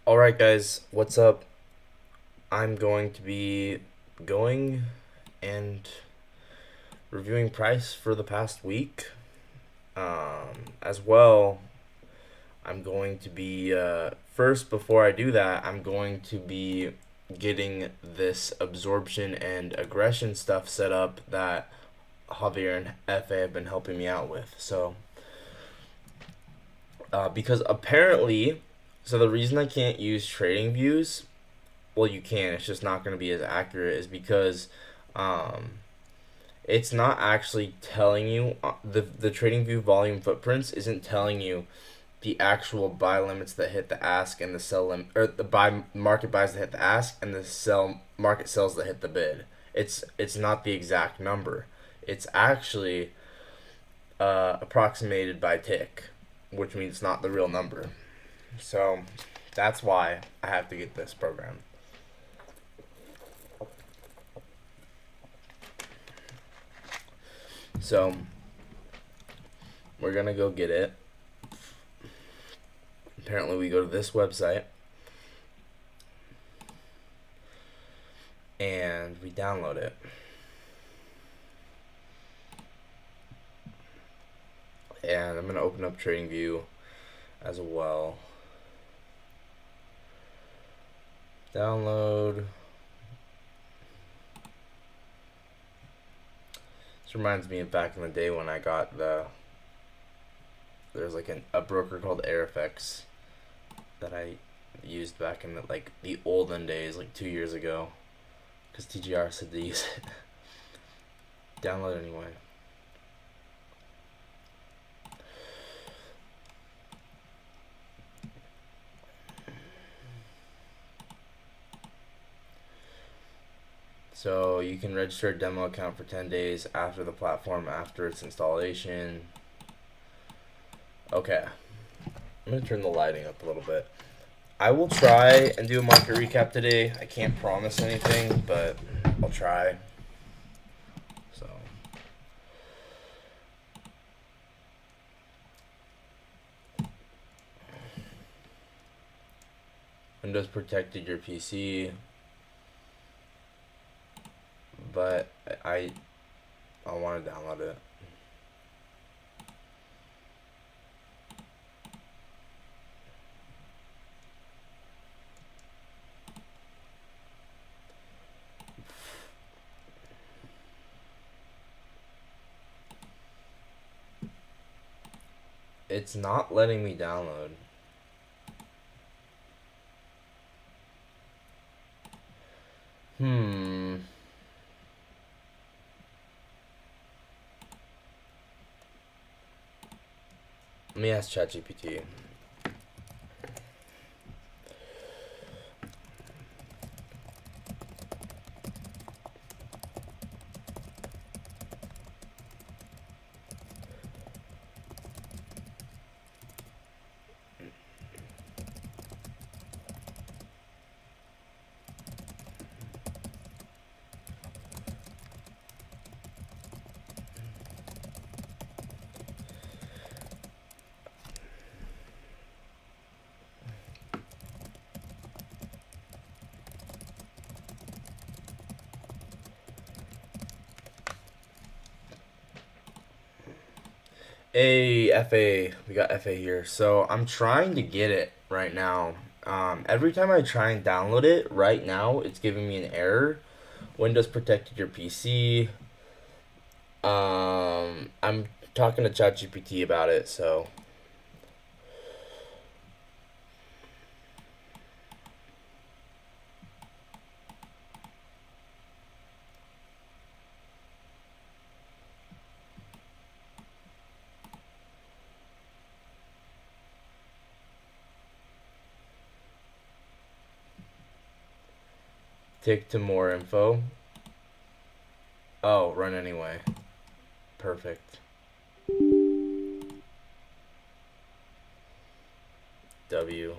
Alright guys, what's up? I'm going to be going and reviewing price for the past week. As well, I'm going to be, first, before I do that, I'm going to be getting this absorption and aggression stuff set up that Javier and FA have been helping me out with. Because apparently, the reason I can't use trading views, well, you can. It's just not going to be as accurate, is because um, it's not actually telling you the trading view volume footprints isn't telling you the actual buy limits that hit the ask and the sell limit, or the buy market buys that hit the ask and the sell market sells that hit the bid. It's not the exact number. It's actually approximated by tick, which means it's not the real number. So that's why I have to get this program. So we're gonna go get it. Apparently, we go to this website and we download it. And I'm gonna open up TradingView as well. Download. This reminds me of back in the day when I got there's like a broker called AirFX that I used back in the olden days, like 2 years ago, because TGR said to use it. Download anyway. So you can register a demo account for 10 days after the platform after its installation. Okay, I'm gonna turn the lighting up a little bit. I will try and do a market recap today. I can't promise anything, but I'll try. So Windows protected your PC, but I want to download it. It's not letting me download. Let me ask ChatGPT. Hey, FA. We got FA here. So I'm trying to get it right now. Every time I try and download it, right now it's giving me an error. Windows protected your PC. I'm talking to ChatGPT about it, so. Tick to more info. Oh, run anyway. Perfect. W.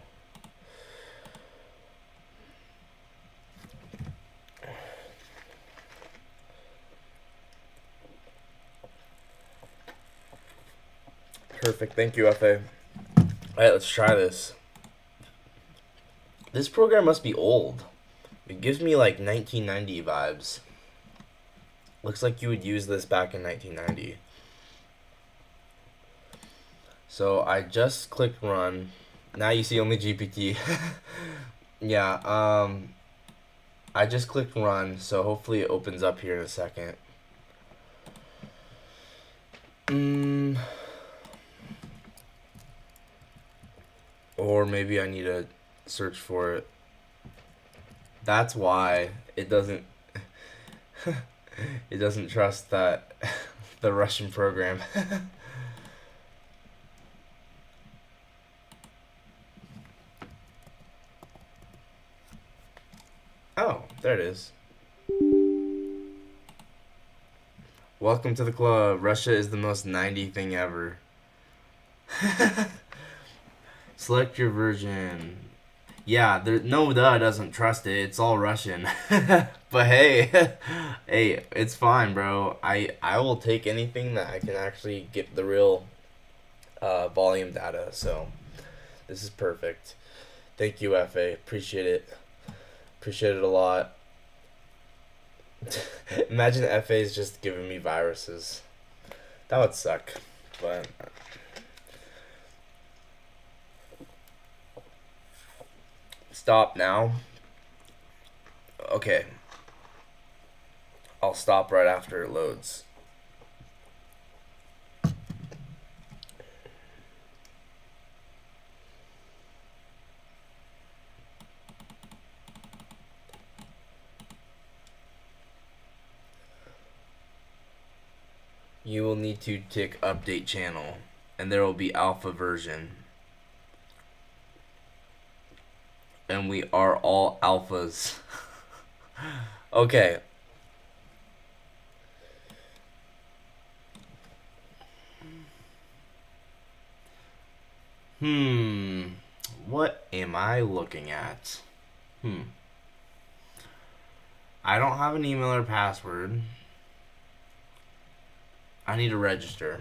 Perfect. Thank you, FA. Alright, let's try this. This program must be old. It gives me like 1990 vibes. Looks like you would use this back in 1990. So I just clicked run. Now you see only GPT. Yeah, I just clicked run, so hopefully it opens up here in a second. Or maybe I need to search for it. That's why it doesn't it doesn't trust that the Russian program. Oh, there it is. Welcome to the club. Russia is the most 90 thing ever. Select your version. Yeah, there no duh doesn't trust it. It's all Russian. But hey, hey, it's fine, bro. I will take anything that I can actually get the real volume data. So this is perfect. Thank you, FA. Appreciate it. Appreciate it a lot. Imagine FA is just giving me viruses. That would suck. But stop now. Okay. I'll stop right after it loads. You will need to tick update channel, and there will be alpha version. And we are all alphas. Okay. What am I looking at? I don't have an email or password. I need to register.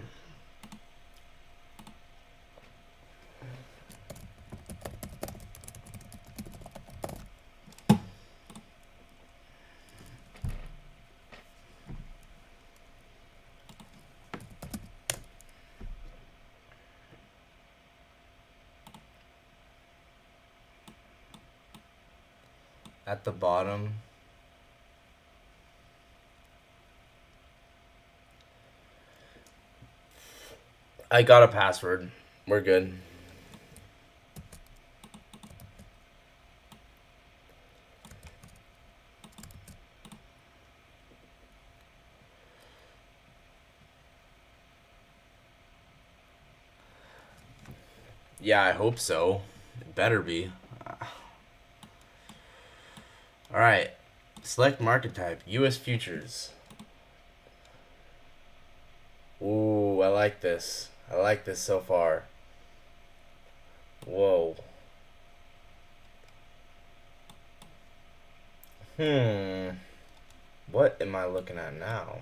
At the bottom. I got a password. We're good. Yeah, I hope so. It better be. Alright. Select market type. US futures. Ooh, I like this. I like this so far. Whoa. What am I looking at now?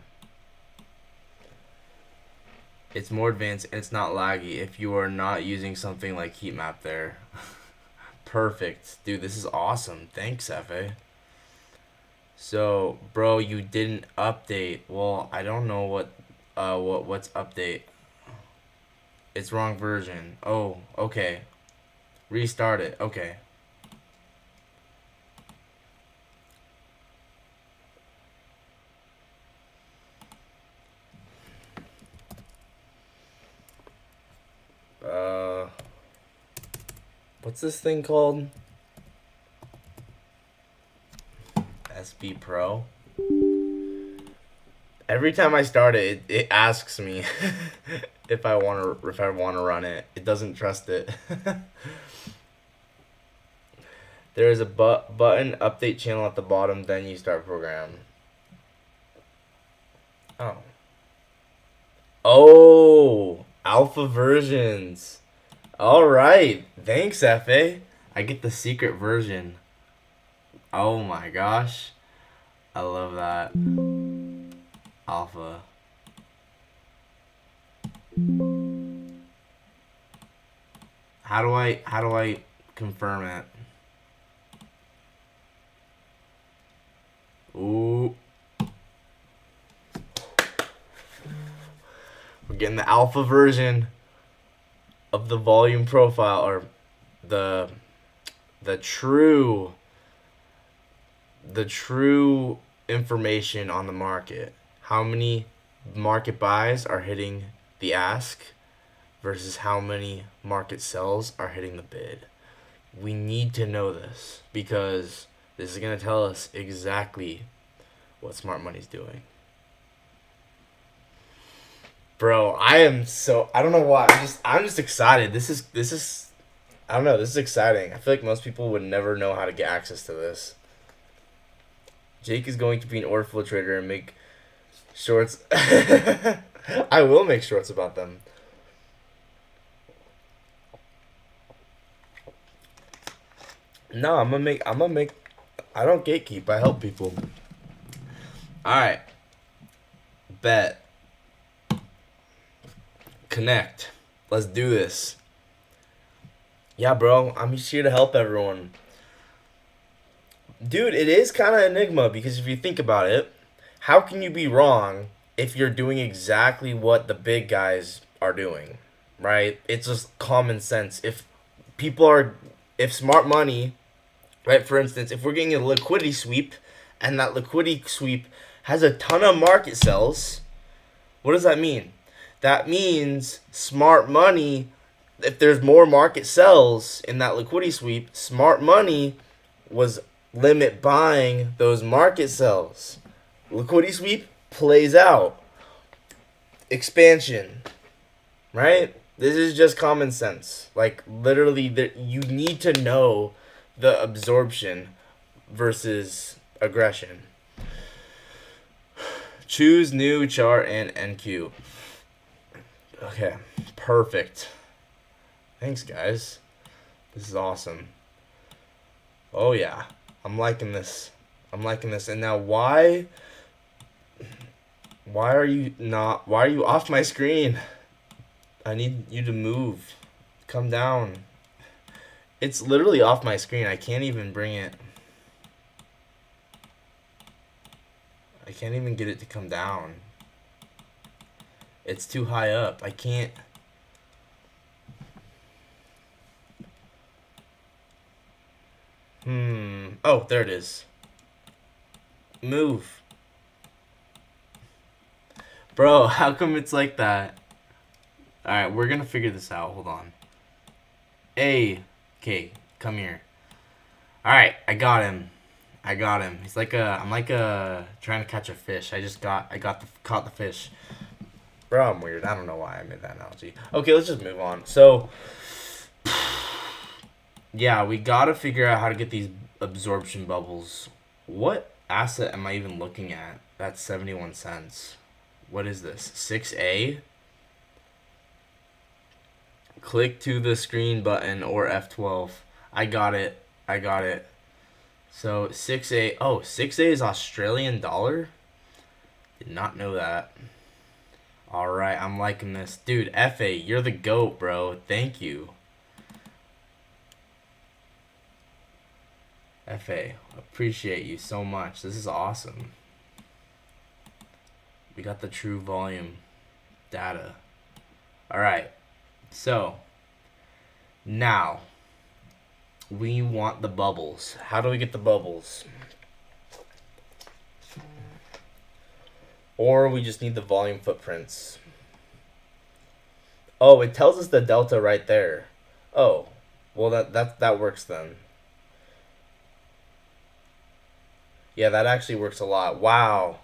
It's more advanced and it's not laggy if you are not using something like heat map there. Perfect. Dude, this is awesome. Thanks, FA. So, bro, you didn't update. Well, I don't know what's update. It's wrong version. Oh, okay. Restart it. Okay. What's this thing called? SB Pro. Every time I start it, it asks me if I want to run it. It doesn't trust it. There is a button update channel at the bottom, then you start program. Oh. Oh, alpha versions. All right. Thanks, FA. I get the secret version. Oh my gosh. I love that. Alpha. How do I confirm it? Ooh. We're getting the alpha version of the volume profile, or the the true the true information on the market. How many market buys are hitting the ask versus how many market sells are hitting the bid. We need to know this because this is going to tell us exactly what smart money's doing. Bro, I don't know why. I'm just excited. This is I don't know, this is exciting. I feel like most people would never know how to get access to this. Jake is going to be an order flow trader and make shorts. I will make shorts about them. No, I'm gonna make I don't gatekeep, I help people. Alright. Bet. Connect. Let's do this. Yeah, bro, I'm just here to help everyone. Dude, it is kind of enigma because if you think about it, how can you be wrong if you're doing exactly what the big guys are doing, right? It's just common sense. If smart money, right, for instance, if we're getting a liquidity sweep and that liquidity sweep has a ton of market sells, what does that mean? That means smart money, if there's more market sells in that liquidity sweep, smart money was limit buying those market sells. Liquidity sweep plays out. Expansion. Right? This is just common sense. Like, literally, you need to know the absorption versus aggression. Choose new chart and NQ. Okay, perfect. Thanks, guys. This is awesome. Oh, yeah. I'm liking this. And now why are you off my screen? I need you to move. Come down. It's literally off my screen. I can't even bring it. I can't even get it to come down. It's too high up. I can't. Oh, there it is. Move. Bro, how come it's like that? Alright, we're gonna figure this out. Hold on. Hey. Okay, come here. Alright, I got him. He's like I'm like trying to catch a fish. Caught the fish. Bro, I'm weird. I don't know why I made that analogy. Okay, let's just move on. So, yeah, we gotta figure out how to get these absorption bubbles. What asset am I even looking at? That's 71 cents. What is this? 6A? Click to the screen button or F12. I got it. So 6A. Oh, 6A is Australian dollar? Did not know that. Alright, I'm liking this. Dude, FA, you're the GOAT, bro. Thank you. FA, appreciate you so much. This is awesome. We got the true volume data. Alright, so now we want the bubbles. How do we get the bubbles? Or we just need the volume footprints. Oh, it tells us the delta right there. Oh, well that works then. Yeah, that actually works a lot. Wow.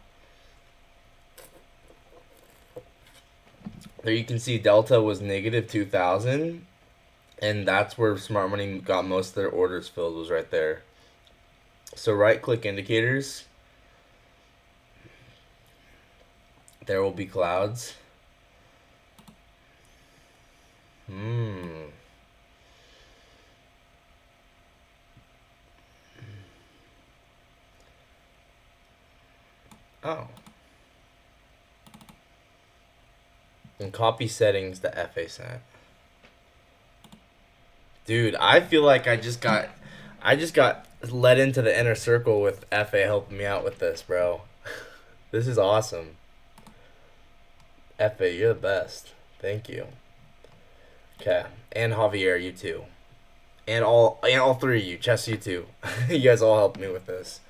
There you can see delta was negative 2,000. And that's where Smart Money got most of their orders filled, was right there. So right click indicators. There will be clouds. Oh. And copy settings the FA sent. Dude, I feel like I just got led into the inner circle with FA helping me out with this, bro. This is awesome. FA, you're the best. Thank you. Okay, and Javier, you too, and all three of you, Chess, you too. You guys all helped me with this.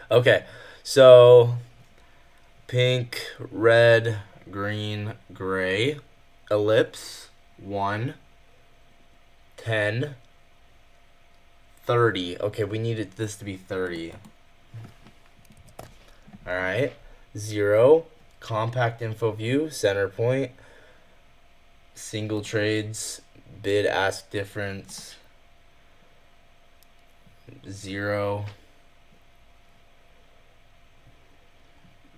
Okay, so pink, red, green, gray, ellipse, 1, 10, 30. Okay, we needed this to be 30. Alright. 0, compact info view, center point, single trades, bid ask difference, 0.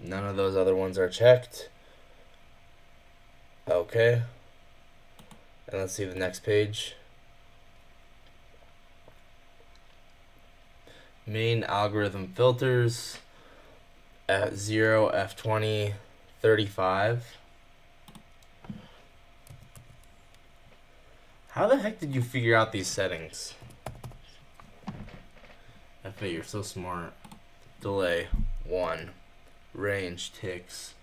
None of those other ones are checked. Okay. And let's see the next page. Main algorithm filters at 0, F20, 35. How the heck did you figure out these settings? FA, you're so smart. Delay, 1. Range, ticks,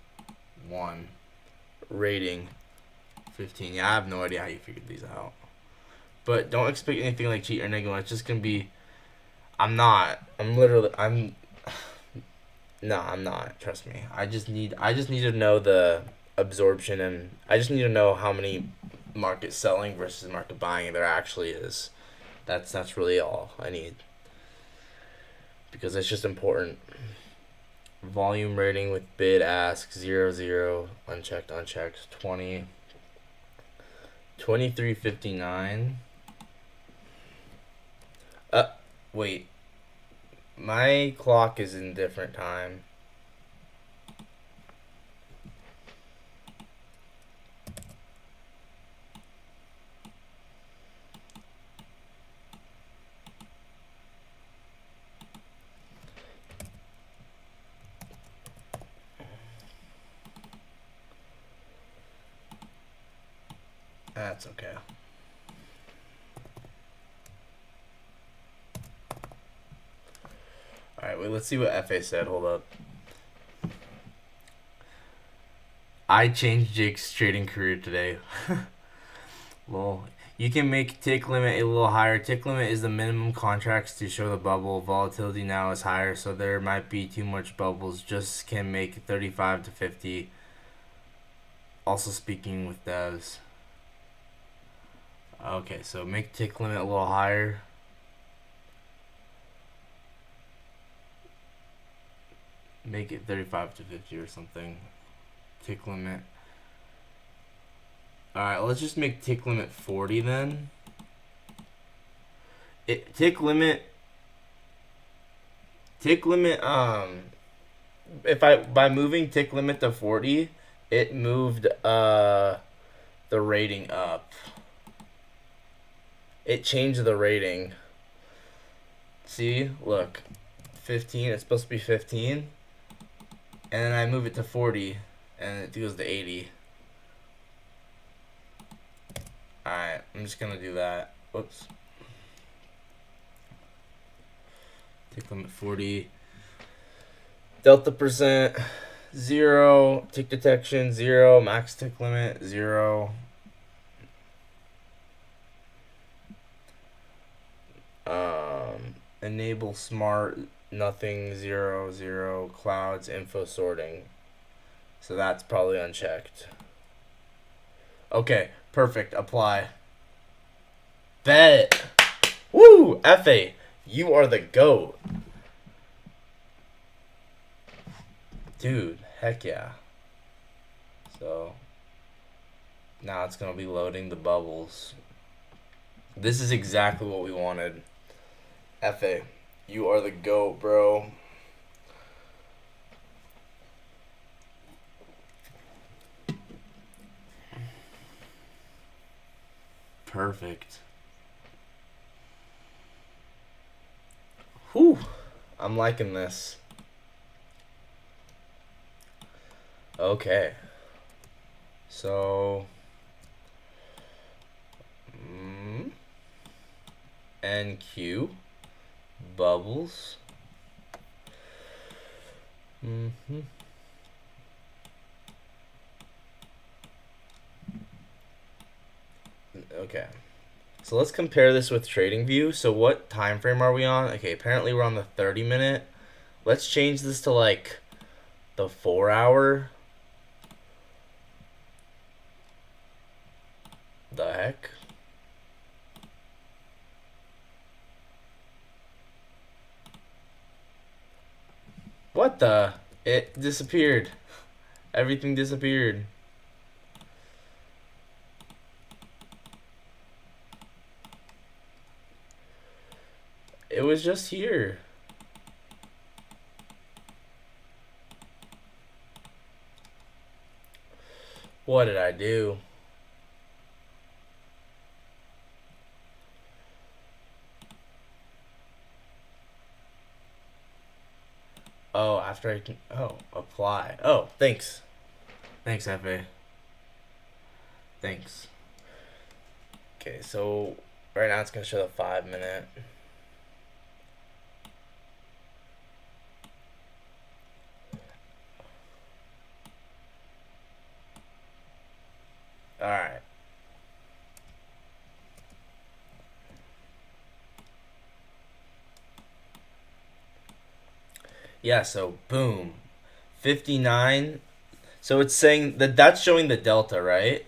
1. Rating, 15. Yeah, I have no idea how you figured these out. But don't expect anything like cheat or niggle. It's just gonna be... I'm not. I'm not. Trust me. I just need to know the absorption, and I just need to know how many market selling versus market buying there actually is. That's really all I need. Because it's just important. Volume rating with bid ask 0, 0, unchecked, 20, 23.59. Wait. My clock is in different time. That's okay. Alright, wait, let's see what FA said. Hold up. I changed Jake's trading career today. Well, you can make tick limit a little higher. Tick limit is the minimum contracts to show the bubble. Volatility now is higher, so there might be too much bubbles. Just can make 35 to 50. Also speaking with devs. Okay, so make tick limit a little higher. Make it 35 to 50 or something. Tick limit. Alright, let's just make tick limit 40 then. Tick limit, by moving tick limit to 40, it moved the rating up. It changed the rating. See, look, 15, it's supposed to be 15. And then I move it to 40, and it goes to 80. Alright, I'm just gonna do that. Whoops. Tick limit 40. Delta percent, 0. Tick detection, 0. Max tick limit, 0. Enable smart, nothing, 0, 0. Clouds, info sorting. So that's probably unchecked. Okay, perfect. Apply. Bet. Woo! FA, you are the GOAT. Dude, heck yeah. So, now it's going to be loading the bubbles. This is exactly what we wanted. FA, you are the GOAT, bro. Perfect. Whew. I'm liking this. Okay. So... NQ. bubbles. Okay. So let's compare this with TradingView. So what time frame are we on? Okay, apparently we're on the 30-minute. Let's change this to like the 4-hour. The heck? What the? It disappeared. Everything disappeared. It was just here. What did I do? Oh, after I can. Oh, apply. Oh, thanks. Thanks, FA. Thanks. Okay, so right now it's going to show the 5-minute. Alright. Yeah, so boom. 59. So it's saying that's showing the delta, right?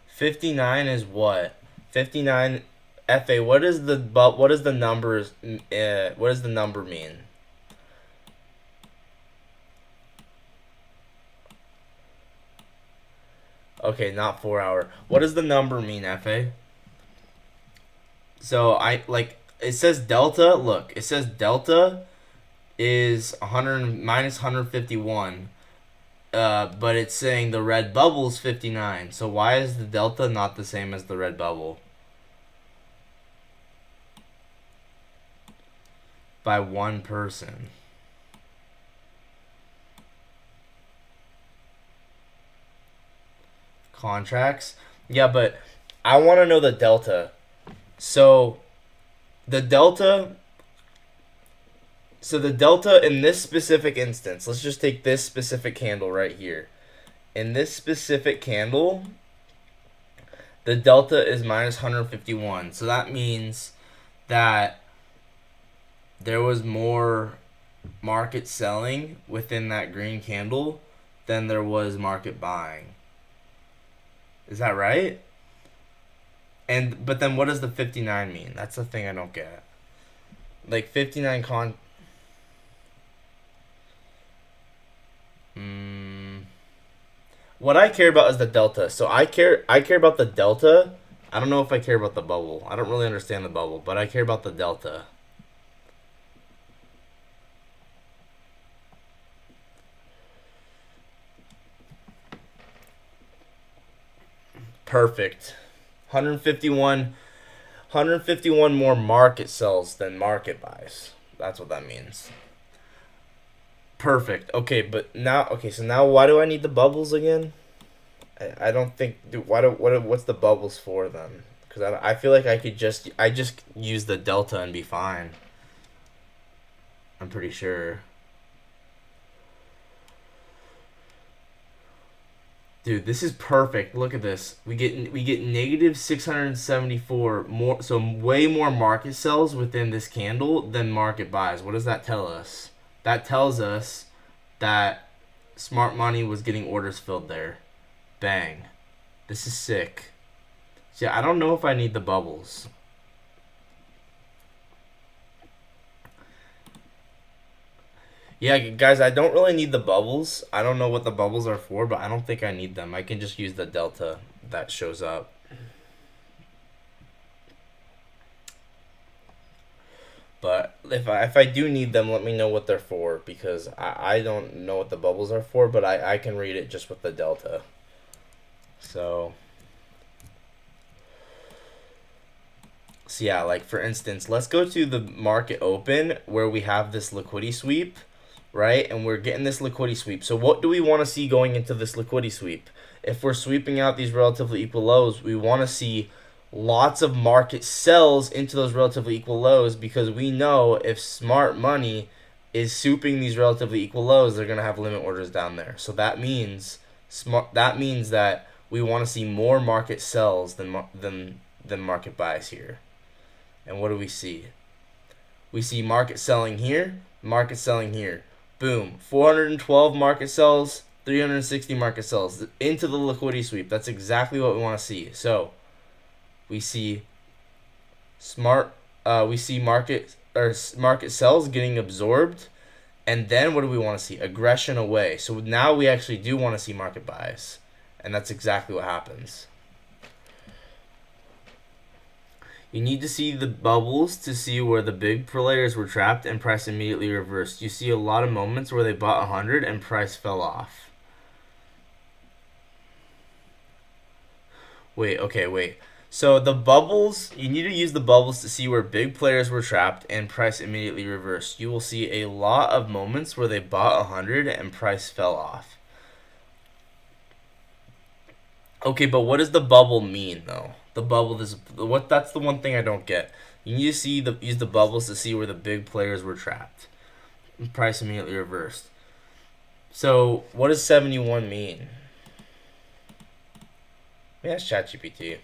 59 is what? 59 FA, what is the numbers what does the number mean? Okay, not 4-hour. What does the number mean, FA? So I like it says delta, look, it says delta is 100 minus 151. But it's saying the red bubble is 59. So why is the delta not the same as the red bubble? By one person. Contracts? Yeah, but I want to know the delta. So the delta in this specific instance, let's just take this specific candle right here. In this specific candle, the delta is minus 151. So that means that there was more market selling within that green candle than there was market buying. Is that right? But then what does the 59 mean? That's the thing I don't get. Like 59 What I care about is the delta. So I care about the delta. I don't know if I care about the bubble. I don't really understand the bubble, but I care about the delta. Perfect. 151 more market sells than market buys. That's what that means. Perfect. Okay, but now, so now why do I need the bubbles again? I don't think. What's the bubbles for then? Because I feel like I just use the delta and be fine. I'm pretty sure. Dude, this is perfect. Look at this. We get negative 674 more, so way more market sells within this candle than market buys. What does that tell us? That tells us that smart money was getting orders filled there. Bang. This is sick. So yeah, I don't know if I need the bubbles. Yeah, guys, I don't really need the bubbles. I don't know what the bubbles are for, but I don't think I need them. I can just use the delta that shows up. But if I do need them, let me know what they're for, because I don't know what the bubbles are for, but I can read it just with the delta. So yeah, like for instance, let's go to the market open where we have this liquidity sweep, right? And we're getting this liquidity sweep. So what do we want to see going into this liquidity sweep? If we're sweeping out these relatively equal lows, we want to see lots of market sells into those relatively equal lows, because we know if smart money is souping these relatively equal lows, they're going to have limit orders down there. So that means that we want to see more market sells than market buys here. And what do we see? We see market selling here, market selling here. Boom. 412 market sells, 360 market sells into the liquidity sweep. That's exactly what we want to see. So we see market sells getting absorbed, and then what do we want to see? Aggression away. So now we actually do want to see market buys, and that's exactly what happens. You need to see the bubbles to see where the big players were trapped and price immediately reversed. You see a lot of moments where they bought 100 and price fell off. Wait. So the bubbles, you need to use the bubbles to see where big players were trapped and price immediately reversed. You will see a lot of moments where they bought 100 and price fell off. Okay, but what does the bubble mean though? The bubble is what? That's the one thing I don't get. You need to use the bubbles to see where the big players were trapped. Price immediately reversed. So what does 71 mean? Yeah, it's ChatGPT.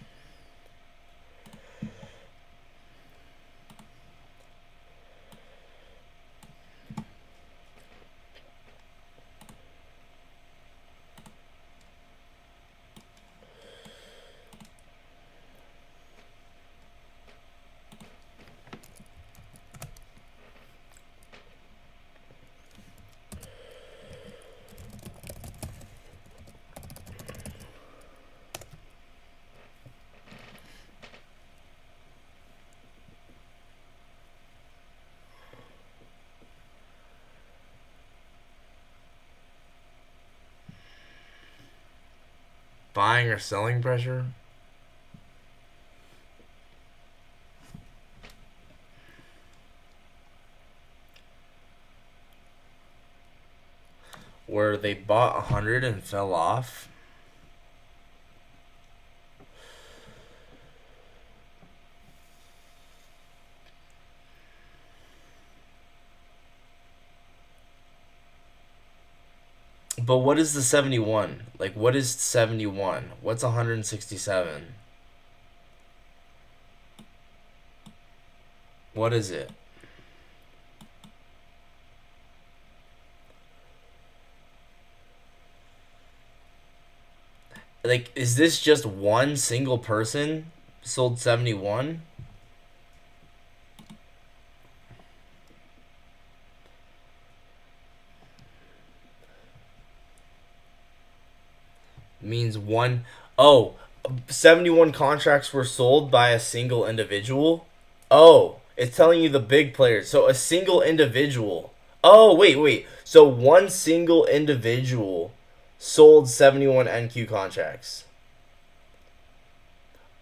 Buying or selling pressure? Where they bought 100 and fell off? But what is the 71? Like, what is 71? What's 167? What is it? Like, is this just one single person sold 71? Means one. Oh, 71 contracts were sold by a single individual. Oh, it's telling you the big players. So a single individual. Oh, wait. So one single individual sold 71 NQ contracts.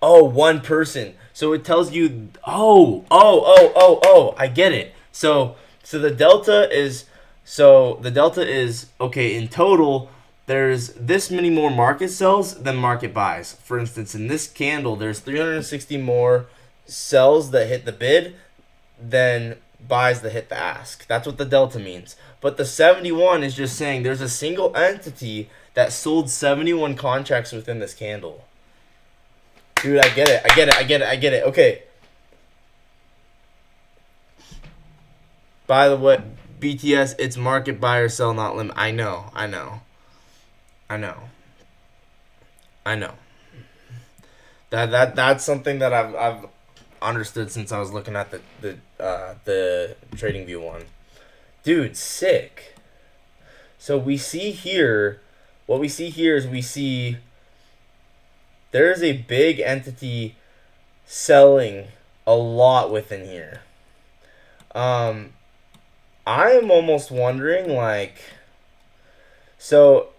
Oh, one person. So it tells you. Oh. I get it. So the delta is. So the delta is okay. In total, there's this many more market sells than market buys. For instance, in this candle, there's 360 more sells that hit the bid than buys that hit the ask. That's what the delta means. But the 71 is just saying there's a single entity that sold 71 contracts within this candle. Dude, I get it. Okay. By the way, BTS, it's market buy or sell, not limit. I know. That's something that I've understood since I was looking at the TradingView one. Dude, sick. So we see here, what we see here is we see there is a big entity selling a lot within here. I am almost wondering, like, so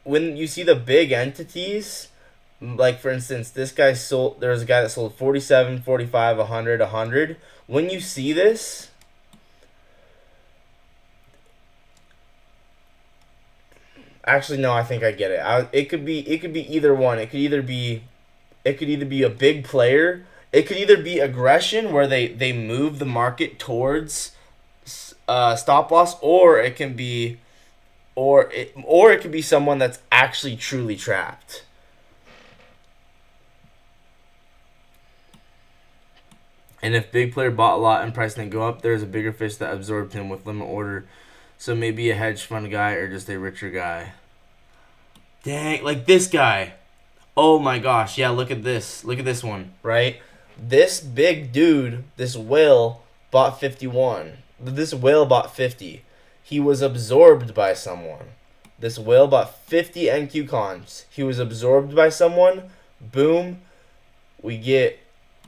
when you see the big entities, like for instance, this guy sold. There's a guy that sold 47, 45, 100, 100. When you see this, actually no, I think I get it. It could be either one. It could either be It could either be a big player. It could either be aggression where they move the market towards stop loss, or it can be or it could be someone that's actually truly trapped. And if big player bought a lot and price didn't go up, there's a bigger fish that absorbed him with limit order. So maybe a hedge fund guy or just a richer guy. Dang, like this guy. Oh my gosh, yeah, look at this. Look at this one, right? This big dude, this whale, bought 51. This whale bought 50. He was absorbed by someone. This whale bought 50 NQ cons. He was absorbed by someone. Boom. We get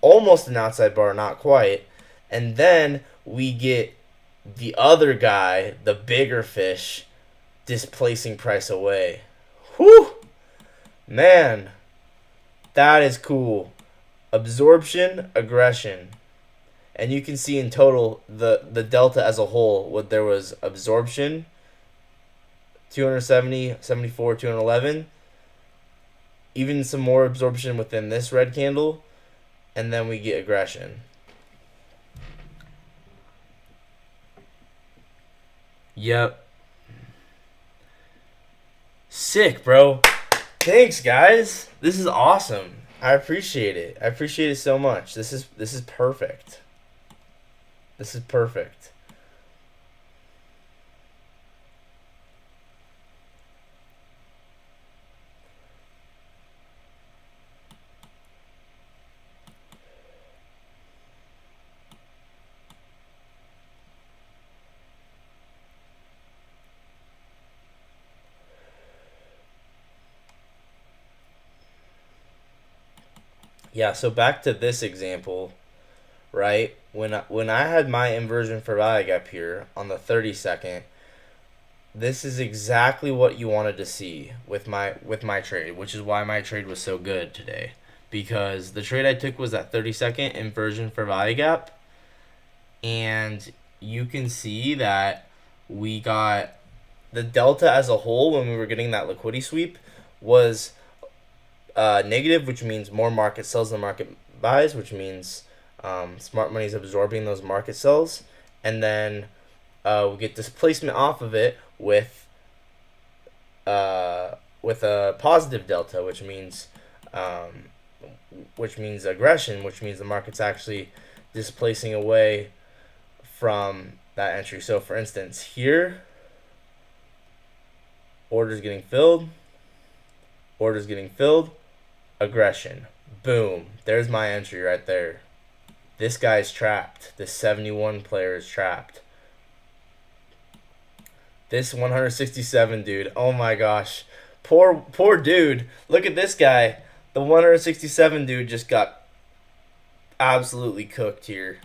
almost an outside bar, not quite. And then we get the other guy, the bigger fish, displacing price away. Whew! Man, that is cool. Absorption, aggression. And you can see in total the delta as a whole. What there was absorption, 270, 74, 211. Even some more absorption within this red candle. And then we get aggression. Yep. Sick, bro. Thanks, guys. This is awesome. I appreciate it. I appreciate it so much. This is perfect. This is perfect. Yeah, so back to this example, right? When I had my inversion for value gap here on the 32nd, this is exactly what you wanted to see with my trade, which is why my trade was so good today. Because the trade I took was that 32nd inversion for value gap, and you can see that we got the delta as a whole when we were getting that liquidity sweep was negative, which means more market sells than market buys, which means smart money is absorbing those market sells, and then we get displacement off of it with a positive delta, which means aggression, which means the market's actually displacing away from that entry. So for instance, here, orders getting filled, aggression. Boom. There's my entry right there. This guy's trapped. This 71 player is trapped. This 167 dude. Oh my gosh. Poor dude. Look at this guy. The 167 dude just got absolutely cooked here.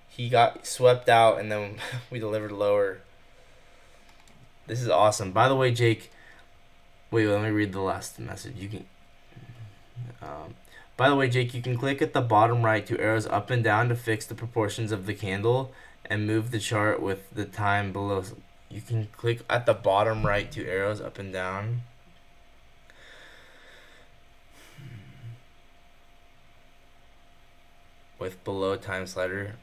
He got swept out and then we delivered lower. This is awesome. By the way, Jake, wait, let me read the last message. You can. By the way, Jake, you can click at the bottom right two arrows up and down to fix the proportions of the candle and move the chart with the time below. You can click at the bottom right two arrows up and down. With below time slider.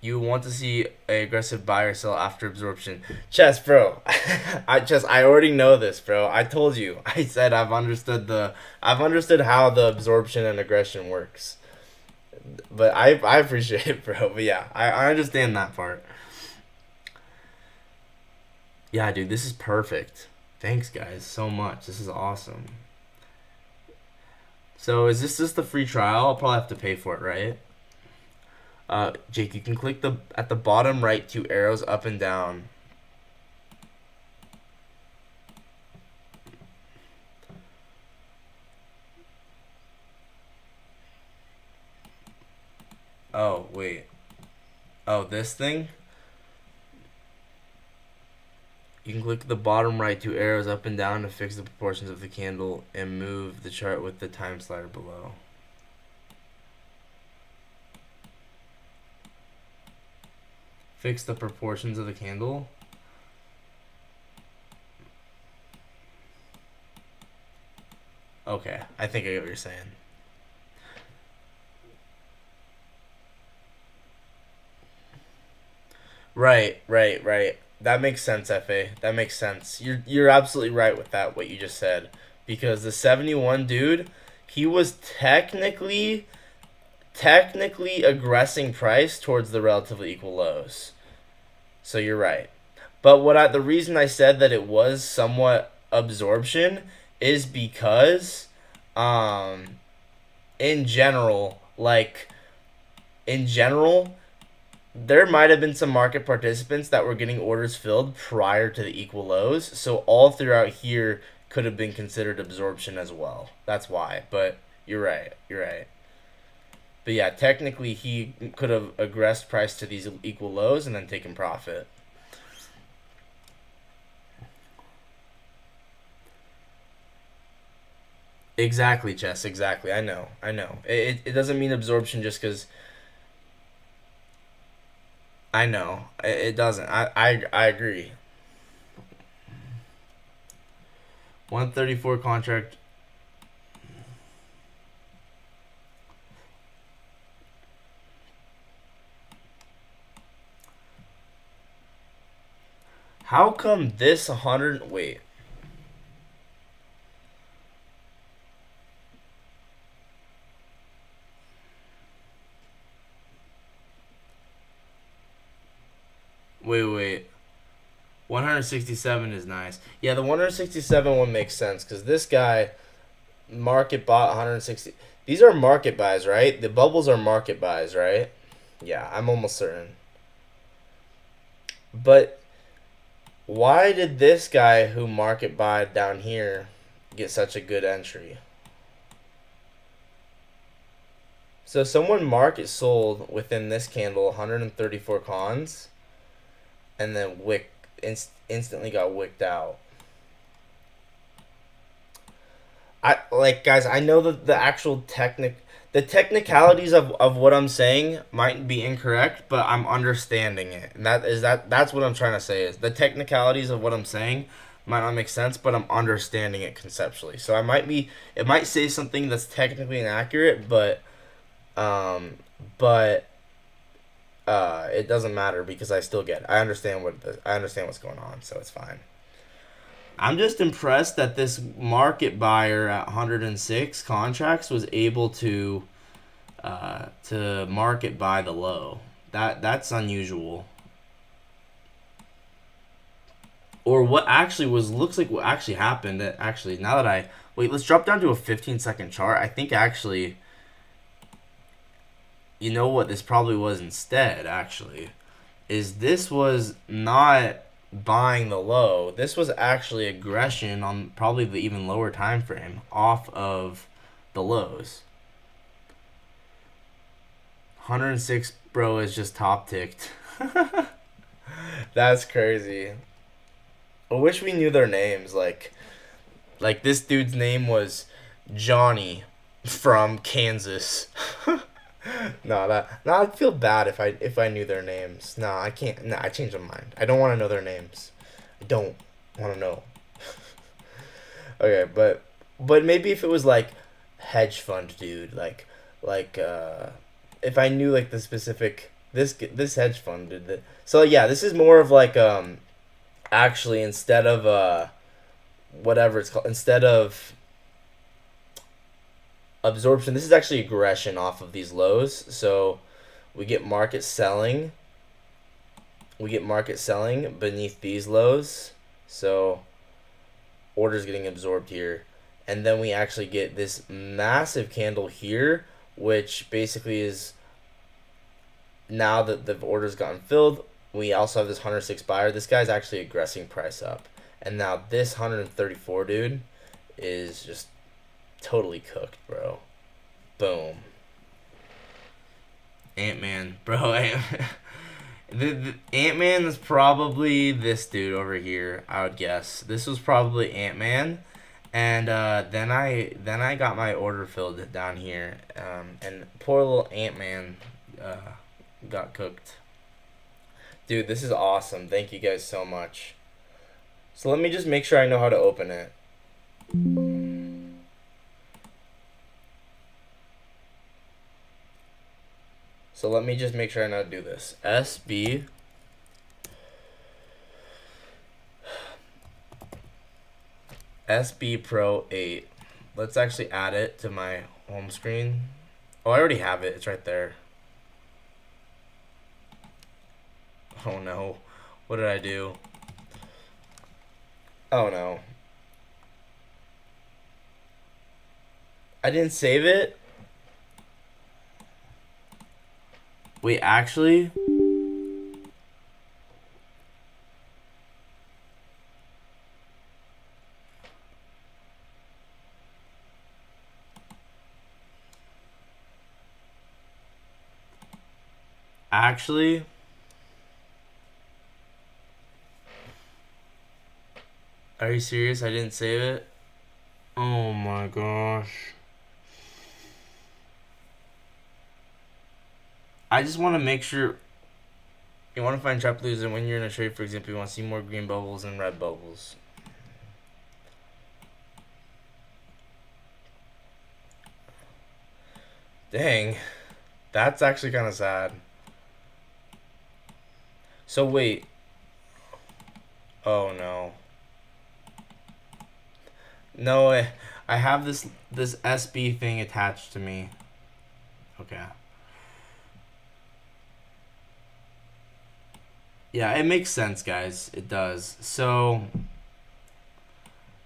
You want to see a aggressive buy or sell after absorption. Chess, bro. I already know this, bro. I told you. I said I've understood how the absorption and aggression works. But I appreciate it, bro. But yeah, I understand that part. Yeah, dude, this is perfect. Thanks, guys, so much. This is awesome. So is this just the free trial? I'll probably have to pay for it, right? Jake, you can click at the bottom right two arrows up and down. Oh, wait. Oh, this thing? You can click the bottom right two arrows up and down to fix the proportions of the candle and move the chart with the time slider below. Fix the proportions of the candle. Okay, I think I get what you're saying. Right. That makes sense, FA. That makes sense. You're absolutely right with that, what you just said. Because the 71 dude, he was technically aggressing price towards the relatively equal lows. So you're right. But the reason I said that it was somewhat absorption is because um in general, like in general, there might have been some market participants that were getting orders filled prior to the equal lows. So all throughout here could have been considered absorption as well. That's why. But you're right. You're right. But yeah, technically he could have aggressed price to these equal lows and then taken profit. Exactly, Chess. Exactly. I know. I know. It doesn't mean absorption just because. I know. It doesn't. I agree. 134 contract. How come this 100. Wait. Wait. 167 is nice. Yeah, the 167 one makes sense because this guy market bought 160. These are market buys, right? The bubbles are market buys, right? Yeah, I'm almost certain. But why did this guy who market buy down here get such a good entry? So someone market sold within this candle 134 cons and then instantly got wicked out. I like guys, I know that the technicalities of what I'm saying might be incorrect, but I'm understanding it. And that's what I'm trying to say is the technicalities of what I'm saying might not make sense, but I'm understanding it conceptually. So it might say something that's technically inaccurate, um but it doesn't matter because I still get it. I understand what's going on, so it's fine. I'm just impressed that this market buyer at 106 contracts was able to market buy the low. That's unusual. Or what actually was looks like what actually happened. That actually now that I wait, let's drop down to a 15-second chart. I think actually, you know what this probably was instead. Actually, is this was not buying the low. This was actually aggression on probably the even lower time frame off of the lows. 106, bro, is just top ticked. That's crazy. I wish we knew their names. Like this dude's name was Johnny from Kansas. No, I'd feel bad if I knew their names. No, I can't. No, I changed my mind. I don't want to know their names. I don't want to know. Okay, but maybe if it was like hedge fund dude, like if I knew like the specific this hedge fund did that. So yeah, this is more of like actually instead of whatever it's called, instead of absorption, this is actually aggression off of these lows. So we get market selling. We get market selling beneath these lows. So orders getting absorbed here. And then we actually get this massive candle here, which basically is now that the order's gotten filled, we also have this 106 buyer. This guy's actually aggressing price up. And now this 134 dude is just totally cooked, bro. Boom. Ant-Man. Bro, the Ant-Man is probably this dude over here, I would guess. This was probably Ant-Man. And then I got my order filled down here. And poor little Ant-Man got cooked. Dude, this is awesome. Thank you guys so much. So let me just make sure I know how to open it. So let me just make sure I know how to do this. SB Pro 8. Let's actually add it to my home screen. Oh, I already have it. It's right there. Oh no. What did I do? Oh no. I didn't save it? Wait, actually? Actually? Are you serious? I didn't save it? Oh my gosh. I just want to make sure. You want to find trap losers, and when you're in a trade, for example, you want to see more green bubbles than red bubbles. Dang. That's actually kind of sad. So wait. Oh no. No, I have this SB thing attached to me. Okay. Yeah, it makes sense, guys. It does. So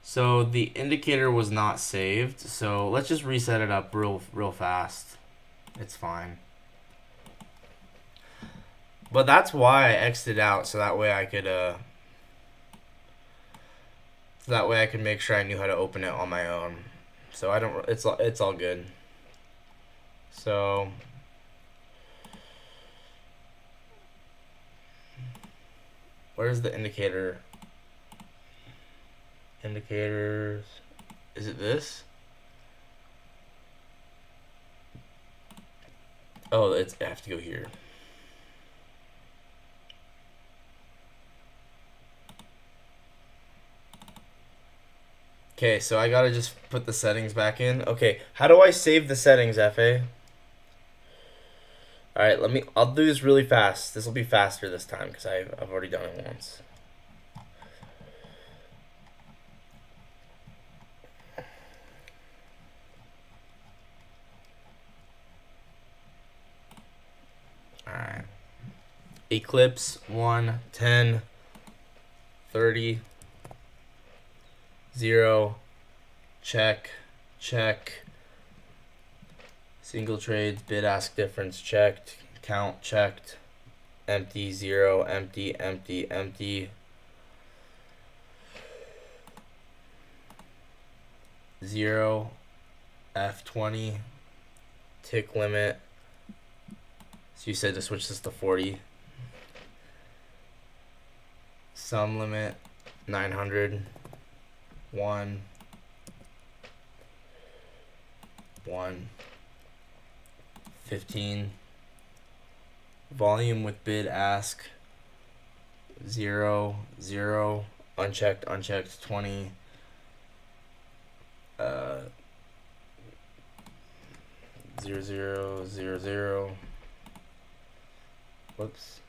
the indicator was not saved. So let's just reset it up real fast. It's fine. But that's why I exited out, so that way I could make sure I knew how to open it on my own. So I don't. It's all good. So where's the indicator? Indicators. Is it this? Oh, I have to go here. Okay, so I gotta just put the settings back in. Okay, how do I save the settings, FA? Alright, I'll do this really fast. This will be faster this time because I've already done it once. Alright. Eclipse 1, 10, 30, 0, check. Single trades, bid ask difference checked, count checked, empty, 0, empty, 0, F20, tick limit. So you said to switch this to 40. Sum limit 900. 1. 15. Volume with bid ask 0, unchecked 20. 0. Whoops.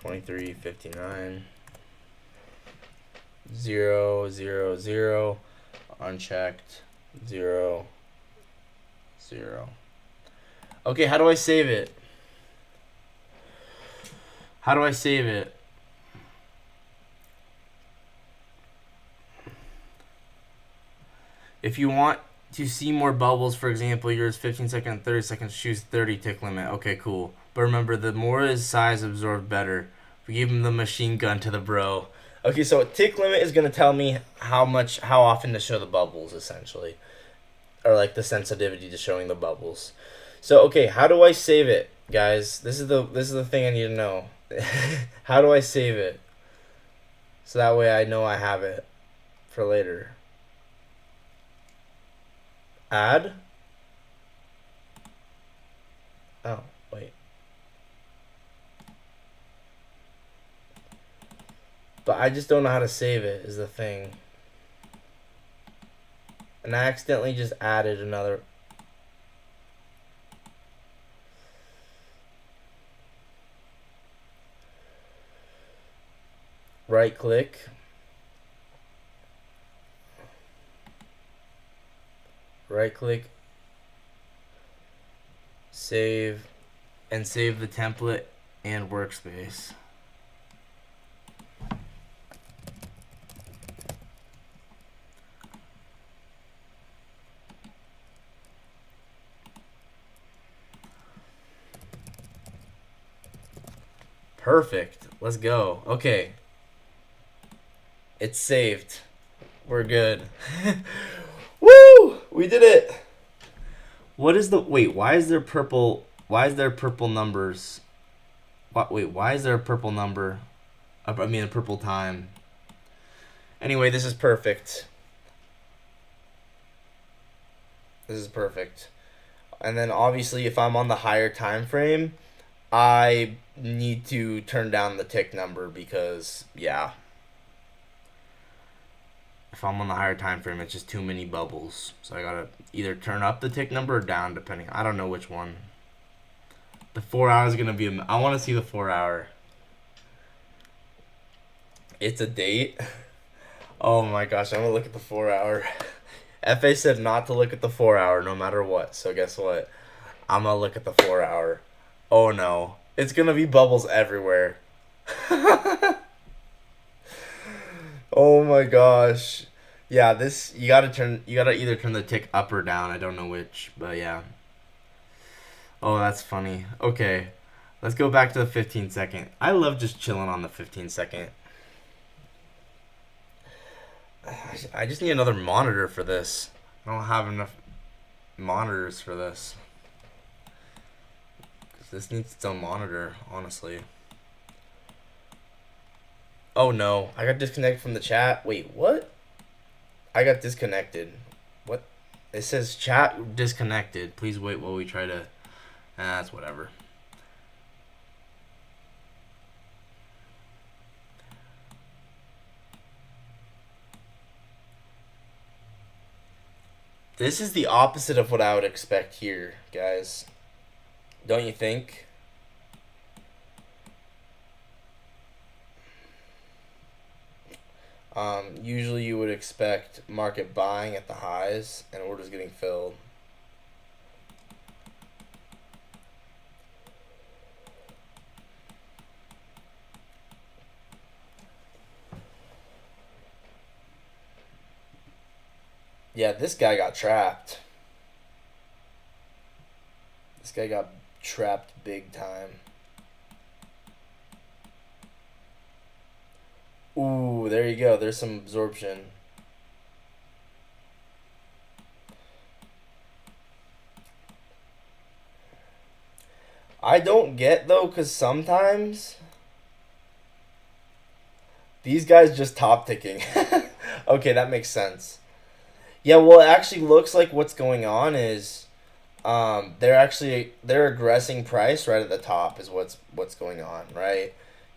23.59. 0, unchecked 0. Okay, how do I save it? If you want to see more bubbles, for example, yours 15 seconds, 30 seconds, choose 30 tick limit. Okay, cool. But remember, the more his size absorbed, better. We gave him the machine gun to the bro. Okay, so a tick limit is gonna tell me how often to show the bubbles, essentially, or like the sensitivity to showing the bubbles. So okay, how do I save it, guys? This is the thing I need to know. How do I save it? So that way I know I have it for later. Add. Oh, wait. But I just don't know how to save it, is the thing. And I accidentally just added another. right click, save, and save the template and workspace. Perfect. Let's go. Okay. It's saved. We're good. Woo! We did it. What is the wait? Why is there purple? Why is there purple numbers? Wait, why is there a purple number? I mean, a purple time. Anyway, this is perfect. This is perfect. And then obviously, if I'm on the higher time frame, I need to turn down the tick number because yeah. If I'm on the higher time frame, it's just too many bubbles. So I gotta either turn up the tick number or down, depending. I don't know which one. The 4 hour is gonna be. I want to see the 4 hour. It's a date. Oh my gosh, I'm gonna look at the 4 hour. FA said not to look at the 4 hour no matter what. So guess what? I'm gonna look at the 4 hour. Oh no, it's gonna be bubbles everywhere. Oh my gosh. Yeah, this you gotta either turn the tick up or down. I don't know which, but yeah. Oh, that's funny. Okay. Let's go back to the 15-second. I love just chilling on the 15-second. I just need another monitor for this. I don't have enough monitors for this. This needs its own monitor, honestly. Oh no, I got disconnected from the chat. Wait, what? I got disconnected. What? It says chat disconnected. Please wait while we try to... that's whatever. This is the opposite of what I would expect here, guys. Don't you think? Usually you would expect market buying at the highs and orders getting filled. Yeah, this guy got trapped. This guy got trapped big time. Ooh, there you go. There's some absorption. I don't get though, because sometimes these guys just top ticking. Okay, that makes sense. Yeah, well, it actually looks like what's going on is they're aggressing price right at the top is what's going on, right?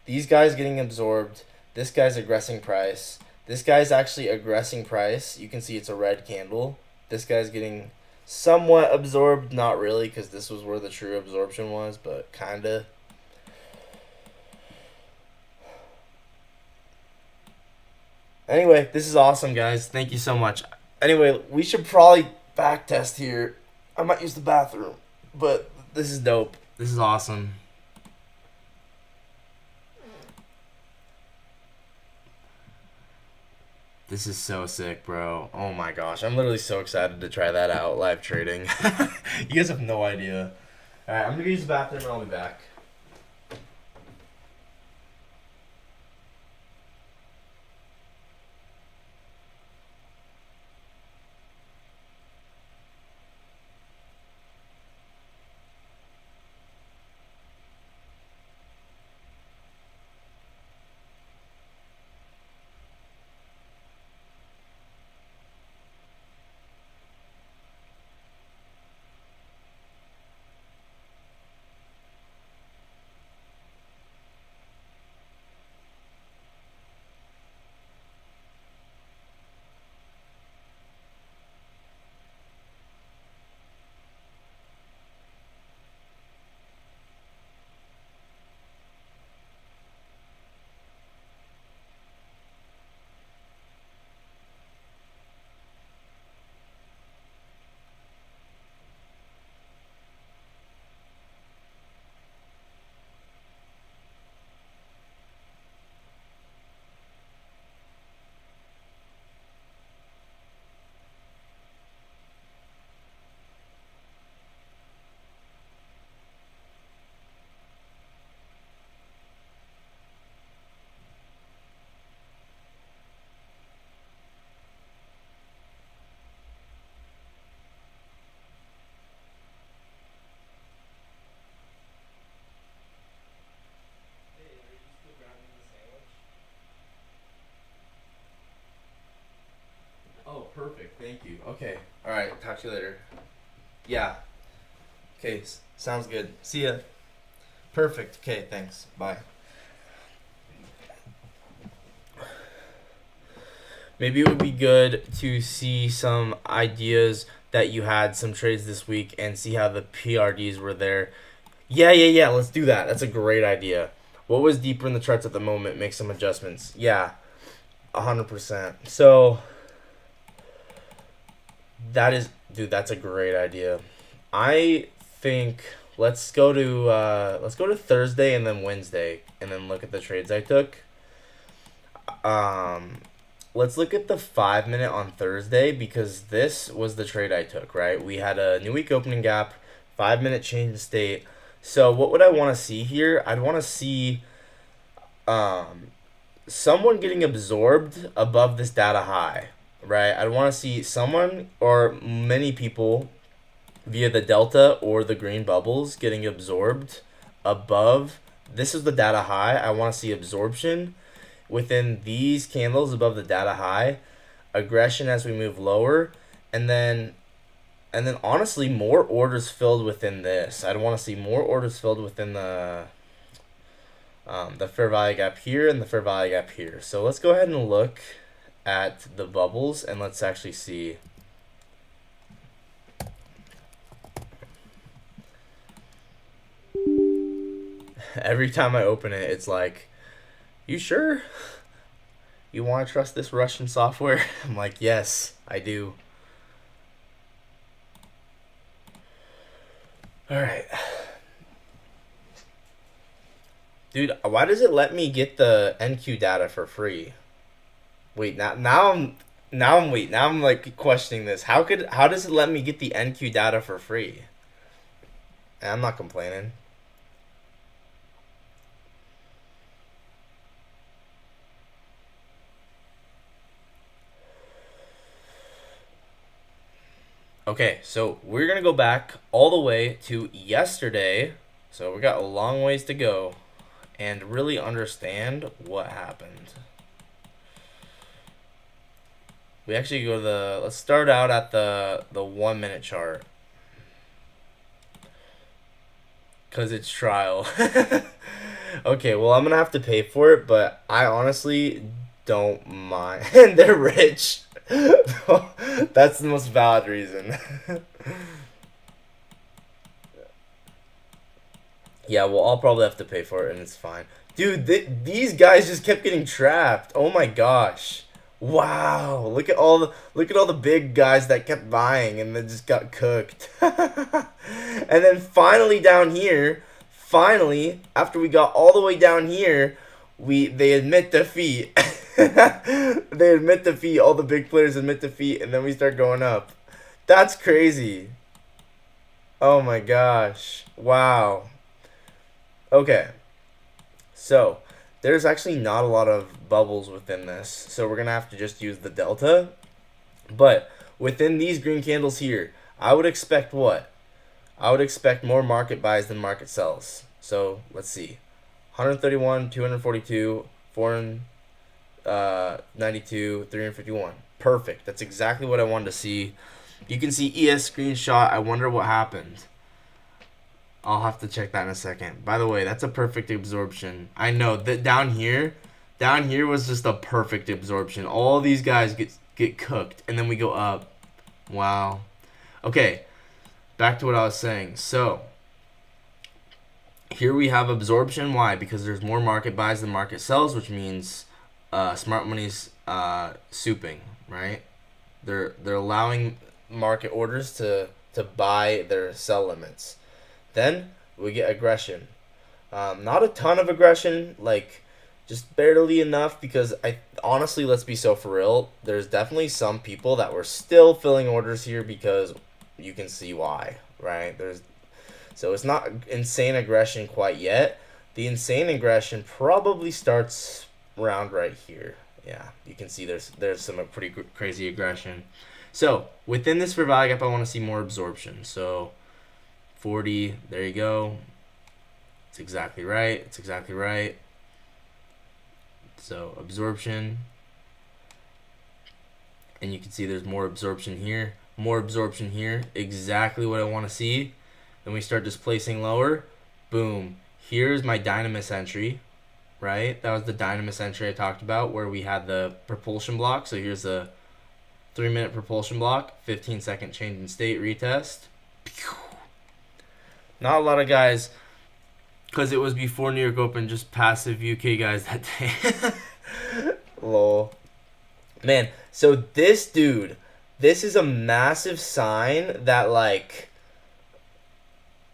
These guys getting absorbed. This guy's aggressing price. This guy's actually aggressing price. You can see it's a red candle. This guy's getting somewhat absorbed, not really, because this was where the true absorption was, but kinda. Anyway, this is awesome, guys. Thank you so much. Anyway, we should probably backtest here. I might use the bathroom, but this is dope. This is awesome. This is so sick, bro. Oh my gosh. I'm literally so excited to try that out, live trading. You guys have no idea. Alright, I'm going to use the bathroom and I'll be back. talk to you later. Yeah. Okay, sounds good. See ya. Perfect. Okay, thanks. Bye. Maybe it would be good to see some ideas that you had, some trades this week, and see how the PRDs were there. Yeah. Let's do that. That's a great idea. What was deeper in the charts at the moment? Make some adjustments. Yeah, 100%. So that is, dude. That's a great idea. I think let's go to Thursday and then Wednesday, and then look at the trades I took. Um, let's look at the 5 minute on Thursday because this was the trade I took. Right, we had a new week opening gap, 5 minute change in state. So what would I want to see here? I'd want to see someone getting absorbed above this data high, right? I'd want to see someone or many people via the delta or the green bubbles getting absorbed above. This is the data high. I want to see absorption within these candles above the data high, aggression as we move lower, and then honestly more orders filled within this. I'd want to see more orders filled within the fair value gap here and the fair value gap here. So let's go ahead and look at the bubbles and let's actually see. Every time I open it, it's like, you sure? You want to trust this Russian software? I'm like, yes, I do. All right. Dude, why does it let me get the NQ data for free? Wait, now I'm like questioning this. How does it let me get the NQ data for free? And I'm not complaining. Okay, so we're gonna go back all the way to yesterday. So we got a long ways to go and really understand what happened. We actually go to let's start out at the 1 minute chart. Cause it's trial. Okay, well I'm gonna have to pay for it, but I honestly don't mind. And they're rich. That's the most valid reason. Yeah, well I'll probably have to pay for it and it's fine. Dude, these guys just kept getting trapped. Oh my gosh. Wow, look at all the big guys that kept buying and then just got cooked. And then finally down here, after we got all the way down here, they admit defeat. They admit defeat, all the big players admit defeat, and then we start going up. That's crazy. Oh my gosh. Wow. Okay. So, there's actually not a lot of bubbles within this, so we're going to have to just use the delta. But within these green candles here, I would expect what? I would expect more market buys than market sells. So, let's see. 131, 242, 492, 351. Perfect. That's exactly what I wanted to see. You can see ES screenshot. I wonder what happened. I'll have to check that in a second. By the way, that's a perfect absorption. I know that down here was just a perfect absorption. All these guys get cooked, and then we go up. Wow. Okay, back to what I was saying. So here we have absorption. Why? Because there's more market buys than market sells, which means smart money's souping, right? They're allowing market orders to buy their sell limits. Then we get aggression. Not a ton of aggression, like just barely enough, because honestly, let's be so for real, there's definitely some people that were still filling orders here because you can see why, right? So it's not insane aggression quite yet. The insane aggression probably starts around right here. Yeah, you can see there's some pretty crazy aggression. So within this fair value gap, I want to see more absorption. So 40, there you go. It's exactly right. It's exactly right. So absorption. And you can see there's more absorption here. more absorption here, exactly what I want to see. Then we start displacing lower, boom. Here's my dynamis entry, right? That was the dynamis entry I talked about where we had the propulsion block. So here's the 3-minute propulsion block, 15-second change in state retest. Not a lot of guys, because it was before New York Open, just passive UK guys that day. Lol. Man, so this dude, this is a massive sign that, like,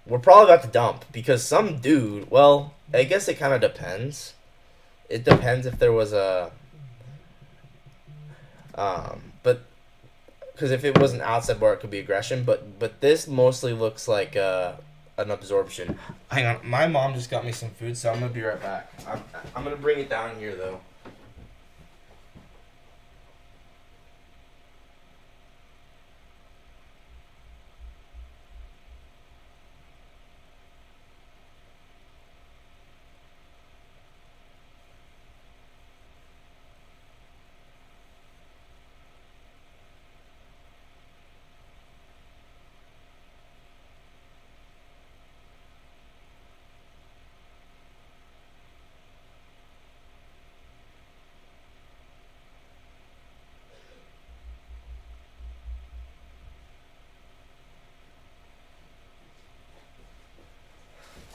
we're probably about to dump. Because some dude, well, I guess it kind of depends. It depends if there was a... but... Because if it was an outside bar, it could be aggression. But this mostly looks like an absorption. Hang on. My mom just got me some food, so I'm going to be right back. I'm going to bring it down here, though.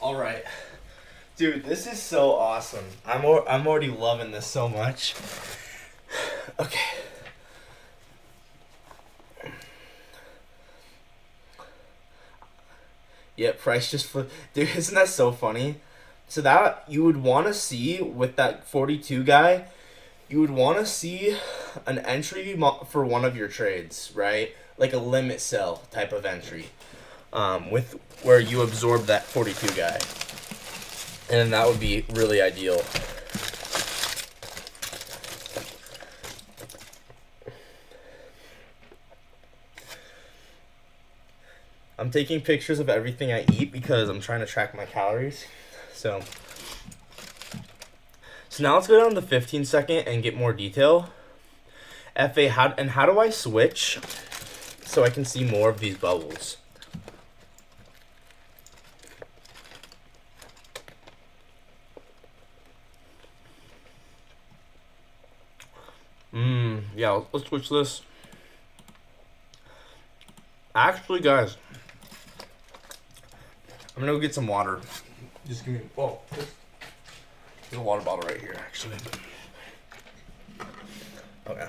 All right. Dude, this is so awesome. I'm already loving this so much. Okay. Yeah, price just flipped. Dude, isn't that so funny? So that you would want to see with that 42 guy, you would want to see an entry for one of your trades, right? Like a limit sell type of entry. With where you absorb that 42 guy. And that would be really ideal. I'm taking pictures of everything I eat because I'm trying to track my calories. So now let's go down to the 15-second and get more detail. FA, how do I switch so I can see more of these bubbles? Yeah, let's switch this. Actually, guys, I'm gonna go get some water. Just give me, there's a water bottle right here, actually. Okay.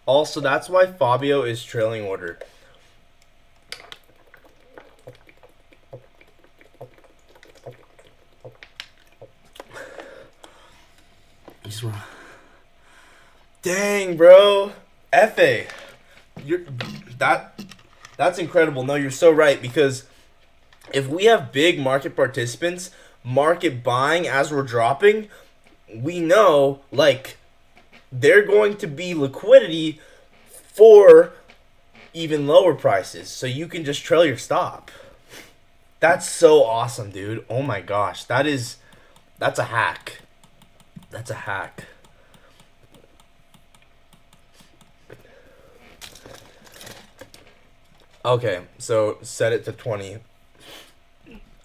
Also, that's why Fabio is trailing order. Dang, bro. FA. That's incredible. No, you're so right, because if we have big market participants market buying as we're dropping, we know, like, they're going to be liquidity for even lower prices. So you can just trail your stop. That's so awesome, dude. Oh my gosh. That's a hack. That's a hack. Okay, so set it to 20.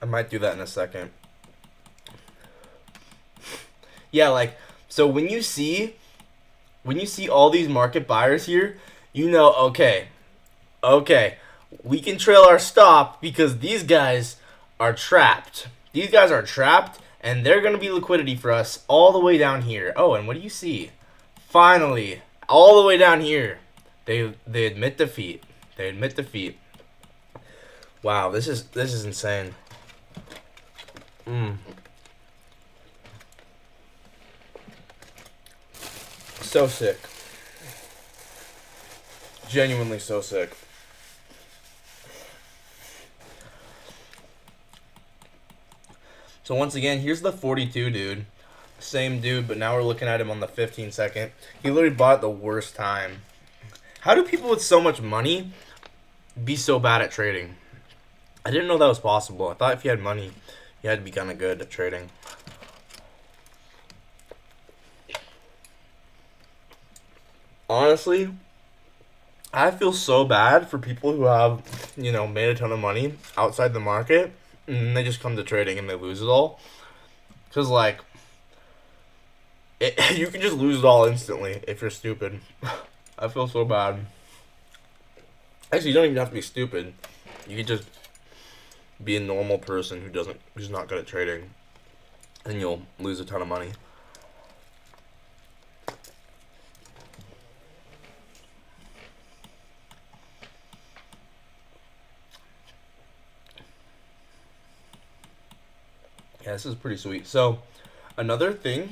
I might do that in a second. Yeah, like, so when you see all these market buyers here, you know, okay, we can trail our stop because these guys are trapped. These guys are trapped, and they're going to be liquidity for us all the way down here. Oh, and what do you see? Finally, all the way down here, they admit defeat. They admit defeat. Wow, this is insane. So sick. Genuinely so sick. So once again, here's the 42 dude. Same dude, but now we're looking at him on the 15-second. He literally bought at the worst time. How do people with so much money be so bad at trading? I didn't know that was possible. I thought if you had money, you had to be kind of good at trading. Honestly, I feel so bad for people who have, made a ton of money outside the market and they just come to trading and they lose it all. Because, like, you can just lose it all instantly if you're stupid. I feel so bad. Actually, you don't even have to be stupid. You can just be a normal person who's not good at trading, and you'll lose a ton of money. Yeah, this is pretty sweet. So, another thing.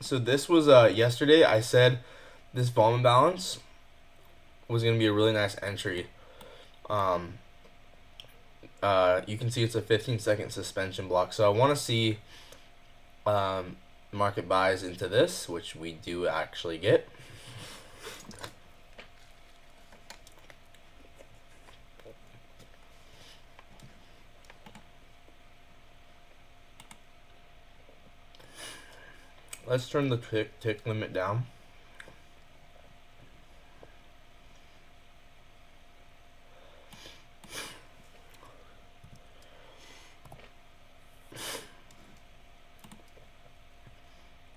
So this was yesterday. I said this volume balance was gonna be a really nice entry. Um, you can see it's a 15-second suspension block. So I want to see um, market buys into this, which we do actually get. Let's turn the tick limit down.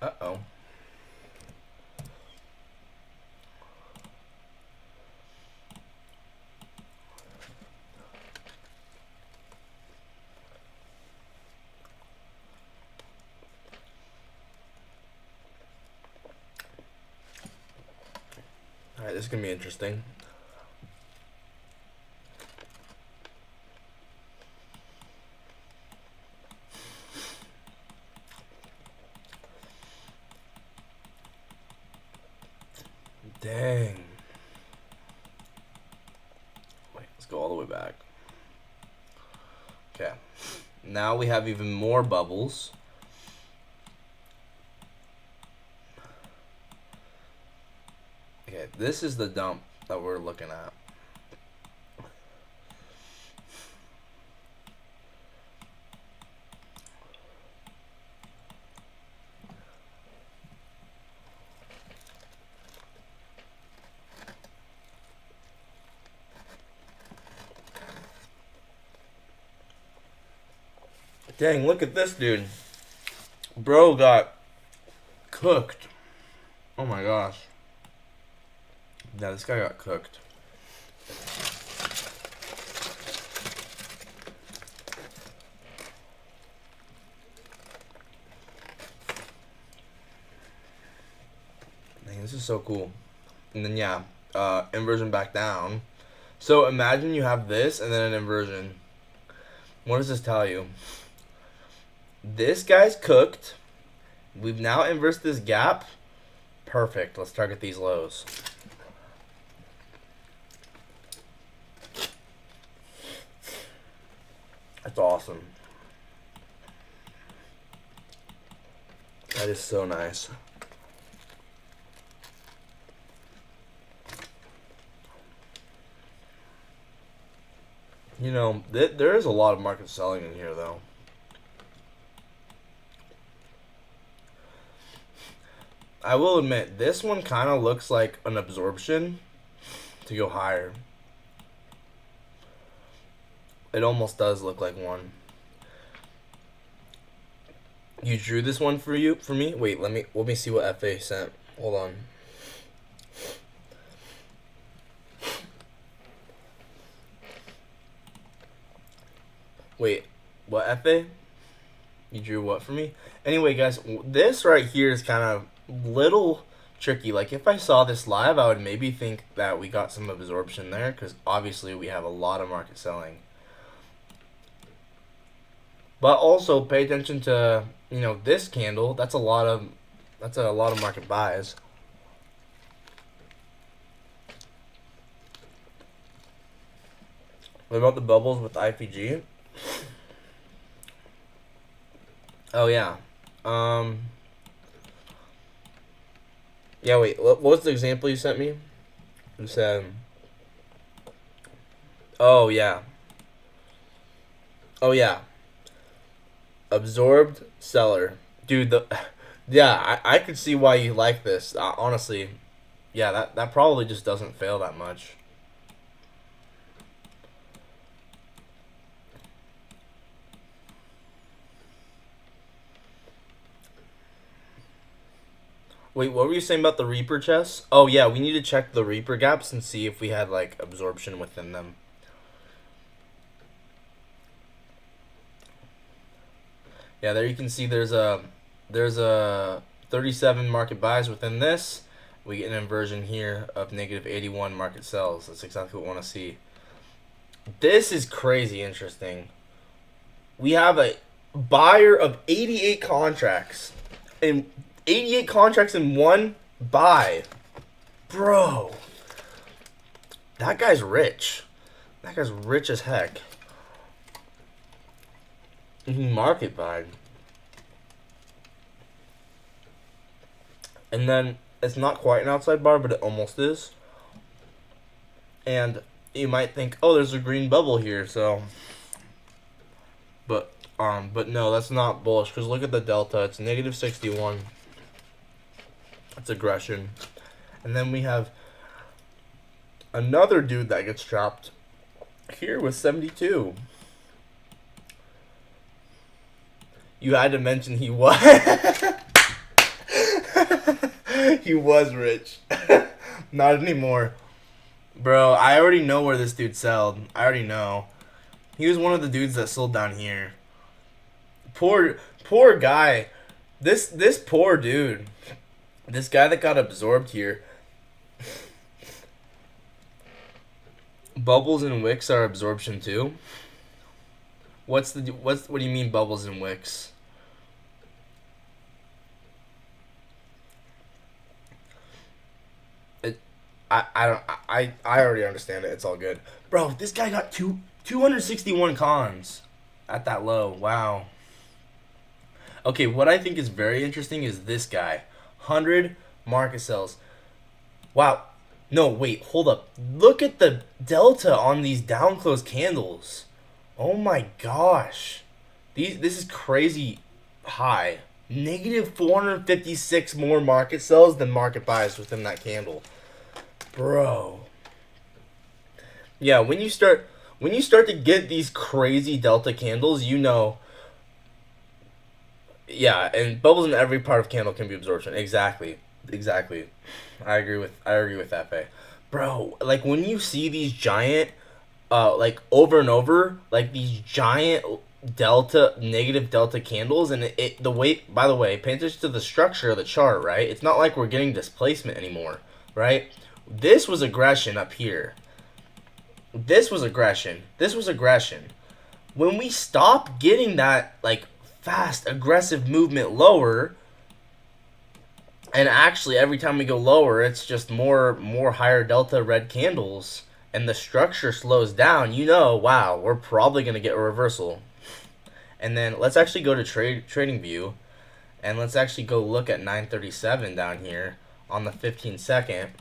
Uh-oh. Alright, this is going to be interesting. Dang. Wait, let's go all the way back. Okay. Now we have even more bubbles. Okay, this is the dump that we're looking at. Dang, look at this dude. Bro got cooked. Oh my gosh. Yeah, this guy got cooked. Dang, this is so cool. And then yeah, inversion back down. So imagine you have this and then an inversion. What does this tell you? This guy's cooked. We've now inversed this gap. Perfect. Let's target these lows. That's awesome. That is so nice. There is a lot of market selling in here, though. I will admit, this one kind of looks like an absorption to go higher. It almost does look like one. You drew this one for me? Wait, let me see what FA sent. Hold on. Wait, what FA? You drew what for me? Anyway, guys, this right here is kind of little tricky. Like, if I saw this live, I would maybe think that we got some absorption there, because obviously we have a lot of market selling. But also pay attention to, this candle. That's a lot of market buys. What about the bubbles with IPG? Oh yeah. Yeah, wait, what was the example you sent me? You said, oh yeah. Oh yeah. Absorbed seller. Dude, yeah, I could see why you like this. Honestly, yeah, that probably just doesn't fail that much. Wait, what were you saying about the Reaper chests? Oh yeah, we need to check the Reaper gaps and see if we had like absorption within them. Yeah, there you can see there's a 37 market buys within this. We get an inversion here of negative 81 market sells. That's exactly what we want to see. This is crazy interesting. We have a buyer of 88 contracts. And 88 contracts in one buy. Bro. That guy's rich. That guy's rich as heck. Market buy. And then it's not quite an outside bar, but it almost is. And you might think, oh, there's a green bubble here, so. But no, that's not bullish. Because look at the delta. It's negative 61. It's aggression. And then we have another dude that gets trapped here with 72. You had to mention he was. He was rich. Not anymore. Bro, I already know where this dude sold. I already know. He was one of the dudes that sold down here. Poor guy. This poor dude. This guy that got absorbed here. Bubbles and wicks are absorption too. What do you mean bubbles and wicks? I already understand it. It's all good. Bro, this guy got 261 cons at that low. Wow. Okay, what I think is very interesting is this guy. 100 market sells. Wow. No, wait, hold up. Look at the delta on these down close candles. Oh my gosh. This is crazy high. Negative 456 more market sells than market buys within that candle. Bro. Yeah, when you start to get these crazy delta candles, you know. Yeah, and bubbles in every part of candle can be absorption. Exactly. I agree with that, Faye. Bro, like when you see these giant like over and over, like these giant negative delta candles, and the way, by the way, pay attention to the structure of the chart, right? It's not like we're getting displacement anymore, right? This was aggression up here. This was aggression. When we stop getting that like fast aggressive movement lower, and actually every time we go lower, it's just more higher delta red candles, and the structure slows down, you know, wow, we're probably going to get a reversal. And then let's actually go to trading view, and let's actually go look at 937 down here on the 15 second.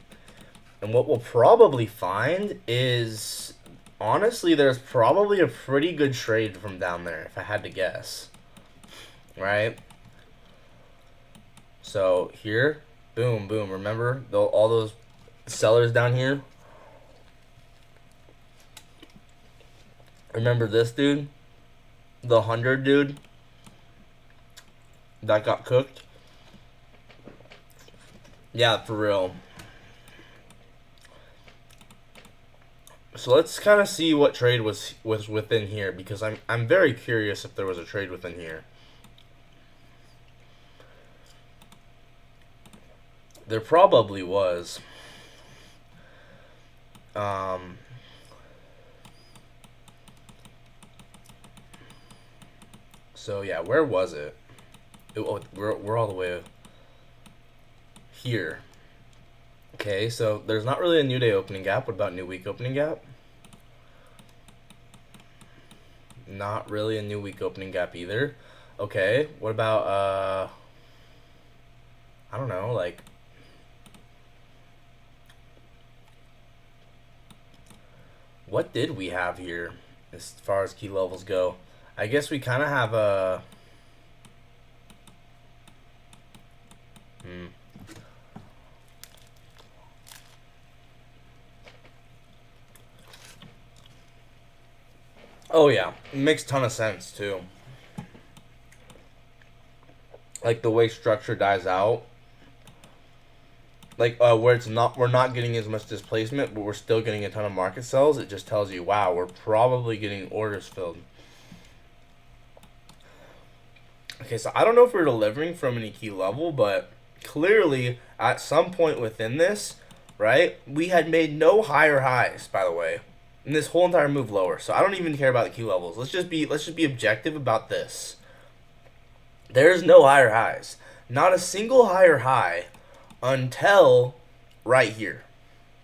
And what we'll probably find is, honestly, there's probably a pretty good trade from down there, if I had to guess. Right? So here, boom, boom. Remember all those sellers down here? Remember this dude? The 100 dude that got cooked? Yeah, for real. So let's kind of see what trade was within here, because I'm very curious if there was a trade within here. There probably was. So yeah, where was it? We're all the way here. Okay, so there's not really a new day opening gap. What about new week opening gap? Not really a new week opening gap either. Okay, what about I don't know, like what did we have here as far as key levels go? I guess we kind of have a Oh yeah, it makes a ton of sense too. Like the way structure dies out, like where it's not, we're not getting as much displacement, but we're still getting a ton of market sells. It just tells you, wow, we're probably getting orders filled. Okay, so I don't know if we're delivering from any key level, but clearly at some point within this, right, we had made no higher highs, by the way, in this whole entire move lower. So I don't even care about the key levels. Let's just be objective about this. There's no higher highs. Not a single higher high until right here.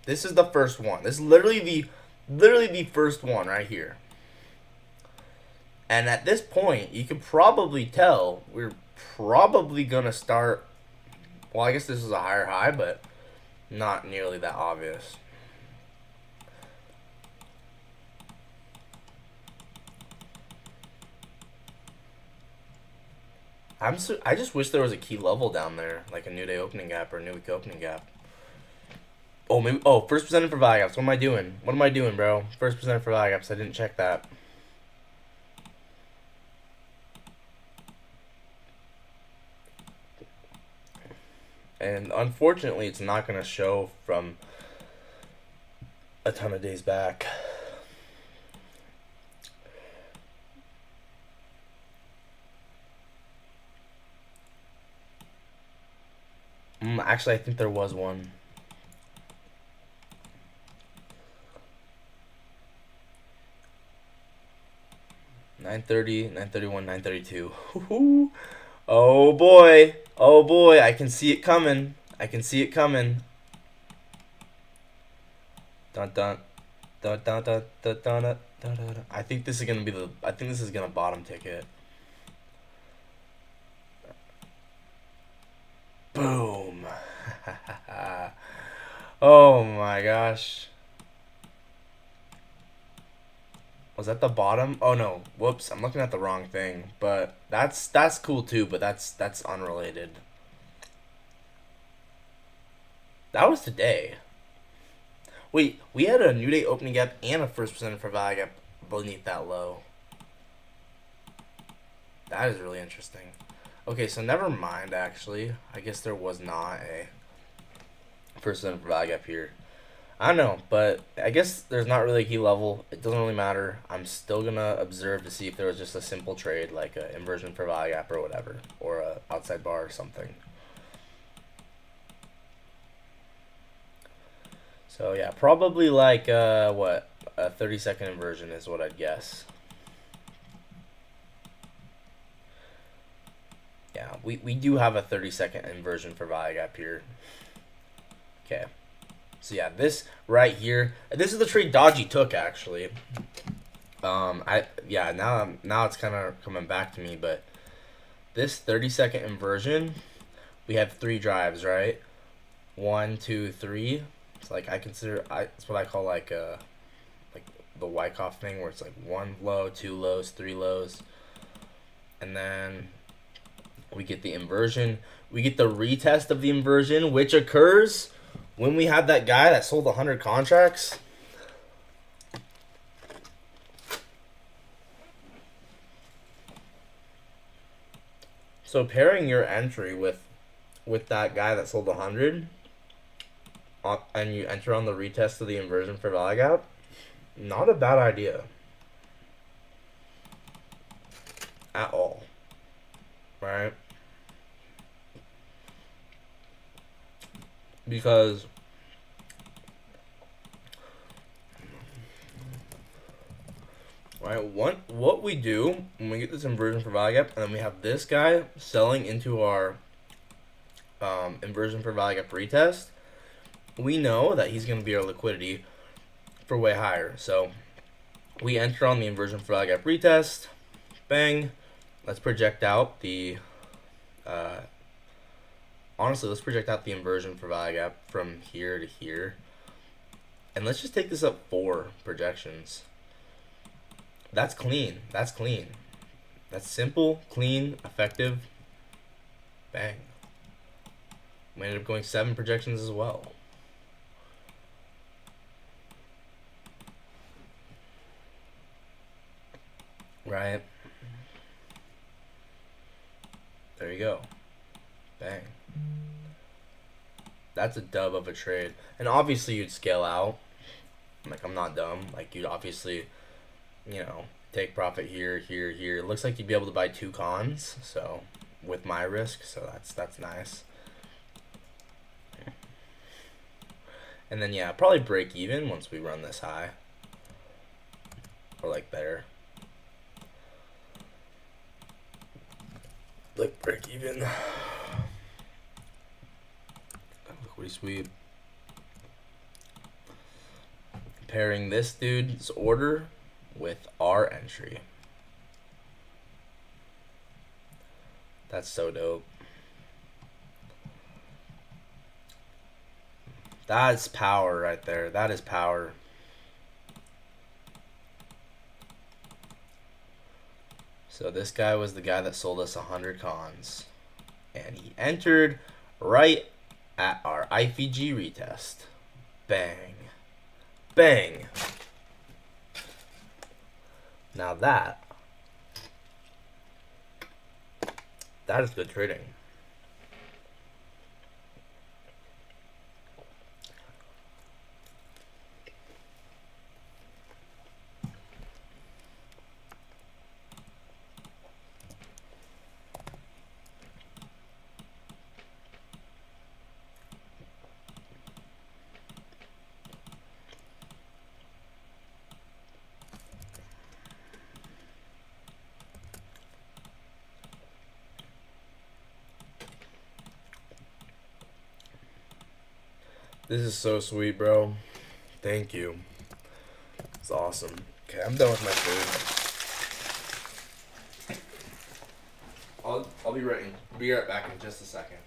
This is the first one. This is literally the first one right here. And at this point, you can probably tell we're probably gonna start. Well, I guess this is a higher high, but not nearly that obvious. I just wish there was a key level down there, like a new day opening gap or a new week opening gap. Oh, maybe. Oh, first presented for value gaps. What am I doing? What am I doing, bro? First presented for value gaps. I didn't check that. And unfortunately, it's not going to show from a ton of days back. Actually, I think there was one. $930, $931, $932. Oh boy. Oh boy. I can see it coming. I can see it coming. Dun dun. Dun dun dun dun dun dun dun dun. I think this is gonna be the. I think this is gonna bottom ticket. Boom. Oh my gosh. Was that the bottom? Oh no. Whoops. I'm looking at the wrong thing. But that's cool too, but that's unrelated. That was today. Wait, we had a new day opening gap and a first presented for value gap beneath that low. That is really interesting. Okay, so never mind actually. I guess there was not a first presented for value gap here. I don't know, but I guess there's not really a key level. It doesn't really matter. I'm still gonna observe to see if there was just a simple trade like a inversion for value gap or whatever, or a outside bar or something. So yeah, probably like what, a 30-second inversion is what I'd guess. Yeah, we do have a 30-second inversion for value gap here. Okay. So yeah, this right here, this is the trade Dodgy took actually. Now it's kind of coming back to me, but this 30-second inversion, we have 3 drives, right? 1, 2, 3. It's like it's what I call like the Wyckoff thing, where it's like 1 low, 2 lows, 3 lows, and then we get the inversion. We get the retest of the inversion, which occurs when we had that guy that sold 100 contracts. So pairing your entry with that guy that sold 100, and you enter on the retest of the inversion for value gap, not a bad idea at all, right? Because right, what we do when we get this inversion for value gap, and then we have this guy selling into our inversion for value gap retest, we know that he's going to be our liquidity for way higher. So we enter on the inversion for value gap retest, bang. Let's project out the honestly, let's project out the inversion for value gap from here to here, and let's just take this up 4 projections. That's clean. That's clean. That's simple, clean, effective. Bang. We ended up going 7 projections as well. Right? There you go. Bang. That's a dub of a trade. And obviously you'd scale out. Like, I'm not dumb. Like, you'd obviously, you know, take profit here, here, here. It looks like you'd be able to buy 2 cons, so with my risk, so that's nice. And then yeah, probably break even once we run this high. Or like better. Like break even. Liquidity sweep. Pairing this dude's order with our entry. That's so dope. That's power right there. That is power. So this guy was the guy that sold us 100 cons. And he entered right at our IFG retest. Bang. Bang. Now that is good trading. This is so sweet, bro. Thank you. It's awesome. Okay, I'm done with my food. I'll be right back in just a second.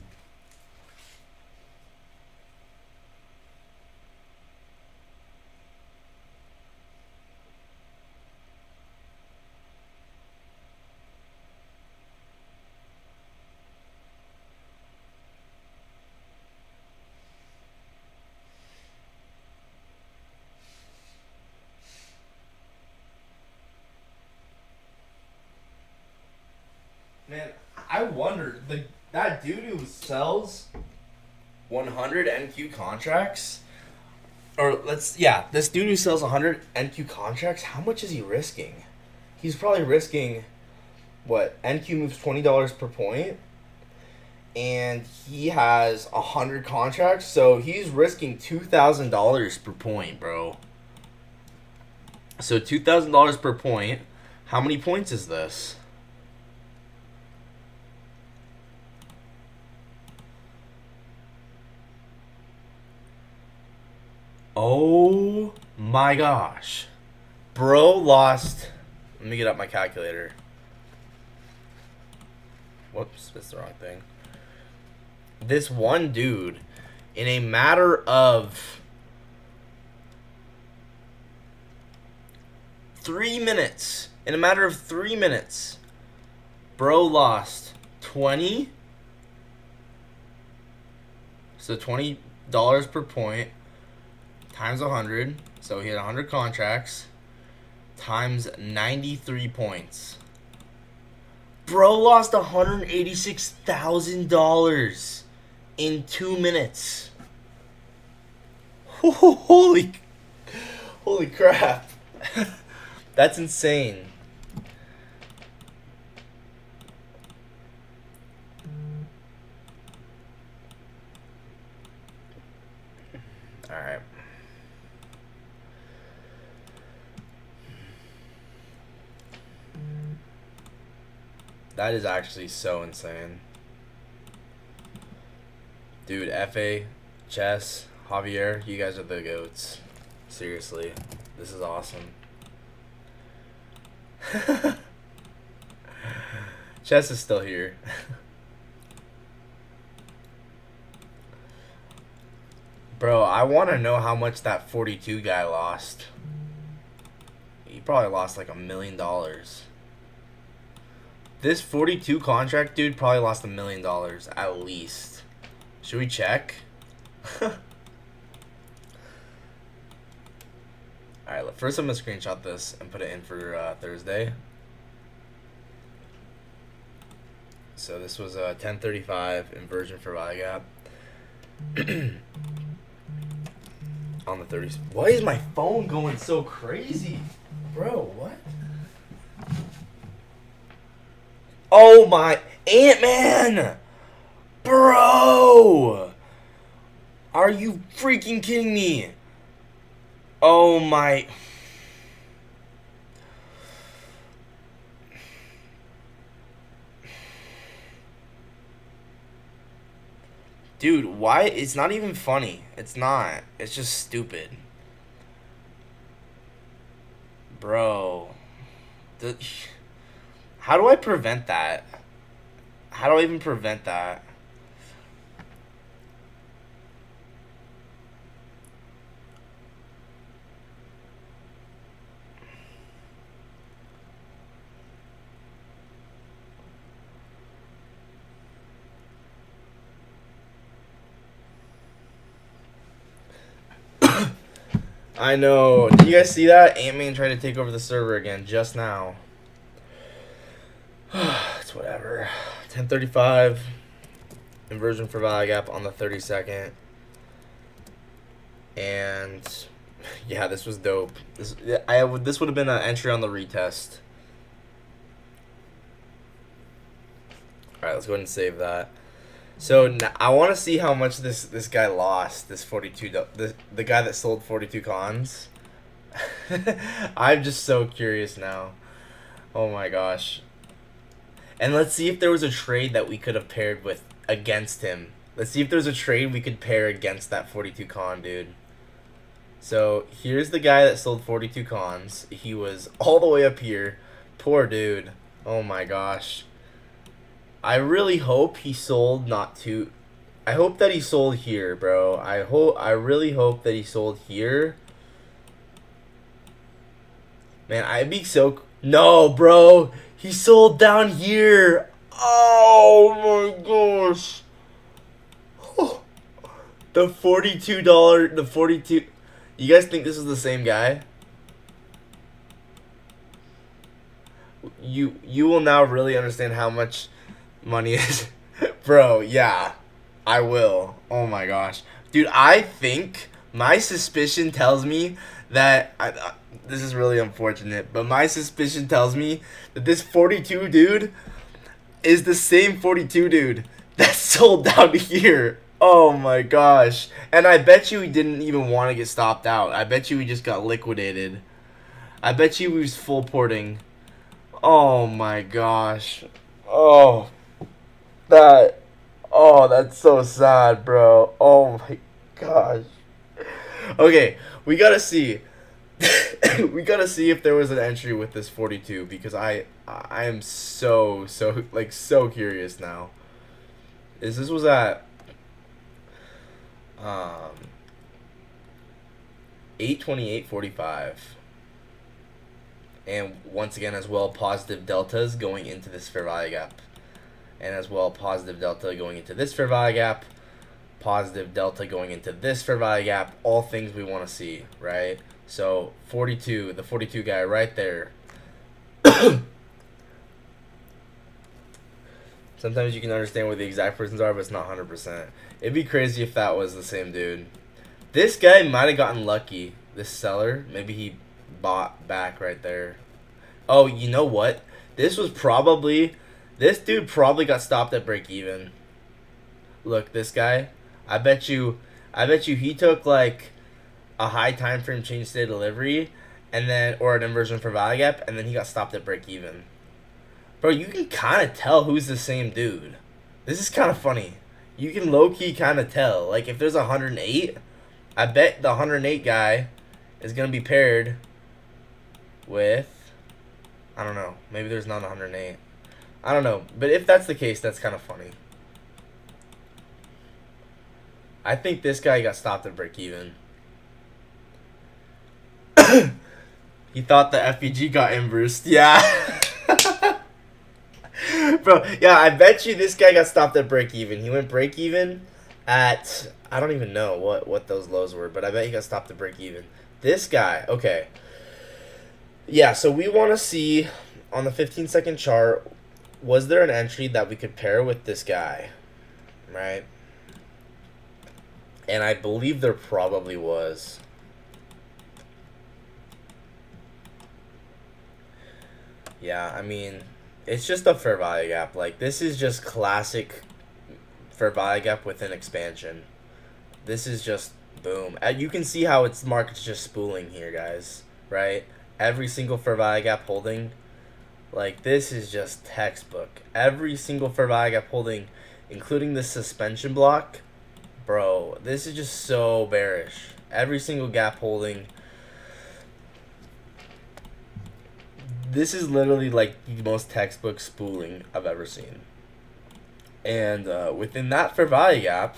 Man, I wondered, that dude who sells 100 NQ contracts, this dude who sells 100 NQ contracts, how much is he risking? He's probably risking, NQ moves $20 per point, and he has 100 contracts, so he's risking $2,000 per point, bro. So $2,000 per point, how many points is this? Oh my gosh. Bro lost. Let me get up my calculator. Whoops, that's the wrong thing. This one dude, in a matter of 3 minutes, bro lost 20. So $20 per point times 100. So he had 100 contracts times 93 points. Bro lost $186,000 in 2 minutes. Holy crap. That's insane. All right. That is actually so insane. Dude, FA, Chess, Javier, you guys are the goats. Seriously. This is awesome. Chess is still here. Bro, I want to know how much that 42 guy lost. He probably lost like $1 million. This 42 contract dude probably lost $1 million at least. Should we check? Alright, first I'm going to screenshot this and put it in for Thursday. So this was a 1035 inversion for value gap. On the 30s. Why is my phone going so crazy? Bro, what? Oh my, Ant-Man! Bro! Are you freaking kidding me? Oh my. Dude, why? It's not even funny. It's not. It's just stupid. Bro. How do I prevent that? How do I even prevent that? I know. Did you guys see that? Ant-Man trying to take over the server again just now. It's whatever. 1035. Inversion for value gap on the 32nd. And yeah, this was dope. This would have been an entry on the retest. Alright, let's go ahead and save that. So now, I want to see how much this guy lost. This 42, the guy that sold 42 cons. I'm just so curious now. Oh my gosh. And let's see if there was a trade that we could have paired with against him. Let's see if there's a trade we could pair against that 42 con dude. So here's the guy that sold 42 cons. He was all the way up here. Poor dude. Oh my gosh. I really hope he sold not to. I hope that he sold here, bro. I really hope that he sold here. Man, I'd be so. No, bro. He sold down here. Oh my gosh. The $42. The 42. You guys think this is the same guy? You will now really understand how much money is. Bro, yeah. I will. Oh my gosh. Dude, I think my suspicion tells me that this is really unfortunate, but my suspicion tells me that this 42 dude is the same 42 dude that sold down here. Oh my gosh. And I bet you he didn't even want to get stopped out. I bet you he just got liquidated. I bet you he was full porting. Oh my gosh. Oh, that's so sad, bro. Oh my gosh. Okay, we gotta see. We gotta see if there was an entry with this 42 because I am so curious now. This was at 828.45. And once again, as well, positive deltas going into this fair value gap. And as well, positive delta going into this fair value gap. Positive delta going into this fair value gap. All things we want to see, right? So, 42, the 42 guy right there. Sometimes you can understand where the exact persons are, but it's not 100%. It'd be crazy if that was the same dude. This guy might have gotten lucky. This seller, maybe he bought back right there. Oh, you know what? This dude probably got stopped at break even. Look, this guy. I bet you he took like a high time frame change state delivery and then or an inversion for value gap and then he got stopped at break even. Bro, you can kind of tell who's the same dude. This is kind of funny. You can low-key kind of tell. Like, if there's 108, I bet the 108 guy is going to be paired with, I don't know, maybe there's not 108. I don't know. But if that's the case, that's kind of funny. I think this guy got stopped at break even. He thought the FEG got inversed. Yeah. Bro, yeah, I bet you this guy got stopped at break even. He went break even at, I don't even know what those lows were, but I bet he got stopped at break even. This guy, okay. Yeah, so we want to see on the 15-second chart was there an entry that we could pair with this guy, right? And I believe there probably was. Yeah, I mean, it's just a fair value gap. Like, this is just classic fair value gap with an expansion. This is just boom. You can see how its market's just spooling here, guys, right? Every single fair value gap holding, like, this is just textbook. Every single fair value gap holding, including the suspension block, bro, this is just so bearish. Every single gap holding. This is literally like the most textbook spooling I've ever seen. And within that fair value gap,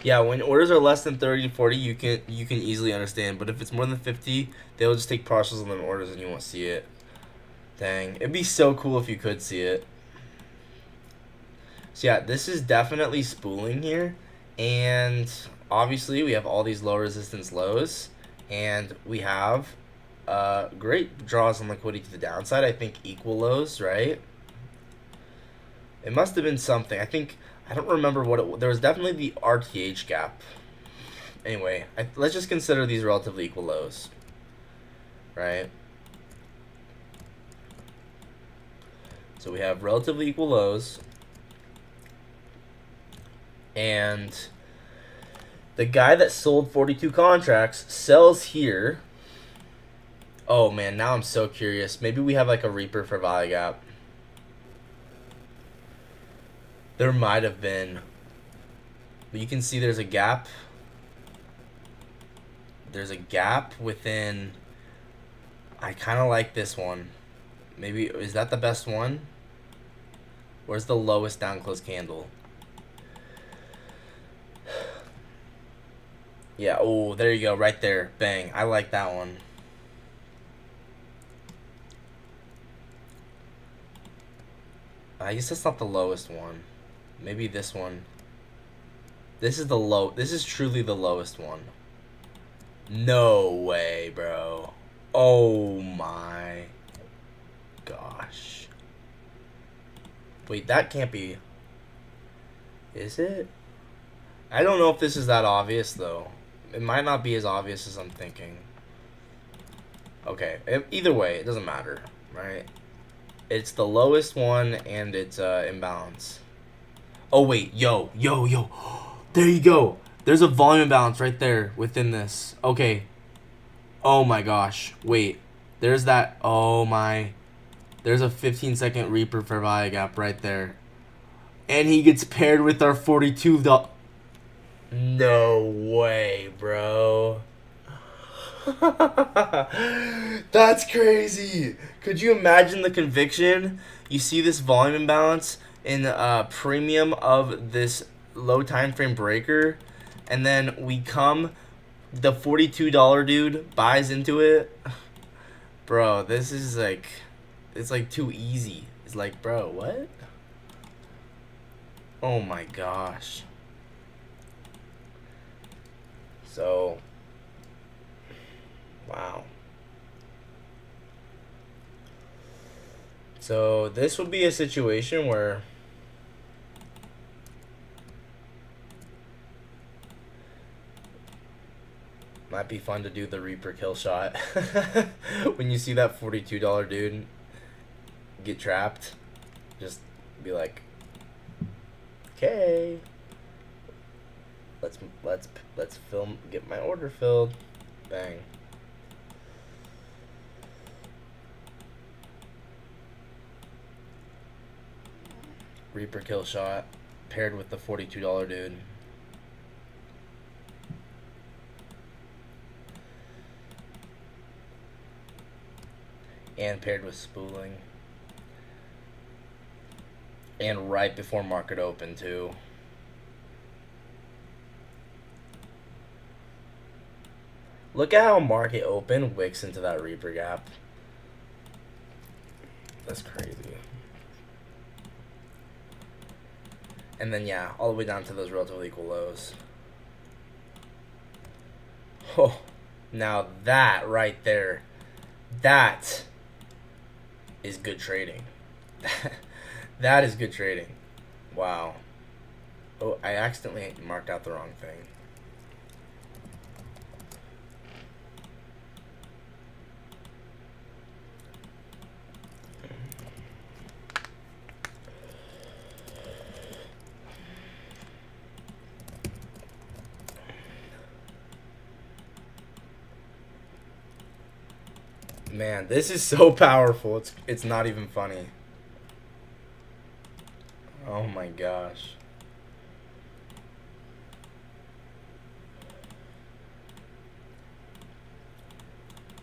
yeah, when orders are less than 30 to 40, you can easily understand. But if it's more than 50, they'll just take partials on them orders and you won't see it. Dang, it'd be so cool if you could see it. So yeah, this is definitely spooling here. And obviously we have all these low resistance lows. And we have great draws on liquidity to the downside. I think equal lows, right? It must have been something. I don't remember what it was. There was definitely the RTH gap. Anyway, let's just consider these relatively equal lows, right? So we have relatively equal lows. And the guy that sold 42 contracts sells here. Oh man, now I'm so curious. Maybe we have like a Reaper for value gap. There might have been. But you can see there's a gap. There's a gap within. I kind of like this one. Maybe, is that the best one? Where's the lowest down close candle? Yeah, oh, there you go, right there. Bang, I like that one. I guess that's not the lowest one. Maybe this one. This is the low. This is truly the lowest one. No way, bro. Oh my gosh. Wait, that can't be. Is it? I don't know if this is that obvious, though. It might not be as obvious as I'm thinking. Okay, either way, it doesn't matter, right? It's the lowest one, and it's imbalance. Oh, wait, yo. There you go. There's a volume imbalance right there within this. Okay. Oh, my gosh. Wait. There's that. Oh, my. There's a 15-second Reaper for value gap right there. And he gets paired with our 42. No way, bro. That's crazy. Could you imagine the conviction? You see this volume imbalance in premium of this low time frame breaker, and then the $42 dude buys into it. Bro, this is like, it's like too easy. It's like, bro, what? Oh my gosh. So, wow. So this would be a situation where might be fun to do the Reaper kill shot. When you see that $42 dude get trapped, just be like, okay, let's film, get my order filled. Bang. Reaper kill shot paired with the $42 dude. And paired with spooling. And right before market open too. Look at how market open wicks into that Reaper gap. That's crazy. And then yeah, all the way down to those relatively equal lows. Oh, now that right there, that is good trading. That is good trading. Wow. Oh, I accidentally marked out the wrong thing. Man, this is so powerful. It's not even funny. Oh my gosh.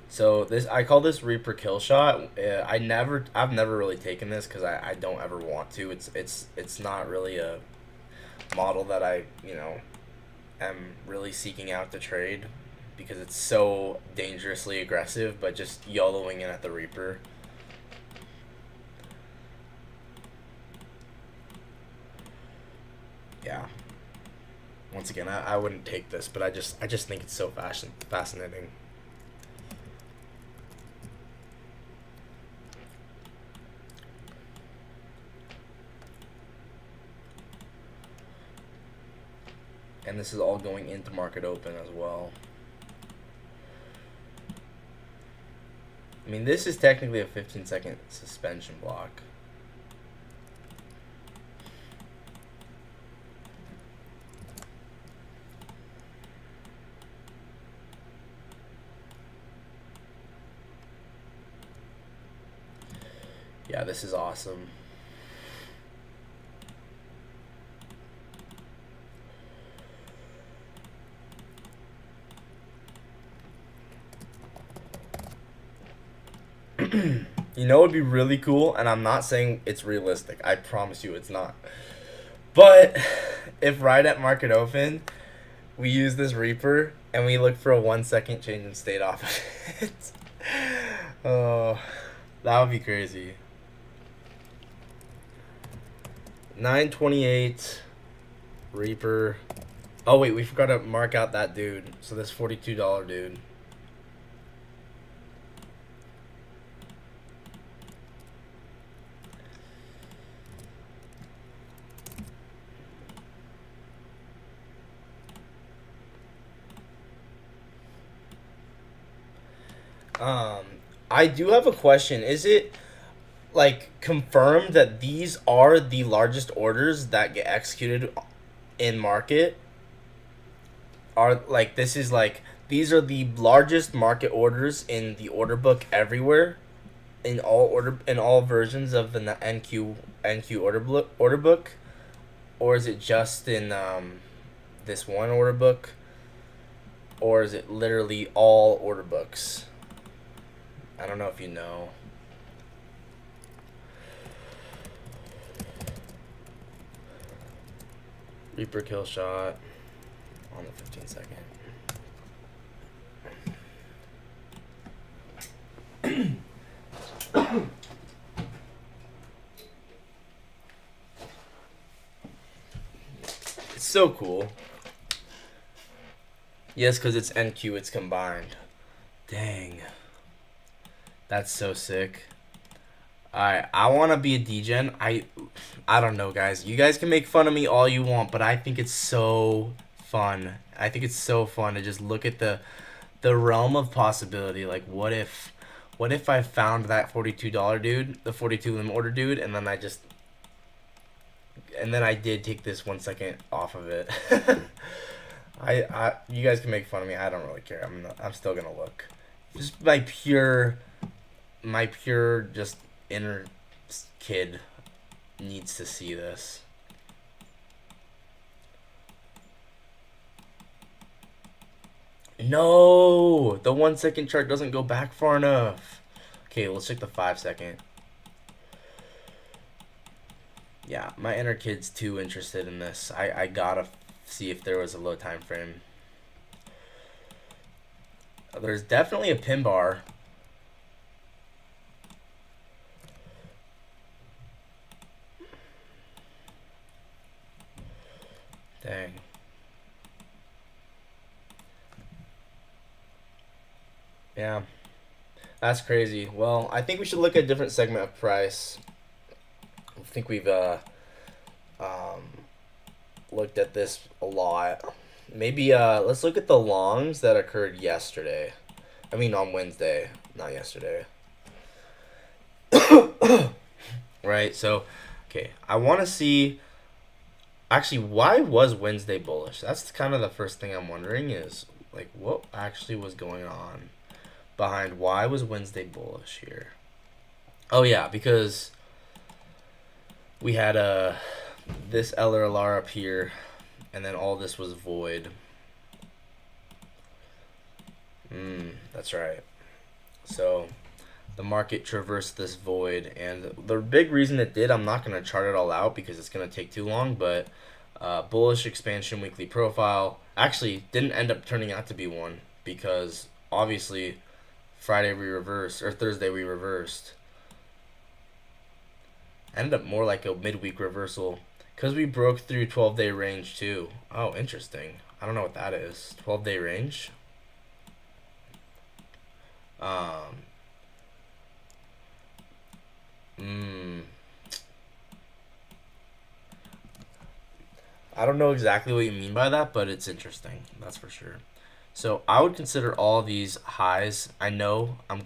So this I call this Reaper kill shot. I've never really taken this because I don't ever want to. It's not really a model that I am really seeking out to trade because it's so dangerously aggressive. But just YOLOing in at the Reaper. Yeah. Once again, I wouldn't take this, but I just think it's so fascinating. And this is all going into market open as well. I mean, this is technically a 15-second suspension block. Yeah, this is awesome. You know, it'd be really cool, and I'm not saying it's realistic. I promise you, it's not. But if right at market open, we use this Reaper and we look for a 1 second change in state off of it. Oh, that would be crazy. 928 Reaper. Oh wait, we forgot to mark out that dude. So this $42 dude. I do have a question. Is it like confirmed that these are the largest orders that get executed in market? Are like this is like these are the largest market orders in the order book everywhere in all versions of the NQ order book, or is it just in this one order book, or is it literally all order books? I don't know if you know. Reaper kill shot on the 15-second. It's so cool. Yes, because it's NQ, it's combined. Dang. That's so sick. Alright, I want to be a degen. I don't know, guys. You guys can make fun of me all you want, but I think it's so fun. I think it's so fun to just look at the realm of possibility. Like, what if I found that $42 dude, the 42 limit order dude, and then I did take this 1 second off of it. You guys can make fun of me. I don't really care. I'm still gonna look. Just my pure just inner kid needs to see this. No, the 1 second chart doesn't go back far enough. Okay, let's check the 5 second. Yeah, my inner kid's too interested in this. I gotta see if there was a low time frame. There's definitely a pin bar. Dang. Yeah. That's crazy. Well, I think we should look at a different segment of price. think we've um, looked at this a lot. Maybe let's look at the longs that occurred yesterday. I mean on Wednesday, not yesterday. Right. So, okay, I want to see. Actually, why was Wednesday bullish? That's kind of the first thing I'm wondering is like what actually was going on behind why was Wednesday bullish here? Oh yeah, because we had this LRLR up here, and then all this was void. That's right. So the market traversed this void, and the big reason it did, I'm not going to chart it all out because it's going to take too long, but bullish expansion weekly profile actually didn't end up turning out to be one because obviously Friday we reversed, or Thursday we reversed. Ended up more like a midweek reversal because we broke through 12-day range too. Oh, interesting. I don't know what that is. 12-day range. Um. I don't know exactly what you mean by that, but it's interesting. That's for sure. So I would consider all of these highs. I know I'm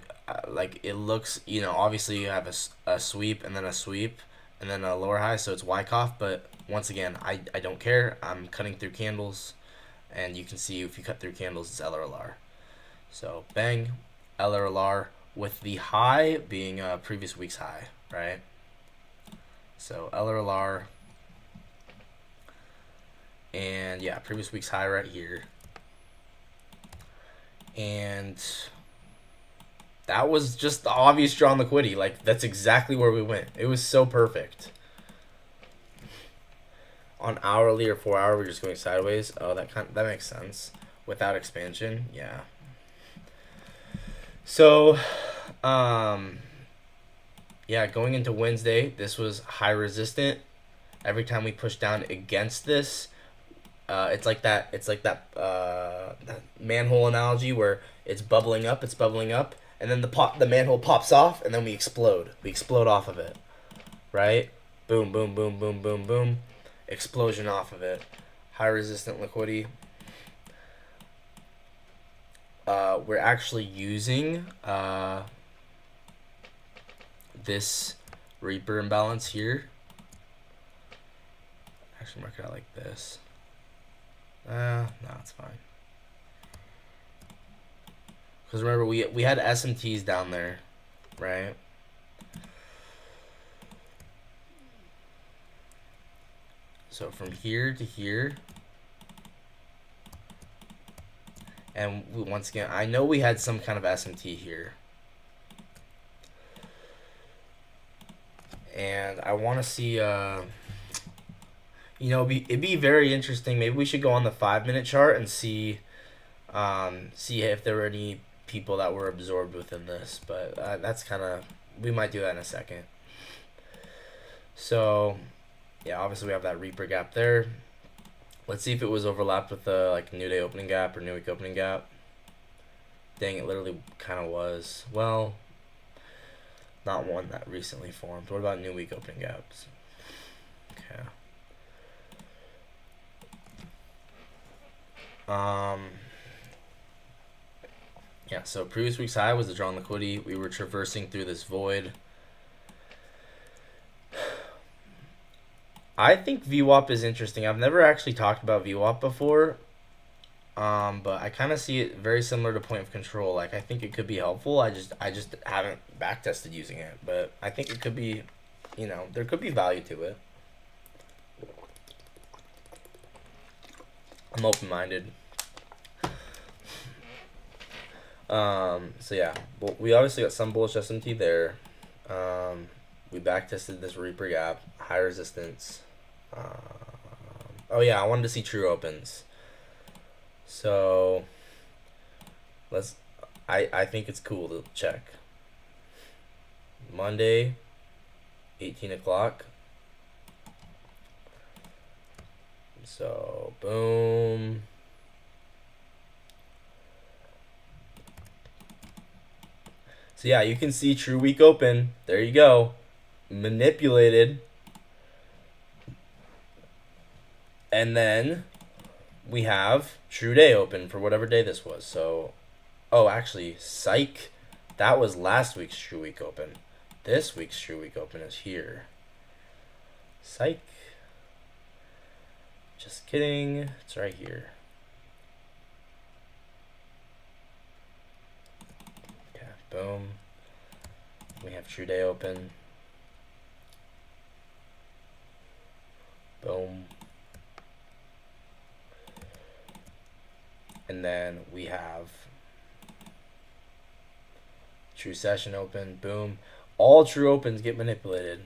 like it looks. Obviously you have a sweep and then a sweep and then a lower high, so it's Wyckoff. But once again, I don't care. I'm cutting through candles, and you can see if you cut through candles, it's LRLR. So bang, LRLR with the high being a previous week's high, right? So LRLR. And yeah, previous week's high right here. And that was just the obvious draw on liquidity. Like, that's exactly where we went. It was so perfect. On hourly or 4 hour, we're just going sideways. Oh, that makes sense. Without expansion, yeah. So, yeah, going into Wednesday, this was high resistant. Every time we push down against this, it's like that. It's like that manhole analogy where it's bubbling up, and then the manhole pops off, and then we explode. We explode off of it, right? Boom, boom, boom, boom, boom, boom, explosion off of it. High resistant liquidity. We're actually using this Reaper imbalance here. Actually, mark it out like this. No, it's fine. Because remember, we had SMTs down there, right? So from here to here. And once again, I know we had some kind of SMT here. And I want to see, it'd be very interesting. Maybe we should go on the 5-minute chart and see if there were any people that were absorbed within this. But that's kind of, we might do that in a second. So, yeah, obviously we have that Reaper gap there. Let's see if it was overlapped with the like new day opening gap or new week opening gap. Dang, it literally kind of was. Well, not one that recently formed. What about new week opening gaps? Okay. Yeah, so previous week's high was the drawn liquidity. We were traversing through this void. I think VWAP is interesting. I've never actually talked about VWAP before, but I kind of see it very similar to point of control. Like, I think it could be helpful. I just haven't backtested using it, but I think it could be, there could be value to it. I'm open-minded. So yeah, we obviously got some bullish SMT there. We backtested this Reaper gap, high resistance. Oh yeah, I wanted to see true opens. So I think it's cool to check. Monday, 18 o'clock. So boom. So yeah, you can see true week open. There you go. Manipulated And then we have true day open for whatever day this was. So, oh, actually, psych. That was last week's true week open. This week's true week open is here. Psych. Just kidding. It's right here. Okay, boom. We have true day open. Boom. And then we have true session open. Boom. All true opens get manipulated.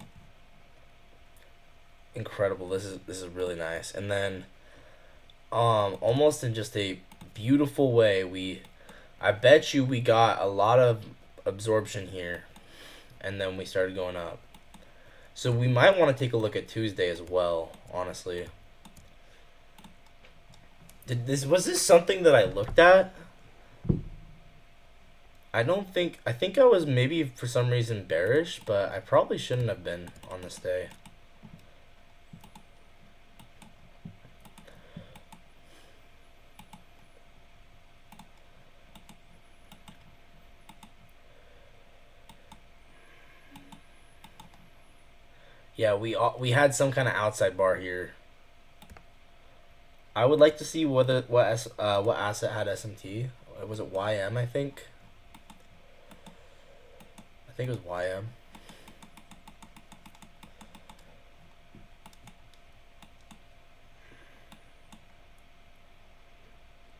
Incredible. This is really nice. And then almost in just a beautiful way, I bet you we got a lot of absorption here, and then we started going up. So we might want to take a look at Tuesday as well, honestly. Was this something that I looked at? I think I was maybe for some reason bearish, but I probably shouldn't have been on this day. Yeah, we had some kind of outside bar here. I would like to see what asset had SMT. Was it YM? I think it was YM.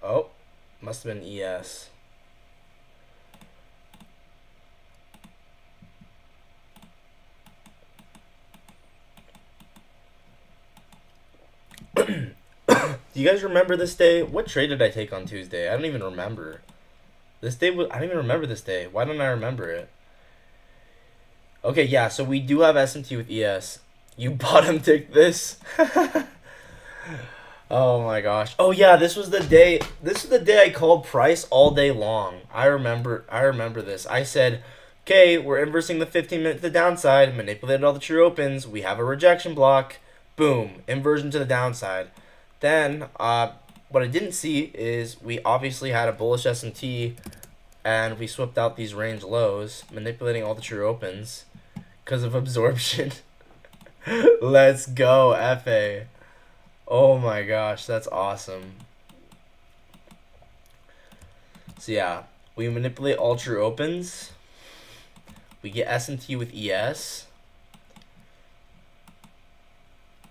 Oh, must have been ES. Do you guys remember this day? What trade did I take on Tuesday? I don't even remember. I don't even remember this day. Why don't I remember it? Okay, yeah, so we do have SMT with ES. You bottom ticked this? Oh my gosh. Oh yeah, this was the day I called price all day long. I remember this. I said, okay, we're inversing the 15-minute to the downside, manipulated all the true opens, we have a rejection block, boom, inversion to the downside. Then, what I didn't see is we obviously had a bullish SMT, and we swept out these range lows, manipulating all the true opens because of absorption. Let's go, FA. Oh my gosh, that's awesome. So yeah, we manipulate all true opens. We get SMT with ES.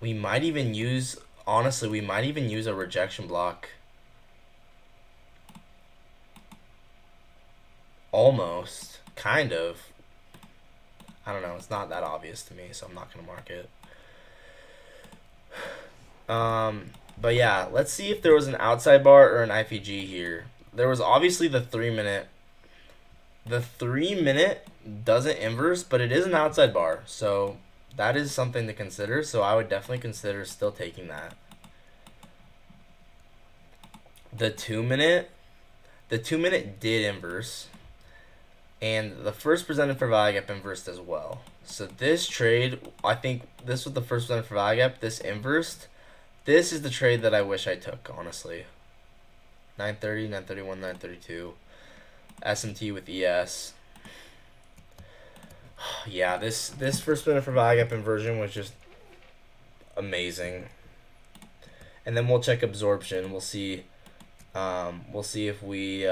We might even use... Honestly, we might even use a rejection block. Almost. Kind of. I don't know. It's not that obvious to me, so I'm not going to mark it. But yeah, let's see if there was an outside bar or an IPG here. There was obviously the 3-minute. The 3-minute doesn't inverse, but it is an outside bar, so... that is something to consider, so I would definitely consider still taking that. The 2-minute did inverse, and the first presented for value gap inversed as well. So this trade, I think this was the first presented for value gap, this inversed. This is the trade that I wish I took, honestly. 930, 931, 932. SMT with ES. Yeah, this first minute for value gap inversion was just amazing. And then we'll check absorption. We'll see if we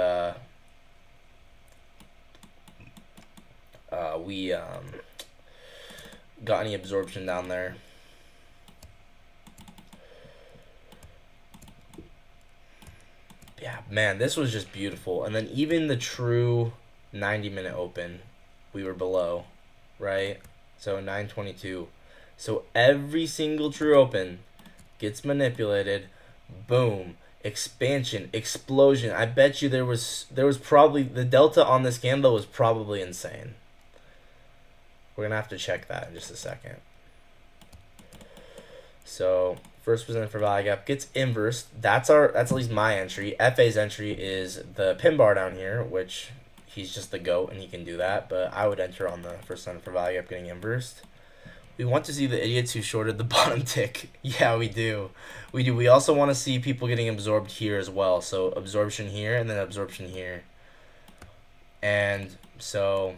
got any absorption down there. Yeah, man, this was just beautiful. And then even the true 90-minute open, we were below. Right? So 922. So every single true open gets manipulated. Boom. Expansion. Explosion. I bet you there was probably the delta on this candle was probably insane. We're gonna have to check that in just a second. So first presented for value gap gets inversed. That's at least my entry. FA's entry is the pin bar down here, which he's just the GOAT and he can do that, but I would enter on the first presented for value gap getting inversed. We want to see the idiots who shorted the bottom tick. Yeah, we do. We do. We also want to see people getting absorbed here as well. So absorption here and then absorption here. And so,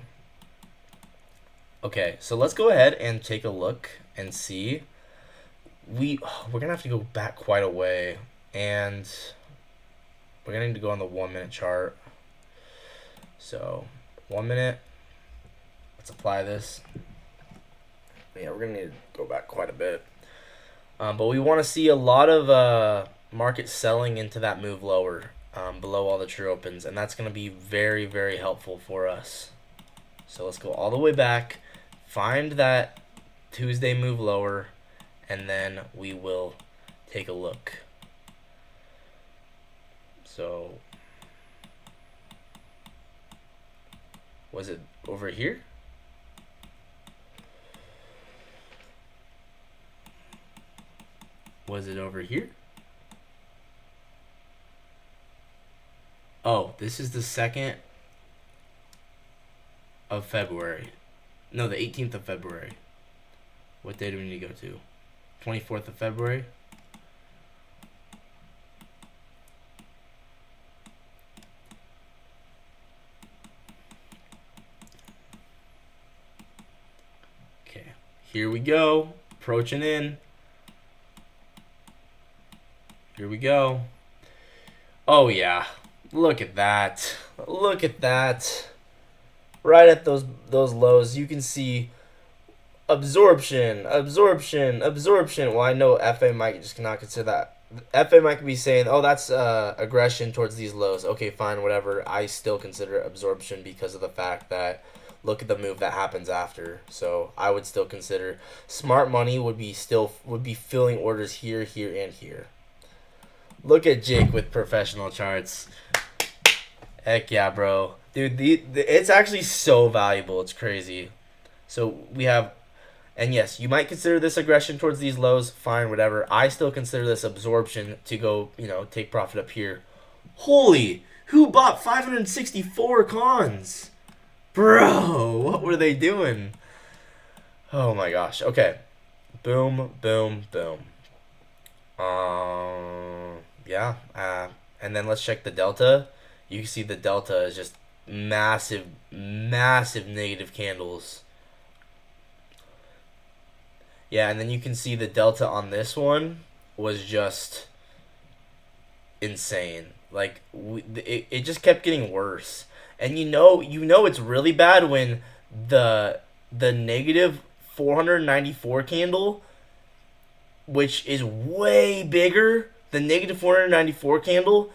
okay, so let's go ahead and take a look and see. We're going to have to go back quite a way. And we're going to need to go on the 1 minute chart. So 1 minute. Let's apply this. Yeah, we're going to need to go back quite a bit. But we want to see a lot of market selling into that move lower, below all the true opens. And that's going to be very, very helpful for us. So let's go all the way back. Find that Tuesday move lower. And then we will take a look. So, was it over here? Was it over here? Oh, this is the 2nd of February. No, the 18th of February. What day do we need to go to? 24th of February? Okay, here we go. Approaching in. Here we go. Oh yeah, look at that. Look at that. Right at those lows, you can see absorption, absorption, absorption. Well, I know FA might just cannot consider that. FA might be saying, oh, that's aggression towards these lows. Okay, fine, whatever. I still consider it absorption because of the fact that look at the move that happens after. So I would still consider smart money would be filling orders here, here, and here. Look at Jake with professional charts. Heck yeah, bro. Dude, it's actually so valuable. It's crazy. So we have, and yes, you might consider this aggression towards these lows. Fine, whatever. I still consider this absorption to go, take profit up here. Holy, who bought 564 cons? Bro, what were they doing? Oh my gosh. Okay. Boom, boom, boom. Yeah. And then let's check the delta. You can see the delta is just massive, massive negative candles. Yeah, and then you can see the delta on this one was just insane. Like it just kept getting worse. And you know it's really bad when the negative 494 candle, which is way bigger, the negative 494 candle,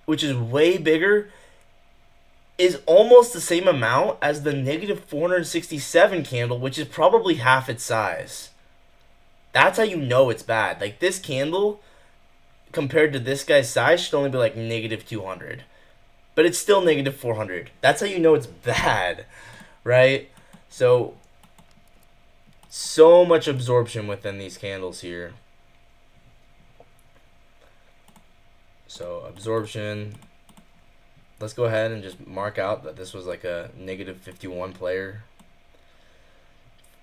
which is way bigger, is almost the same amount as the negative 467 candle, which is probably half its size. That's how you know it's bad. Like this candle, compared to this guy's size, should only be like negative 200. But it's still negative 400. That's how you know it's bad, right? So much absorption within these candles here. So absorption. Let's go ahead and just mark out that this was like a negative 51 player.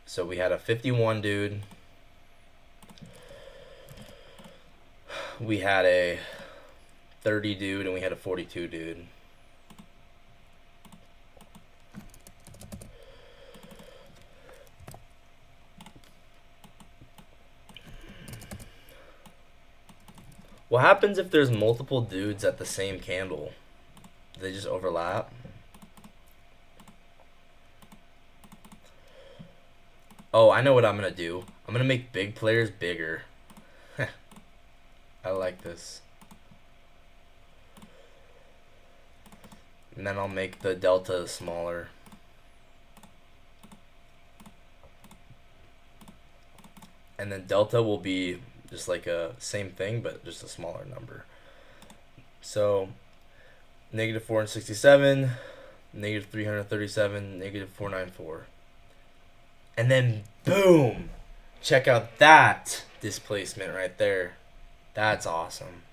So we had a 51 dude. We had a 30 dude and we had a 42 dude. What happens if there's multiple dudes at the same candle? Do they just overlap? Oh, I know what I'm going to do. I'm going to make big players bigger. I like this. And then I'll make the delta smaller. And then delta will be just like a same thing, but just a smaller number. So negative 467, negative 337, negative 494. And then boom! Check out that displacement right there. That's awesome.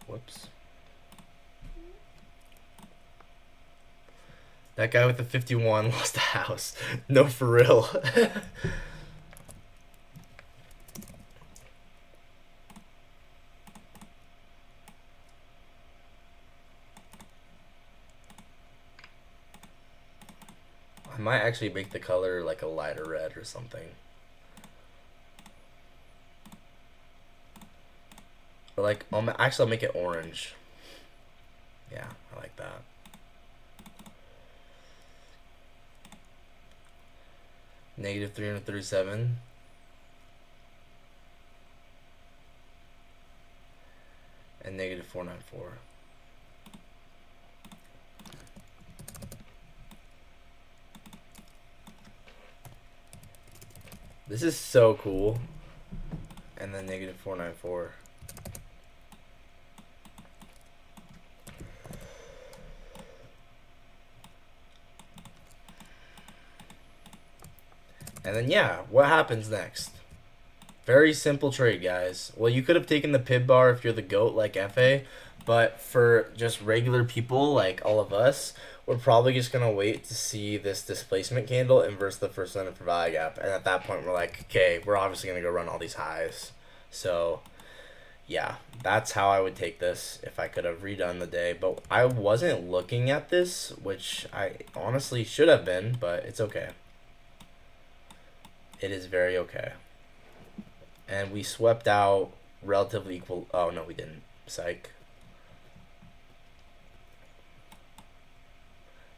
Whoops. That guy with the 51 lost a house. No, for real. I might actually make the color like a lighter red or something. Or like, actually, I'll make it orange. Yeah, I like that. Negative 337. And negative 494. This is so cool. And then negative 494. And then, yeah, what happens next? Very simple trade, guys. Well, you could have taken the pib bar if you're the GOAT like FA, but for just regular people like all of us, we're probably just going to wait to see this displacement candle inverse the first standard for value gap. And at that point, we're like, okay, we're obviously going to go run all these highs. So, yeah, that's how I would take this if I could have redone the day. But I wasn't looking at this, which I honestly should have been, but it's okay. It is very okay. And we swept out relatively equal. Oh, no, we didn't. Psych.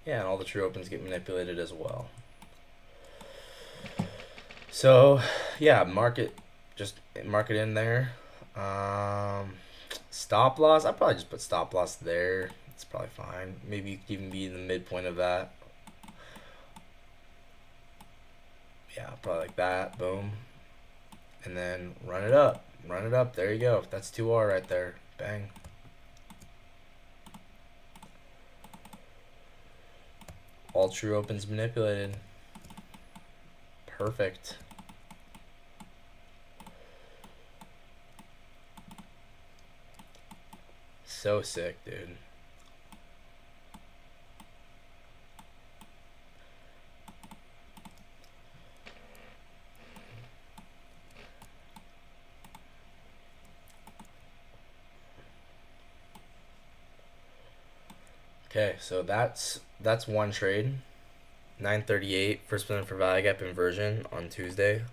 Yeah, and all the true opens get manipulated as well. So, yeah, just mark it in there. Stop loss, I'd probably just put stop loss there. It's probably fine. Maybe you could even be in the midpoint of that. Yeah, probably like that. Boom. And then run it up. Run it up. There you go. That's 2R right there. Bang. All true opens manipulated. Perfect. So sick, dude. Okay, so that's one trade. 938 first spin for value gap inversion on Tuesday.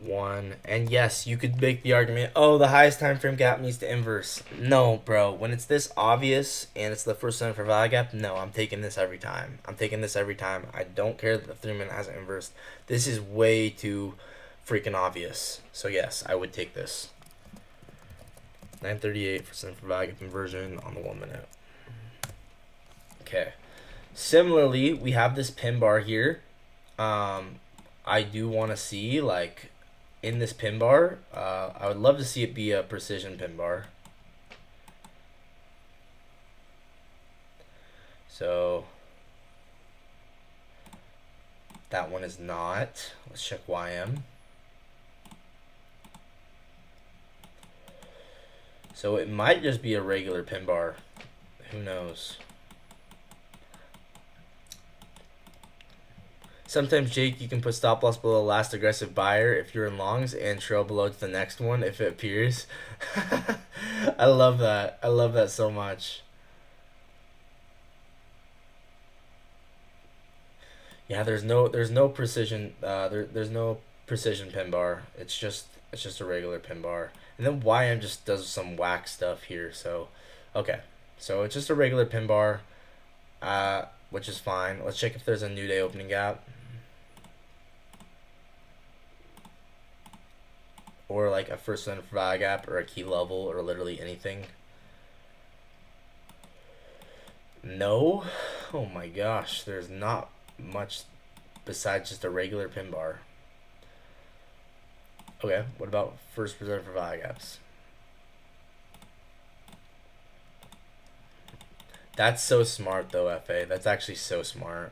One, and yes, you could make the argument, oh, the highest time frame gap needs to inverse. No, bro, when it's this obvious and it's the first spin for value gap, no, I'm taking this every time. I'm taking this every time. I don't care that the 3-minute hasn't inversed. This is way too freaking obvious. So yes, I would take this. 938 for value gap inversion on the 1 minute. Okay. Similarly, we have this pin bar here. I do want to see, like, in this pin bar, I would love to see it be a precision pin bar. So that one is not. Let's check YM. So it might just be a regular pin bar. Who knows? Sometimes, Jake, you can put stop loss below the last aggressive buyer if you're in longs and trail below to the next one if it appears. I love that. I love that so much. Yeah, there's no precision. There's no precision pin bar. It's just a regular pin bar. And then YM just does some whack stuff here. So, okay. So it's just a regular pin bar, which is fine. Let's check if there's a new day opening gap. Or like a first and value gap or a key level or literally anything. No. Oh my gosh. There's not much besides just a regular pin bar. Okay, what about first presented for value gaps? That's so smart though, FA. That's actually so smart.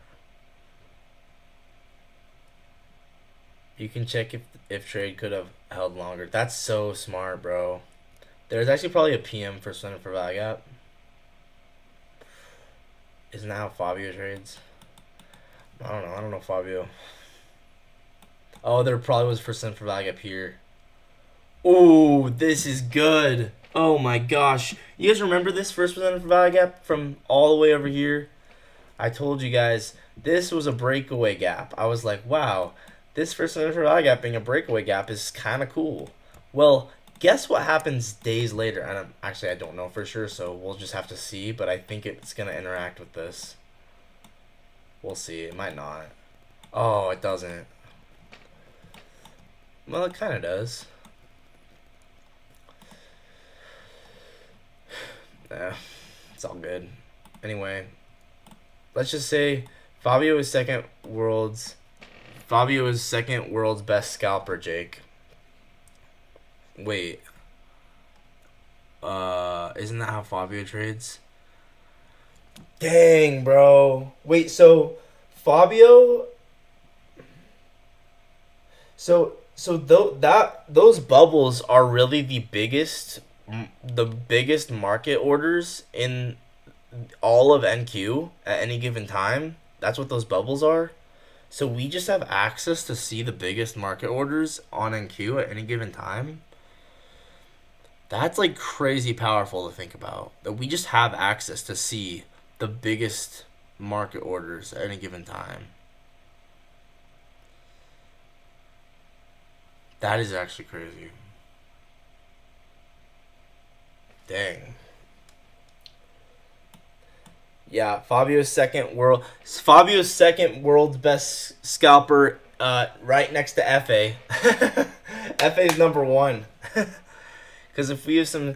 You can check if trade could have held longer. That's so smart, bro. There's actually probably a PM for center for value gap. Isn't that how Fabio trades? I don't know. I don't know Fabio. Oh, there probably was for center for value gap here. Ooh, this is good. Oh my gosh. You guys remember this first center for value gap from all the way over here? I told you guys this was a breakaway gap. I was like, wow, this first center for value gap being a breakaway gap is kind of cool. Well, guess what happens days later? And actually, I don't know for sure, so we'll just have to see. But I think it's gonna interact with this. We'll see. It might not. Oh, it doesn't. Well, it kind of does. Yeah, it's all good. Anyway, let's just say Fabio is second world's best scalper, Jake. Wait. Isn't that how Fabio trades? Dang, bro. Wait, so Fabio those bubbles are really the biggest market orders in all of NQ at any given time. That's what those bubbles are. So we just have access to see the biggest market orders on NQ at any given time. That's like crazy powerful to think about. That we just have access to see the biggest market orders at any given time. That is actually crazy. Dang. Yeah, Fabio's second world's best scalper, right next to FA. FA's number one. Because if we have some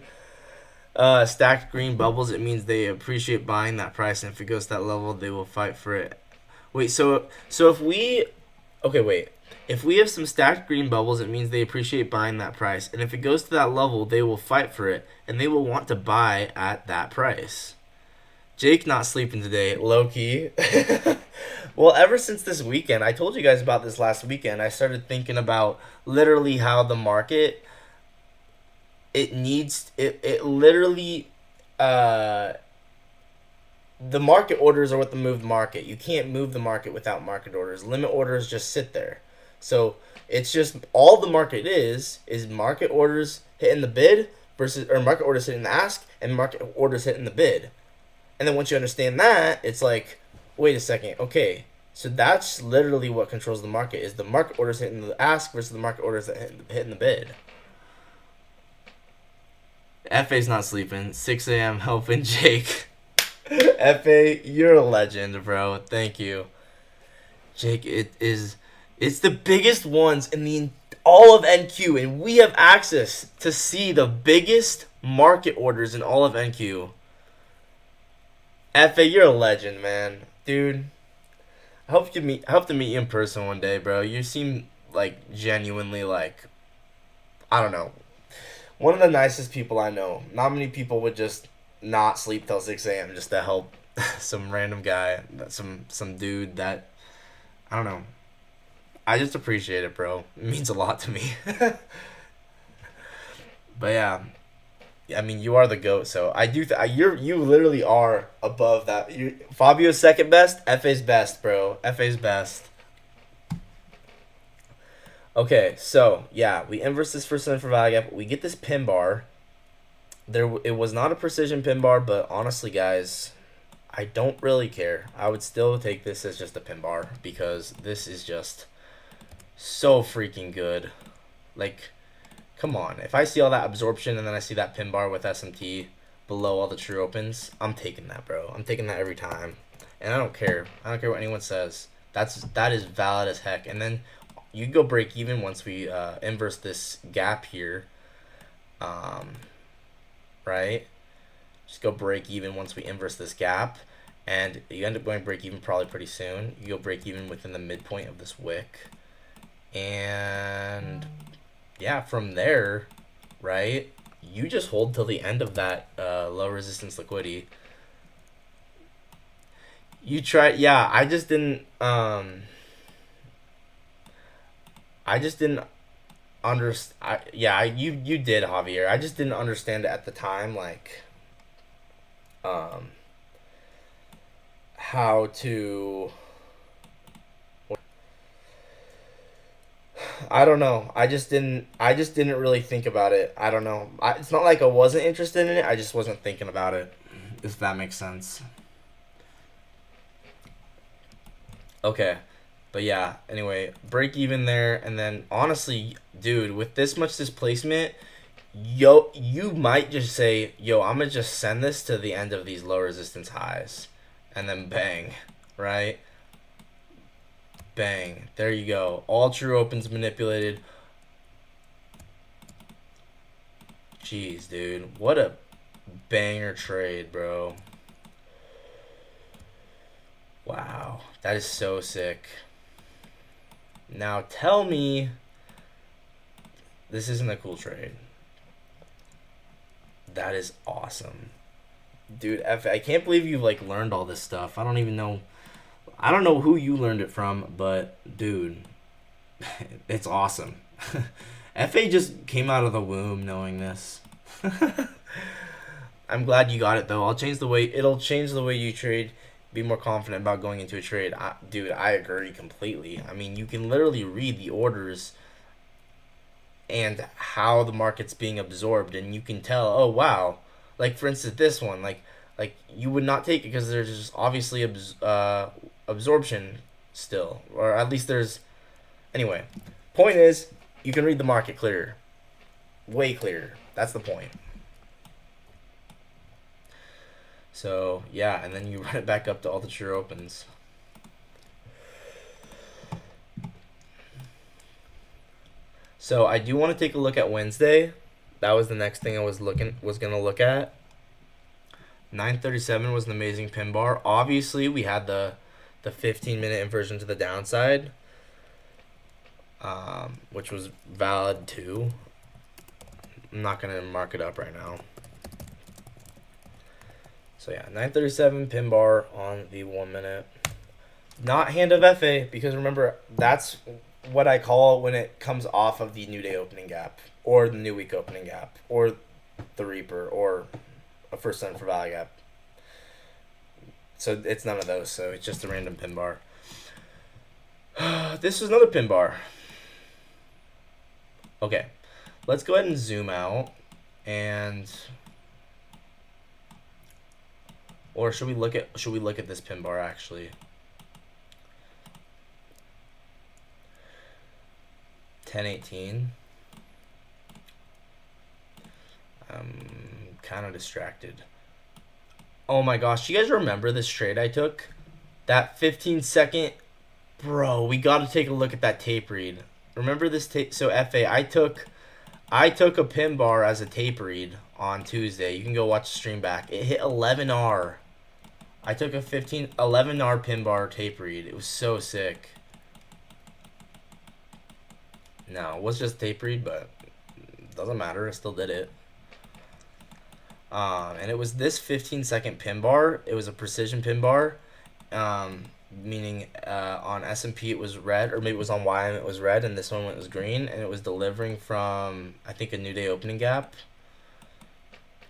stacked green bubbles, it means they appreciate buying that price, and if it goes to that level, they will fight for it. Wait, so if we, okay, wait. If we have some stacked green bubbles, it means they appreciate buying that price, and if it goes to that level, they will fight for it, and they will want to buy at that price. Jake not sleeping today, low key. Well, ever since this weekend, I told you guys about this last weekend. I started thinking about literally how the market, it literally, the market orders are what move the market. You can't move the market without market orders. Limit orders just sit there. So it's just all the market is market orders hitting the bid or market orders hitting the ask, and market orders hitting the bid. And then once you understand that, it's like, wait a second, okay, so that's literally what controls the market, is the market orders hitting the ask versus the market orders that hitting the bid. FA's not sleeping. 6 a.m. helping Jake. FA, you're a legend, bro. Thank you. Jake, it's the biggest ones in all of NQ, and we have access to see the biggest market orders in all of NQ. FA, you're a legend, man. Dude, I hope to meet you in person one day, bro. You seem like genuinely like, I don't know, one of the nicest people I know. Not many people would just not sleep till 6 a.m. just to help some random guy, some dude that, I don't know. I just appreciate it, bro. It means a lot to me. But yeah, I mean, you are the GOAT, so I do. You literally are above that. Fabio's second best. FA's best, bro. FA's best. Okay, so yeah, we inverse this first center for value gap. We get this pin bar. It was not a precision pin bar, but honestly, guys, I don't really care. I would still take this as just a pin bar because this is just so freaking good. Like, come on. If I see all that absorption and then I see that pin bar with SMT below all the true opens, I'm taking that, bro. I'm taking that every time. And I don't care. I don't care what anyone says. That is valid as heck. And then you go break even once we inverse this gap here. Right? Just go break even once we inverse this gap. And you end up going break even probably pretty soon. You go break even within the midpoint of this wick. And yeah, from there, right, you just hold till the end of that low resistance liquidity. You try, yeah, I just didn't you did, Javier. I just didn't understand it at the time, like um how to. I don't know. I just didn't really think about it. I don't know. It's not like I wasn't interested in it. I just wasn't thinking about it. If that makes sense. Okay. But yeah, anyway, break even there, and then honestly, dude, with this much displacement, you might just say, yo, I'm gonna just send this to the end of these low resistance highs, and then bang, right? Bang. There you go. All true opens manipulated. Jeez, dude, what a banger trade, bro. Wow, that is so sick. Now tell me this isn't a cool trade. That is awesome. Dude, I can't believe you've like learned all this stuff. I don't even know. I don't know who you learned it from, but dude, it's awesome. FA just came out of the womb knowing this. I'm glad you got it though. It'll change the way you trade. Be more confident about going into a trade. Dude, I agree completely. I mean, you can literally read the orders and how the market's being absorbed, and you can tell, oh wow, like for instance this one, like you would not take it because there's just obviously absorption still, or at least there's. Anyway, point is you can read the market clearer, way clearer. That's the point. So yeah, and then you run it back up to all the true opens. So I do want to take a look at Wednesday. That was the next thing I was gonna look at. 937 was an amazing pin bar. Obviously, we had the 15-minute inversion to the downside, which was valid too. I'm not gonna mark it up right now. So yeah, 937 pin bar on the 1 minute. Not hand of FA, because remember, that's what I call when it comes off of the new day opening gap, or the new week opening gap, or the Reaper, or a first cent for value gap. So it's none of those, so it's just a random pin bar. This is another pin bar. Okay, let's go ahead and zoom out, and or should we look at this pin bar actually? 1018. I'm kind of distracted. Oh my gosh, you guys remember this trade I took? That 15-second, bro. We got to take a look at that tape read. Remember this tape? So FA, I took a pin bar as a tape read on Tuesday. You can go watch the stream back. It hit 11R. I took a 11R pin bar tape read. It was so sick. No, it was just tape read, but it doesn't matter. I still did it. And it was this 15-second pin bar. It was a precision pin bar, meaning on S&P it was red, or maybe it was on YM it was red, and this one was green, and it was delivering from, I think, a new day opening gap.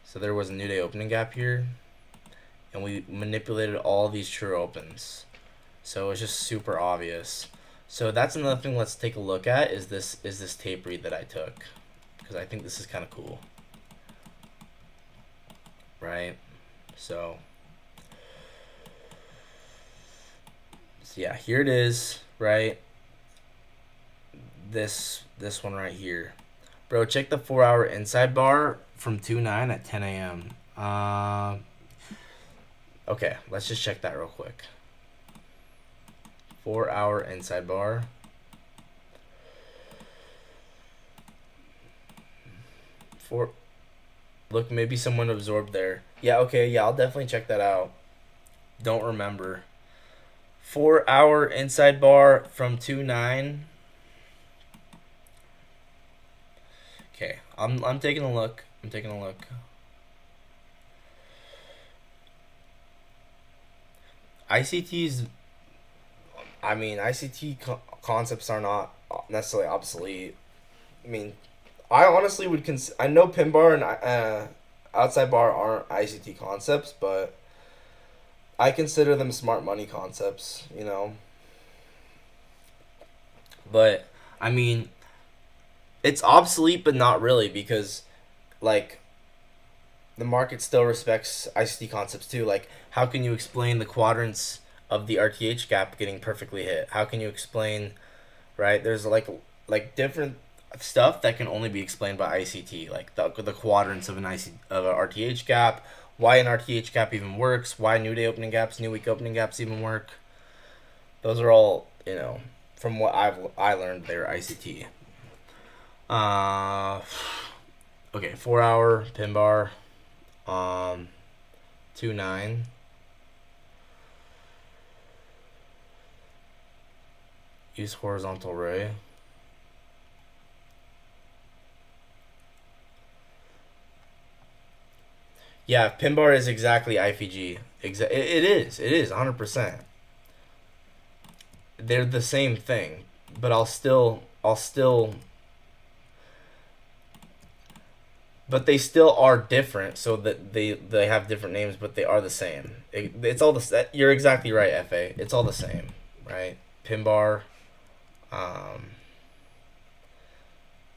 So there was a new day opening gap here, and we manipulated all these true opens. So it was just super obvious. So that's another thing let's take a look at is this tape read that I took, because I think this is kind of cool. Right? So yeah, here it is, right? This one right here. Bro, check the 4-hour inside bar from 2/9 at 10 a.m. Okay, let's just check that real quick. 4-hour inside bar. Look, maybe someone absorbed there. Yeah, okay, yeah, I'll definitely check that out. Don't remember. 4-hour inside bar from 2/9. Okay, I'm taking a look. ICT's. I mean, ICT concepts are not necessarily obsolete. I mean, I honestly would I know pin bar and outside bar aren't ICT concepts, but I consider them smart money concepts, you know. But I mean, it's obsolete, but not really, because like the market still respects ICT concepts too. Like, how can you explain the quadrants of the RTH gap getting perfectly hit? How can you explain, right? There's like different stuff that can only be explained by ICT, like the quadrants of an RTH gap, why an RTH gap even works, why new day opening gaps, new week opening gaps even work. Those are all, from what I learned, they're ICT. Uh, okay, 4 hour pin bar, 2-9. Use horizontal ray. Yeah, pin bar is exactly IFG. It is. It is 100%. They're the same thing, but but they still are different. So that they have different names, but they are the same. It's all the. You're exactly right, FA. It's all the same, right? Pin bar. Um,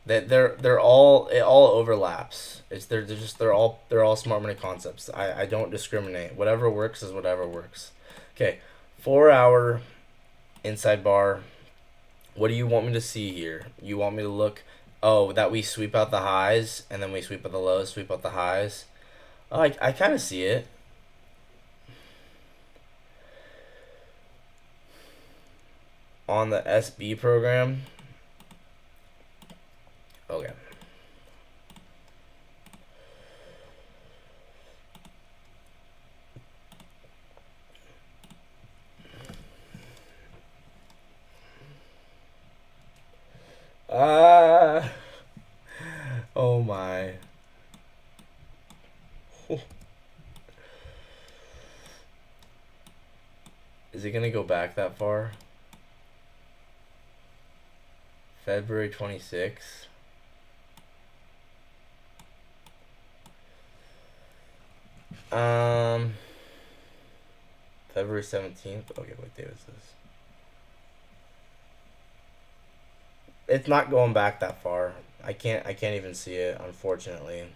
that they're all it all overlaps. They're all smart money concepts. I don't discriminate. Whatever works is whatever works. Okay, 4 hour inside bar. What do you want me to see here? You want me to look? Oh, that we sweep out the highs and then we sweep out the lows, sweep out the highs. Oh, I kind of see it. On the SB program. Okay. Ah. Oh my. Is it gonna go back that far? February 26th. Um, February 17th. Okay, what day was this? It's not going back that far. I can't even see it, unfortunately.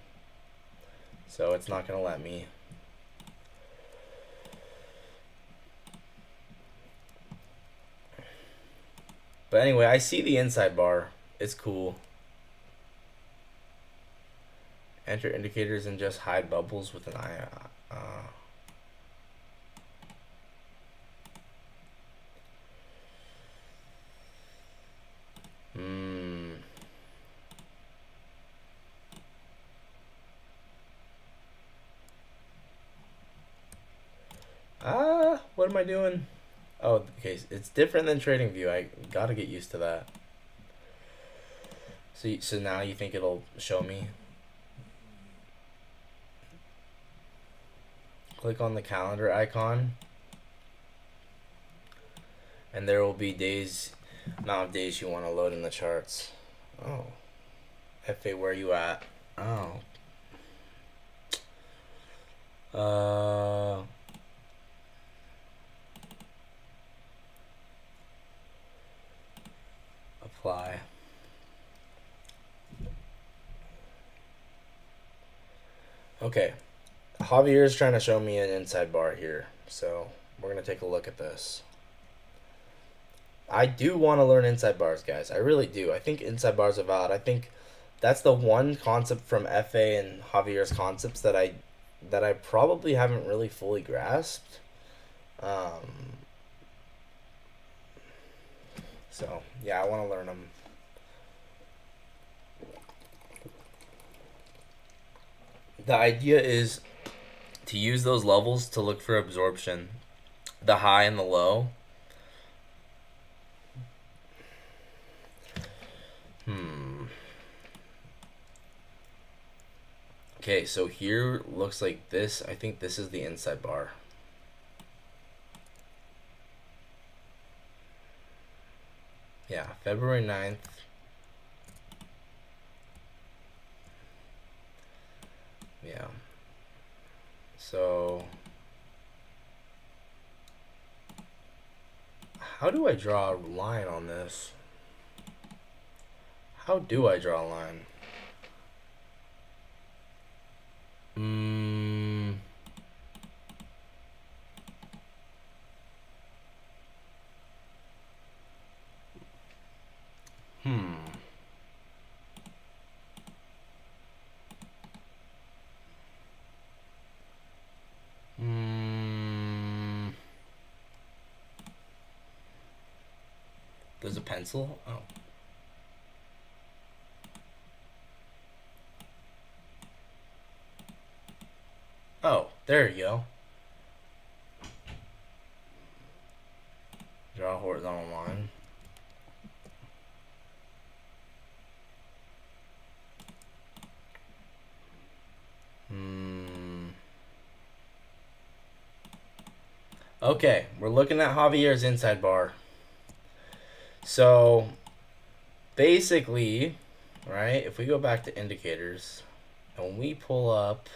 So it's not gonna let me. But anyway, I see the inside bar. It's cool. Enter indicators and just hide bubbles with an eye. Hmm. What am I doing? Oh, okay. It's different than TradingView. I gotta get used to that. So now you think it'll show me? Click on the calendar icon, and there will be amount of days you want to load in the charts. Oh, FA, where you at? Oh. Apply. Okay. Javier is trying to show me an inside bar here, so we're gonna take a look at this. I do want to learn inside bars, guys. I really do. I think inside bars are valid. I think that's the one concept from FA and Javier's concepts that I probably haven't really fully grasped. So yeah, I want to learn them. The idea is to use those levels to look for absorption, the high and the low. Okay, so here looks like this. I think this is the inside bar. Yeah, February 9th. So how do I draw a line on this? How do I draw a line? Hmm. Hmm. There's a pencil? Oh. Oh, there you go. Draw a horizontal line. Hmm. Okay, we're looking at Javier's inside bar. So basically, right, if we go back to indicators and we pull up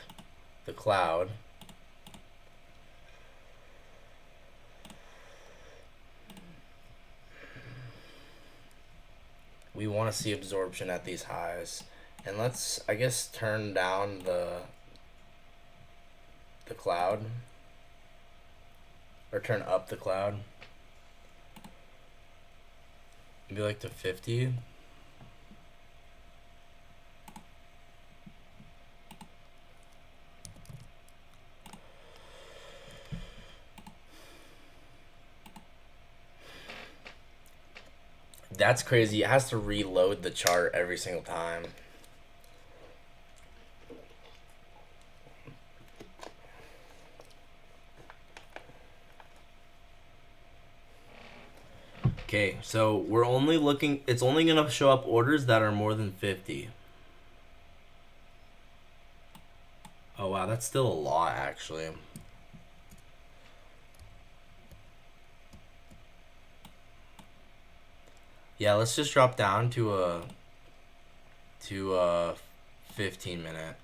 the cloud, we want to see absorption at these highs. And let's, I guess, turn down the cloud, or turn up the cloud. Maybe like to 50. That's crazy. It has to reload the chart every single time. Okay, so we're only looking, it's only going to show up orders that are more than 50. Oh wow, that's still a lot actually. Yeah, let's just drop down to a 15-minute.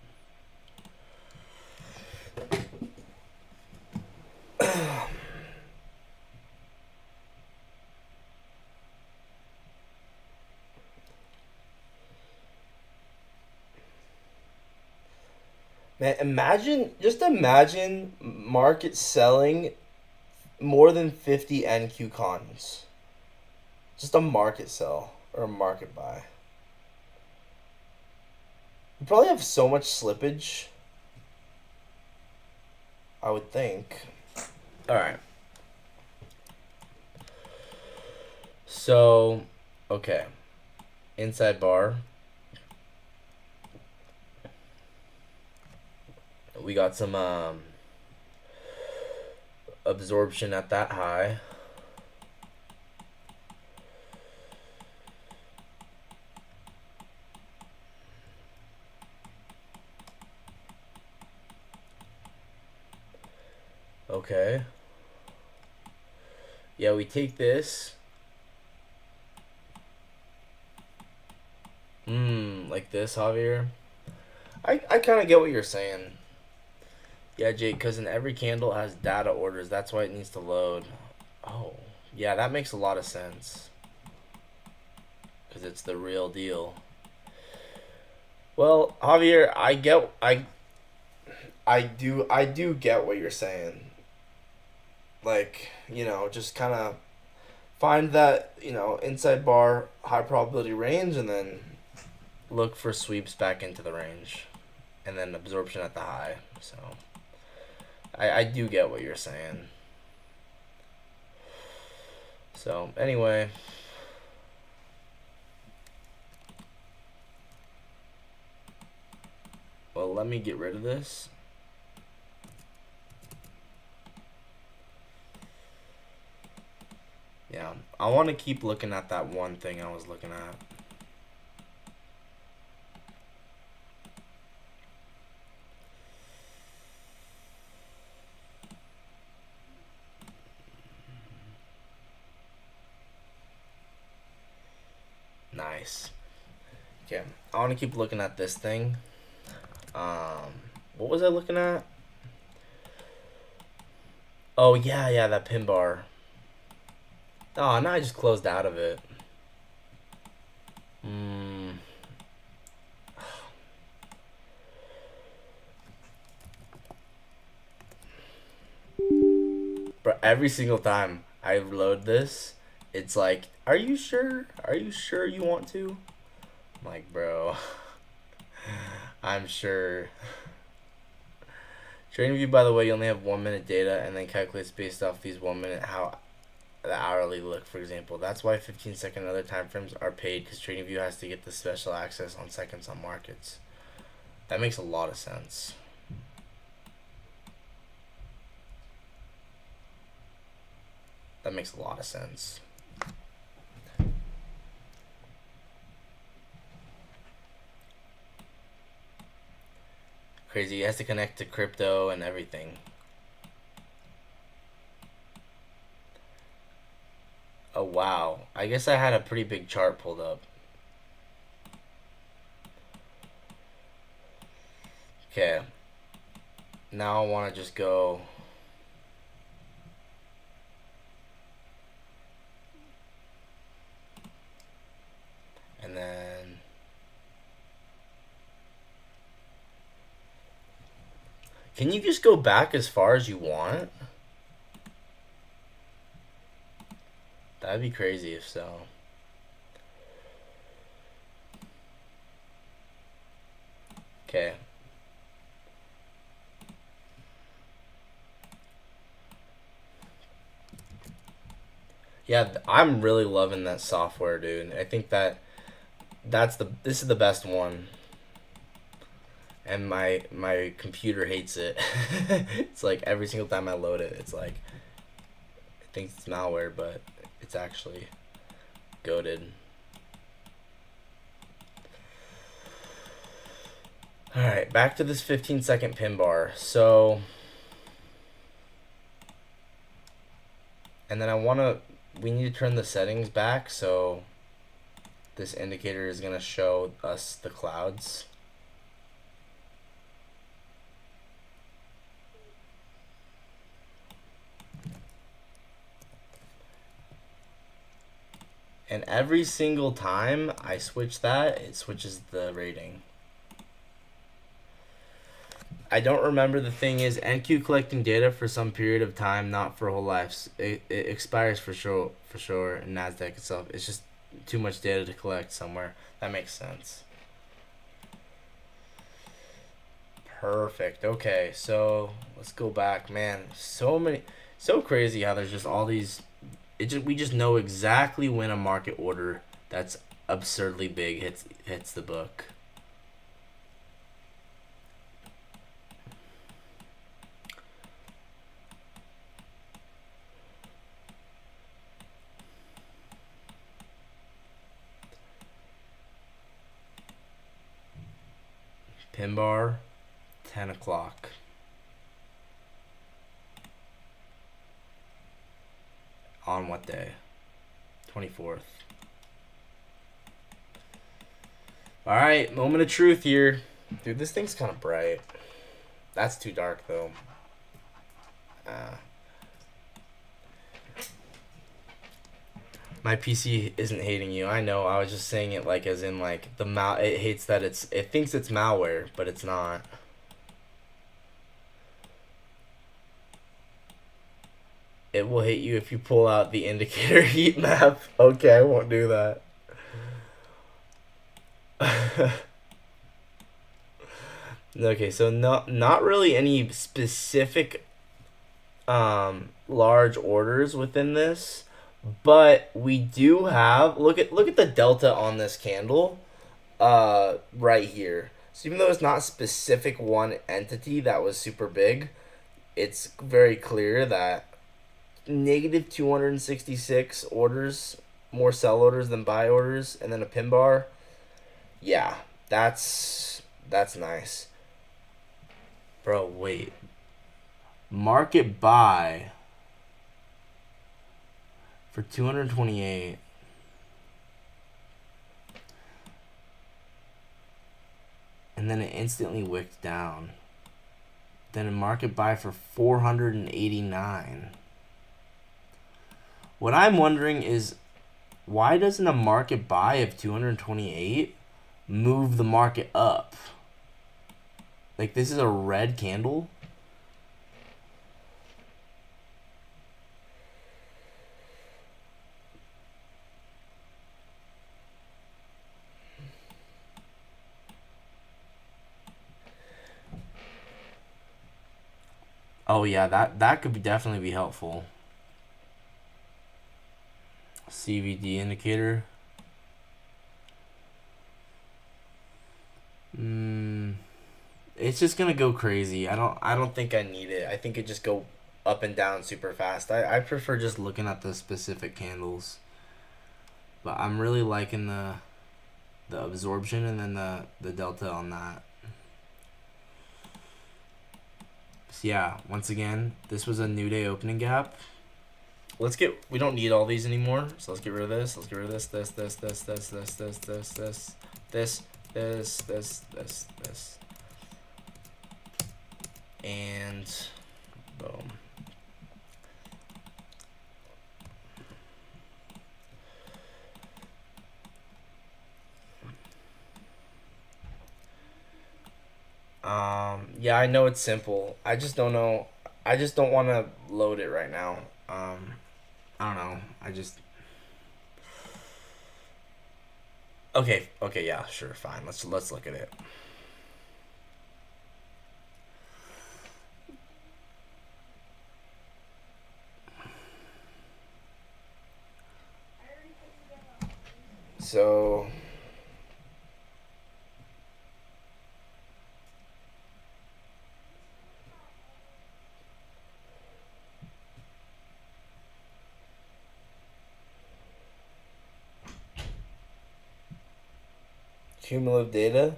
Man, just imagine market selling more than 50 NQ cons. Just a market sell or a market buy. You probably have so much slippage, I would think. All right. So, okay. Inside bar. We got some absorption at that high. Okay. Yeah, we take this. Like this, Javier. I kind of get what you're saying. Yeah, Jake, because in every candle it has data orders. That's why it needs to load. Oh, yeah, that makes a lot of sense. Because it's the real deal. Well, Javier, I do get what you're saying. Like, just kind of find that, inside bar high probability range and then look for sweeps back into the range and then absorption at the high. So I do get what you're saying. So anyway, well, let me get rid of this. Yeah, I want to keep looking at that one thing I was looking at. Nice. Okay, I want to keep looking at this thing. What was I looking at? Oh yeah, yeah, that pin bar. Oh, now I just closed out of it. Hmm. But every single time I load this, it's like, are you sure? Are you sure you want to? I'm like, bro, I'm sure. Trading view, by the way, you only have 1 minute data and then calculates based off these 1 minute how the hourly look, for example. That's why 15-second and other time frames are paid, because Trading View has to get the special access on seconds on markets. That makes a lot of sense. That makes a lot of sense. Crazy. It has to connect to crypto and everything. Oh, wow. I guess I had a pretty big chart pulled up. Okay. Now I want to just go... And then... Can you just go back as far as you want? That'd be crazy if so. Okay. Yeah, I'm really loving that software, dude. I think this is the best one. And my computer hates it. It's like every single time I load it, it's like it thinks it's malware, but it's actually goated. All right, back to this 15-second pin bar. So, and then we need to turn the settings back, so this indicator is gonna show us the clouds. And every single time I switch that, it switches the rating. I don't remember. The thing is, NQ collecting data for some period of time, not for whole lives. It expires for sure in Nasdaq itself. It's just too much data to collect somewhere. That makes sense. Perfect. Okay, so let's go back, man. So crazy how there's just all these. We just know exactly when a market order that's absurdly big hits the book. Pin bar, 10 o'clock. On what day? 24th. Alright, moment of truth here. Dude, this thing's kind of bright. That's too dark, though. My PC isn't hating you. I know. I was just saying it like as in like it hates that it thinks it's malware, but it's not. It will hit you if you pull out the indicator heat map. Okay, I won't do that. Okay, so not really any specific large orders within this, but we do have look at the delta on this candle right here. So even though it's not specific one entity that was super big, it's very clear that negative 266 orders, more sell orders than buy orders, and then a pin bar. Yeah, that's nice. Bro, wait. Market buy for 228. And then it instantly wicked down. then a market buy for 489. What I'm wondering is, why doesn't a market buy of 228 move the market up? Like, this is a red candle. Oh yeah, that could definitely be helpful. CVD indicator. It's just gonna go crazy. I don't think I need it. I think it just go up and down super fast. I prefer just looking at the specific candles. But I'm really liking the absorption and then the delta on that. So yeah, once again, this was a new day opening gap. We don't need all these anymore, so let's get rid of this. Let's get rid of this. And boom. Yeah, I know it's simple. I just don't know. I just don't want to load it right now. I don't know. Okay, yeah, sure, fine. Let's look at it. So cumulative data.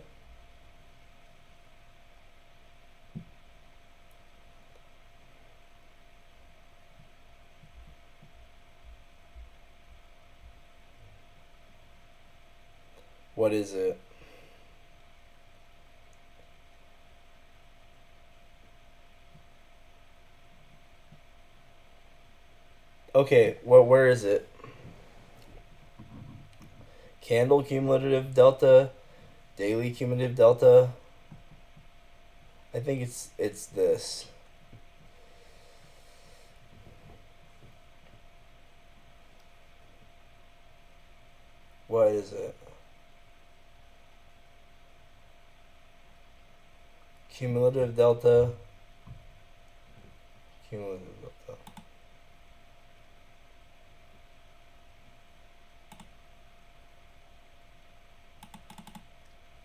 What is it? Okay, well, where is it? Candle cumulative delta, daily cumulative delta. I think it's this. What is it? Cumulative delta. Cumulative delta.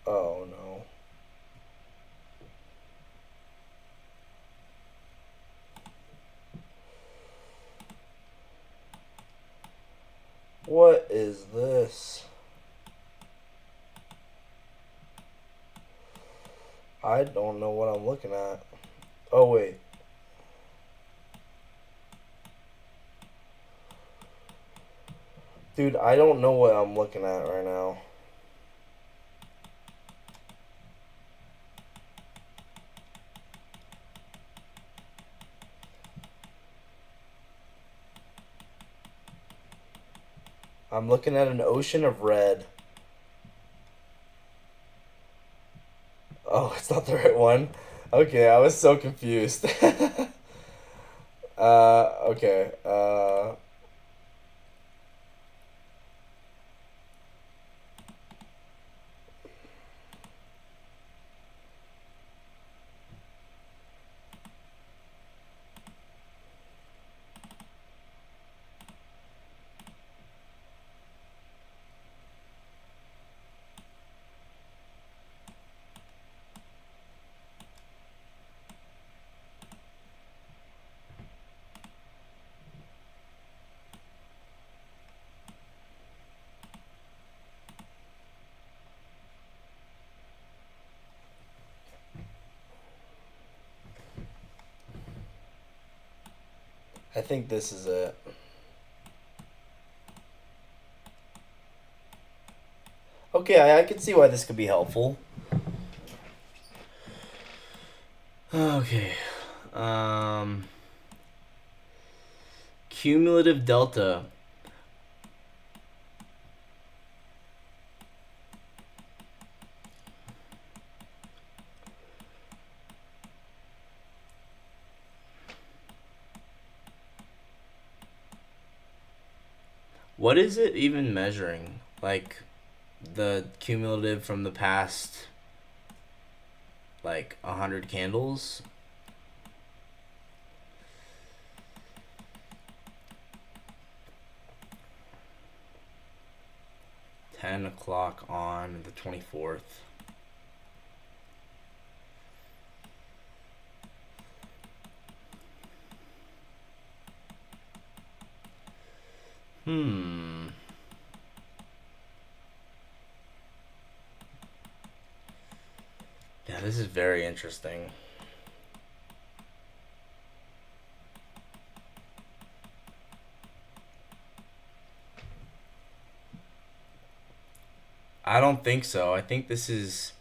Oh no. What is this? I don't know what I'm looking at. Oh wait. Dude, I don't know what I'm looking at right now. I'm looking at an ocean of red. Oh, it's not the right one. Okay, I was so confused. Okay. I think this is it. Okay, I can see why this could be helpful. Okay. Cumulative delta. What is it even measuring? Like the cumulative from the past, like 100 candles? $10 on the 24th. Yeah, this is very interesting. I don't think so. I think it's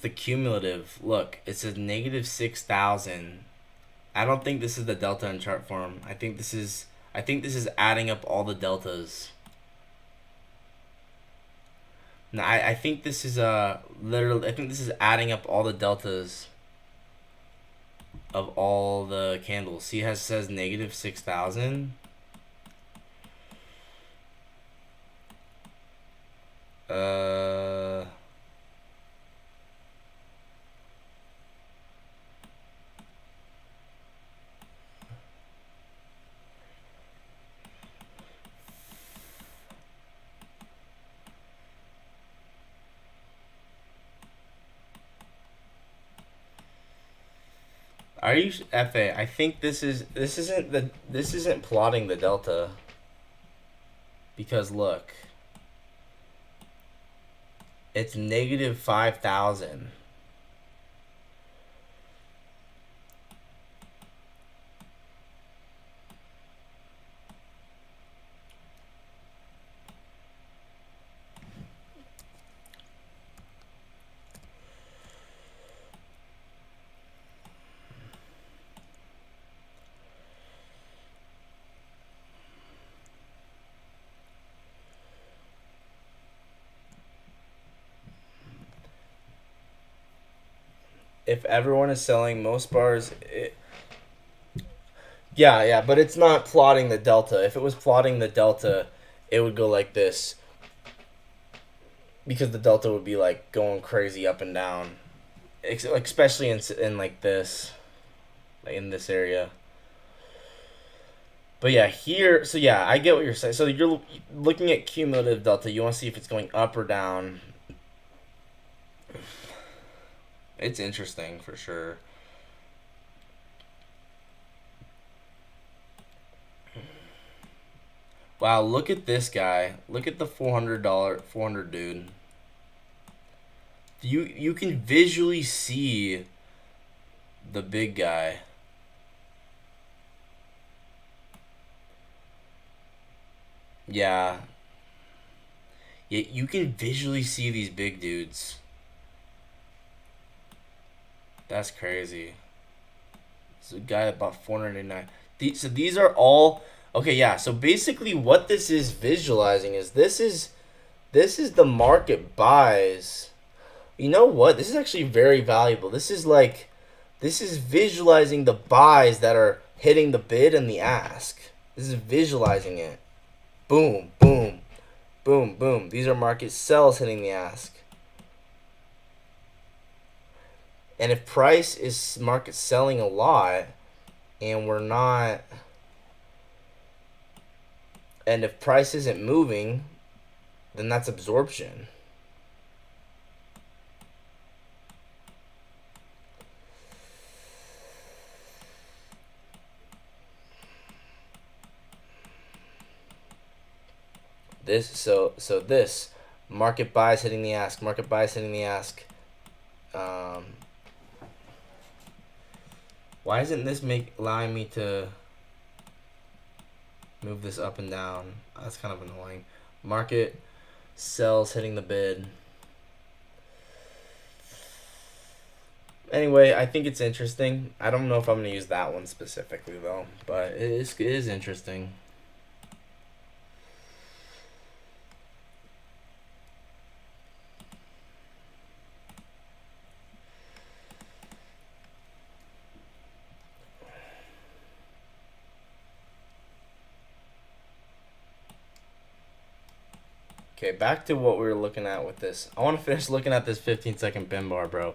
the cumulative. Look, it says negative 6,000. I don't think this is the delta in chart form. I think this is adding up all the deltas. No, I think this is literally. I think this is adding up all the deltas of all the candles. See, it says negative 6,000. Are you FA? I think this isn't plotting the delta. Because look, it's negative 5,000. If everyone is selling most bars, yeah, but it's not plotting the delta. If it was plotting the delta, it would go like this. Because the delta would be like going crazy up and down, especially in like this, like in this area. But yeah, here, so yeah, I get what you're saying. So you're looking at cumulative delta. You want to see if it's going up or down. It's interesting for sure. Wow, look at this guy. Look at the $400 dude. You can visually see the big guy. Yeah. Yeah, you can visually see these big dudes. That's crazy. It's a guy that bought 489. So these are all okay. Yeah. So basically, what this is visualizing is this is the market buys. You know what? This is actually very valuable. This is visualizing the buys that are hitting the bid and the ask. This is visualizing it. Boom, boom, boom, boom. These are market sells hitting the ask. And if price is market selling a lot and we're not, and if price isn't moving, then that's absorption. This market buys hitting the ask, market buys hitting the ask. Why isn't this allowing me to move this up and down? That's kind of annoying. Market sells hitting the bid. Anyway, I think it's interesting. I don't know if I'm gonna use that one specifically though, but it is interesting. Okay, back to what we were looking at with this. I want to finish looking at this 15-second pin bar, bro.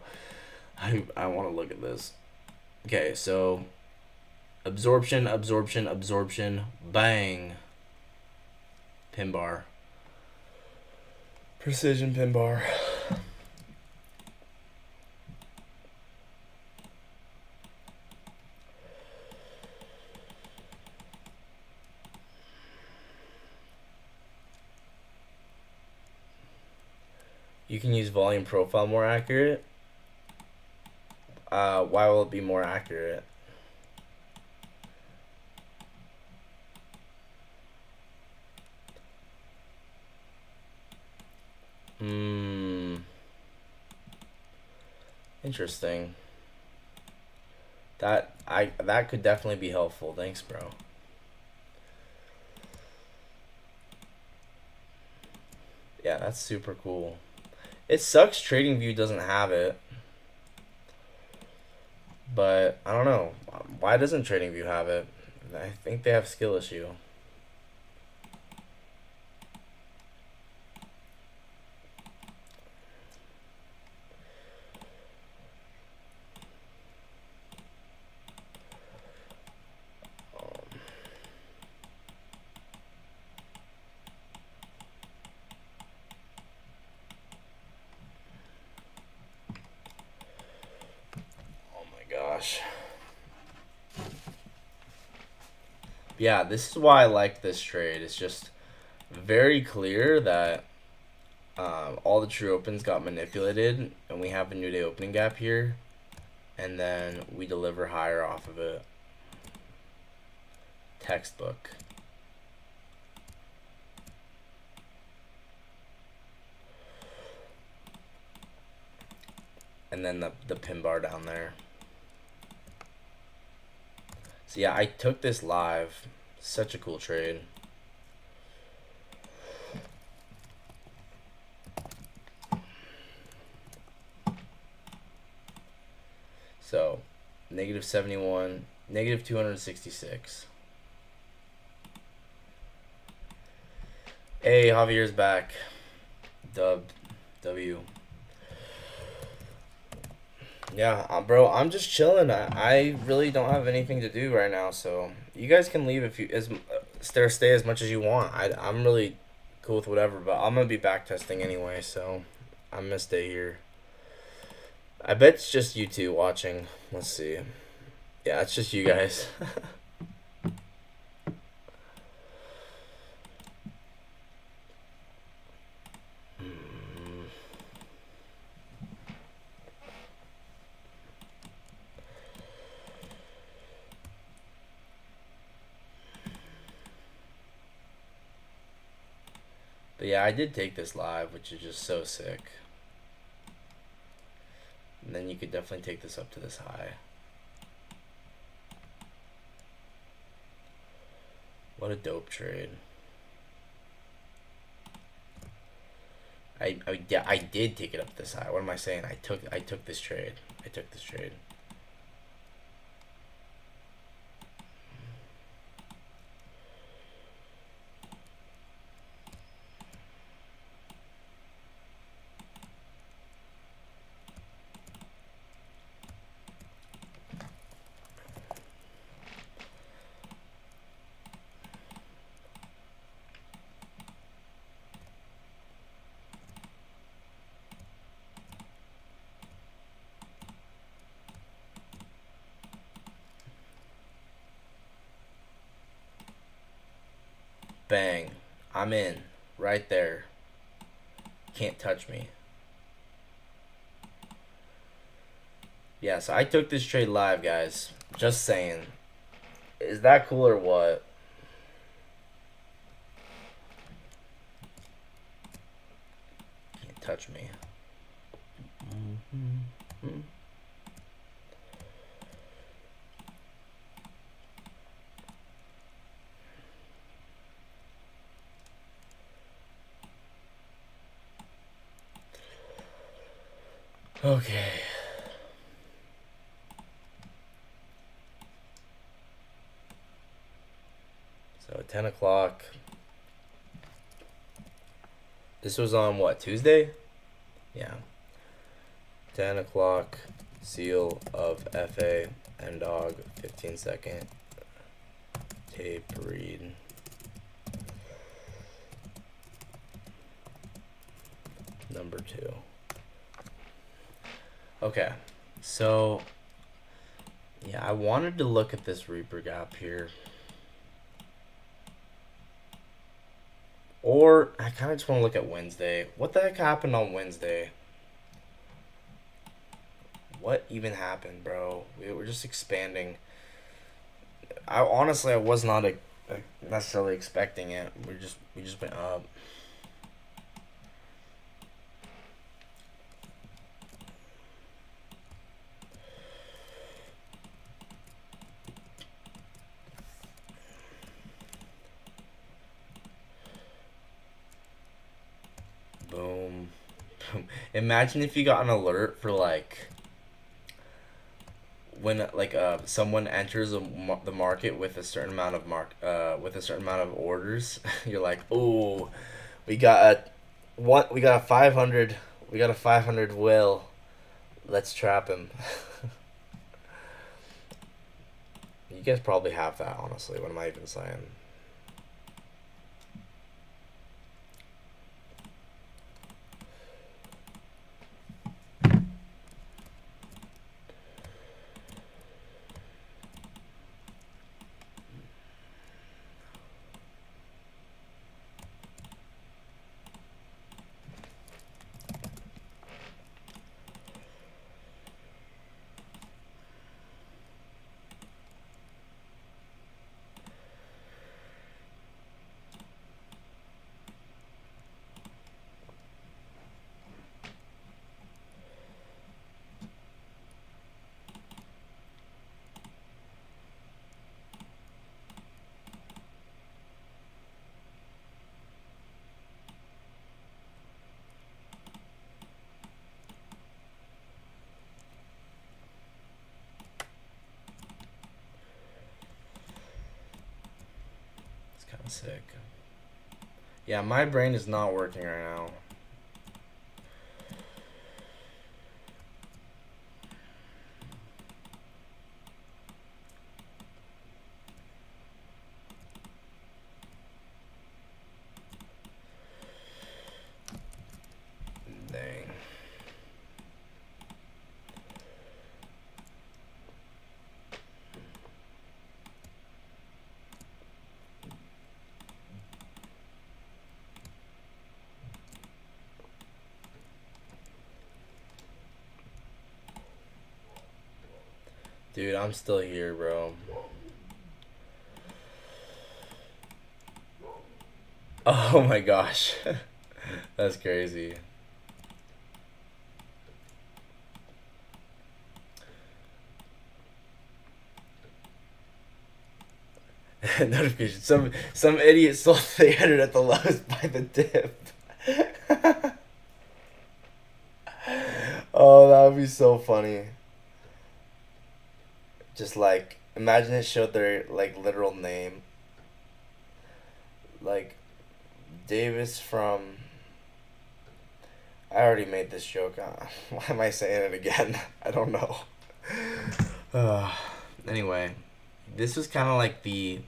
I want to look at this. Okay, so absorption, absorption, absorption, bang. Pin bar. Precision pin bar. You can use volume profile more accurate. Why will it be more accurate? Interesting. That could definitely be helpful. Thanks, bro. Yeah, that's super cool. It sucks TradingView doesn't have it. But I don't know. Why doesn't TradingView have it? I think they have skill issue. Gosh. Yeah, this is why I like this trade. It's just very clear that all the true opens got manipulated, and we have a new day opening gap here, and then we deliver higher off of it. Textbook. And then the pin bar down there. So yeah, I took this live. Such a cool trade. So, negative 71, negative 266. Hey, Javier's back. Dubbed. W. Yeah, bro, I'm just chilling. I really don't have anything to do right now, so you guys can leave if you stay as much as you want. I'm really cool with whatever, but I'm gonna be back testing anyway, so I'm gonna stay here. I bet it's just you two watching. Let's see. Yeah, it's just you guys. But yeah, I did take this live, which is just so sick. And then you could definitely take this up to this high. What a dope trade. I did take it up this high. What am I saying? I took this trade. I took this trade. Bang. I'm in. Right there. Can't touch me. Yeah, so I took this trade live, guys. Just saying. Is that cool or what? Can't touch me. Okay. So 10 o'clock. This was on what, Tuesday? Yeah. 10 o'clock. Seal of FA. End dog. 15-second. Tape read. Number 2. Okay. So, yeah, I wanted to look at this Reaper gap here. Or I kind of just want to look at Wednesday. What the heck happened on Wednesday? What even happened, bro? We were just expanding. I honestly I was not necessarily expecting it. We just went up. Boom. Imagine if you got an alert for like when like someone enters the market with a certain amount of with a certain amount of orders. You're like, "Oh, we got we got a 500 will. Let's trap him." You guys probably have that, honestly. What am I even saying? It's kind of sick. Yeah, my brain is not working right now. Dang. Dude, I'm still here, bro. Oh my gosh. That's crazy. Notification. Some idiot sold 300 at the lowest by the dip. Oh, that would be so funny. Just like imagine it showed their like literal name. Like Davis from I already made this joke. Why am I saying it again? I don't know. Anyway, this was kind of like the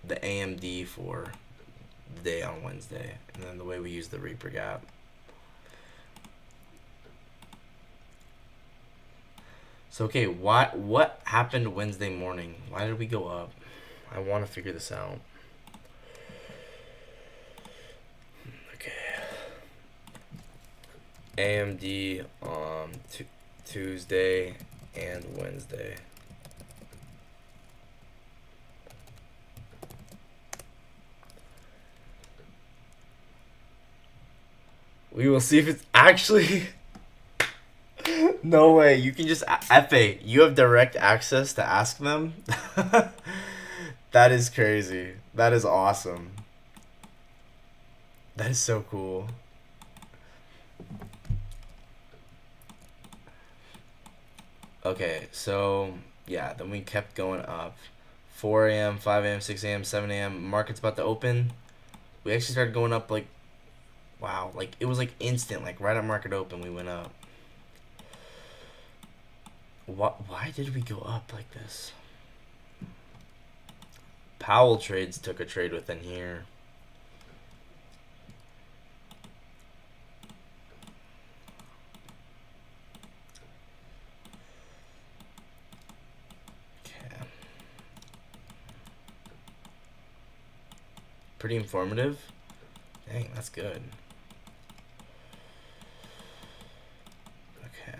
AMD for the day on Wednesday, and then the way we use the Reaper gap. So okay, what happened Wednesday morning? Why did we go up? I want to figure this out. Okay. AMD on Tuesday and Wednesday. We will see if it's actually. No way. You can just FA. You have direct access to ask them. That is crazy. That is awesome. That is so cool. Okay, so yeah, then we kept going up. 4 a.m., 5 a.m., 6 a.m., 7 a.m. Market's about to open. We actually started going up like, wow, like it was like instant, like right at market open, we went up. Why did we go up like this? Powell Trades took a trade within here. Okay. Pretty informative. Dang, that's good. Okay.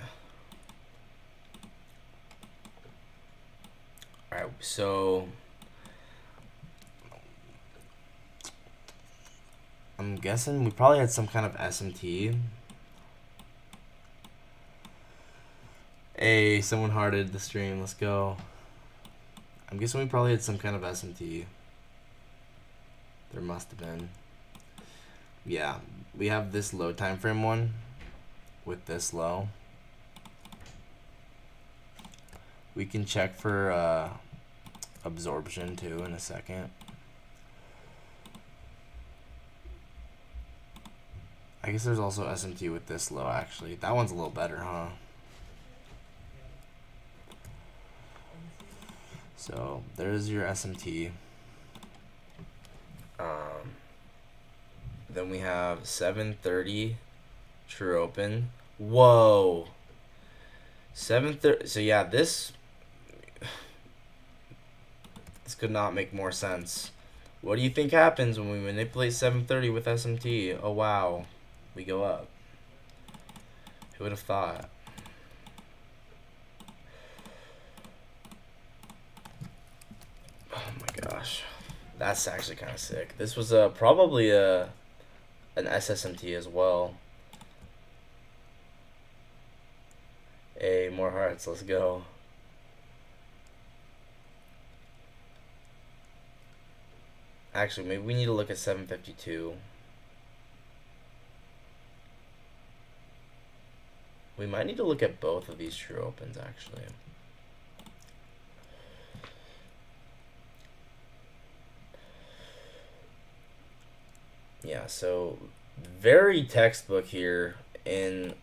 Alright, so I'm guessing we probably had some kind of SMT. Hey, someone hearted the stream. Let's go. I'm guessing we probably had some kind of SMT. There must have been. Yeah, we have this low time frame one with this low. We can check for absorption too in a second. I guess there's also SMT with this low actually. That one's a little better, huh? So there's your SMT. Then we have 7:30 true open. Whoa. 7:30. So yeah, this could not make more sense. What do you think happens when we manipulate 7:30 with SMT? Oh wow, we go up. Who would have thought? Oh my gosh, that's actually kind of sick. This was probably an SSMT as well. Hey, more hearts. Let's go. Actually, maybe we need to look at 752. We might need to look at both of these true opens, actually. Yeah, so very textbook here in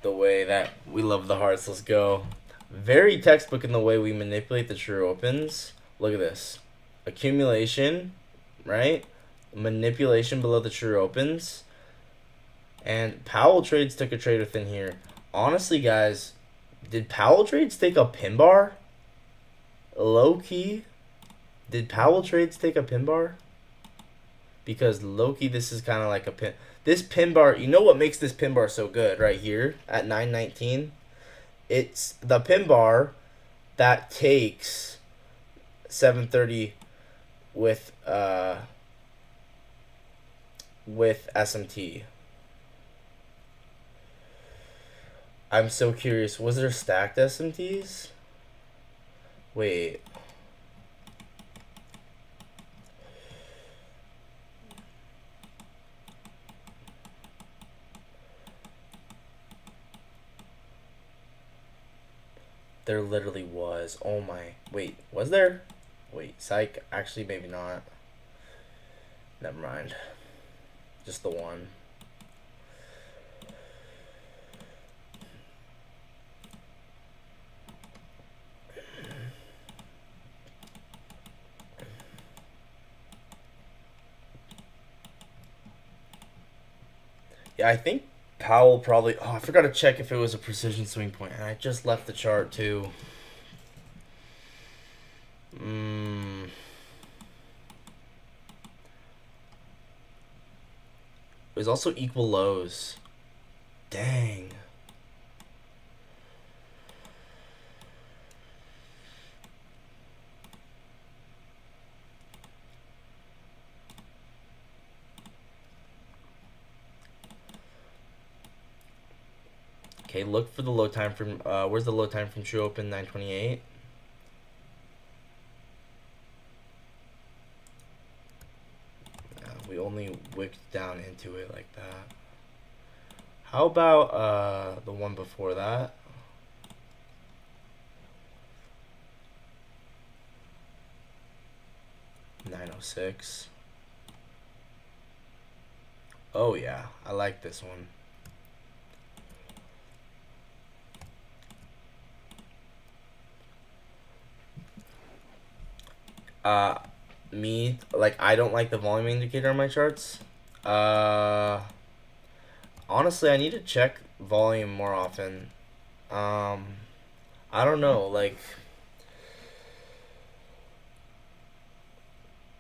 the way that we love the hearts. Let's go. Very textbook in the way we manipulate the true opens. Look at this. Accumulation, right? Manipulation below the true opens. And Powell Trades took a trade within here. Honestly, guys, did Powell Trades take a pin bar? Low key, did Powell Trades take a pin bar? Because low key, this is kind of like a pin. This pin bar, you know what makes this pin bar so good right here at 919? It's the pin bar that takes 730 with SMT. I'm so curious. Was there stacked SMTs? Wait. There literally was. Oh my. Wait, was there? Wait, psych. Actually, maybe not. Never mind. Just the one. Yeah, I think Powell probably... Oh, I forgot to check if it was a precision swing point. And I just left the chart, too. It was also equal lows. Dang. Okay, look for the low time from... where's the low time from true open? 928. We only wicked down into it like that. How about the one before that? 906. Oh yeah, I like this one. Uh, I don't like the volume indicator on my charts. Uh, Honestly, I need to check volume more often. Um, I don't know,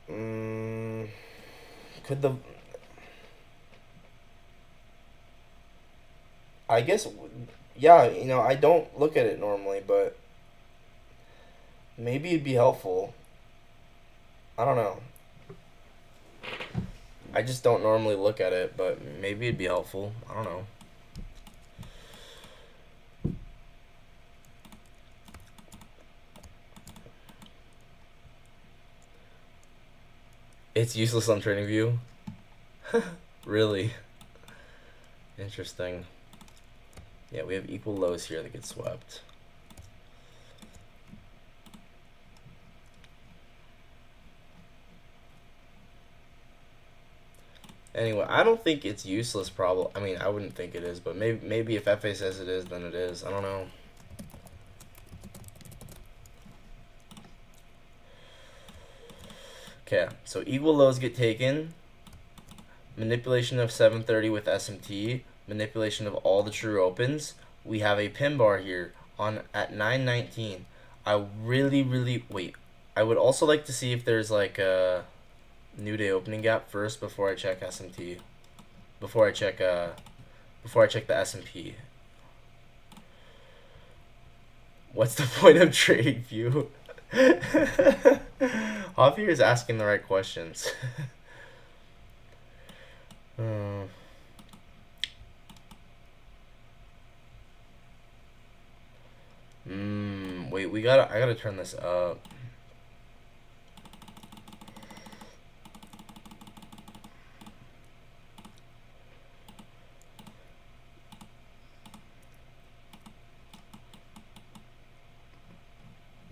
mm, could the, I guess, yeah, I don't look at it normally, but maybe it'd be helpful. I don't know. I just don't normally look at it, but maybe it'd be helpful. I don't know. It's useless on TradingView. Really interesting. Yeah, we have equal lows here that get swept. Anyway, I don't think it's useless. I mean, I wouldn't think it is, but maybe if FA says it is, then it is. I don't know. Okay, so equal lows get taken. Manipulation of 730 with SMT. Manipulation of all the true opens. We have a pin bar here at 919. I really wait. I would also like to see if there's like a new day opening gap first before I check SMT. Before I check the S&P. What's the point of TradingView? Javier is asking the right questions. Wait, I gotta turn this up.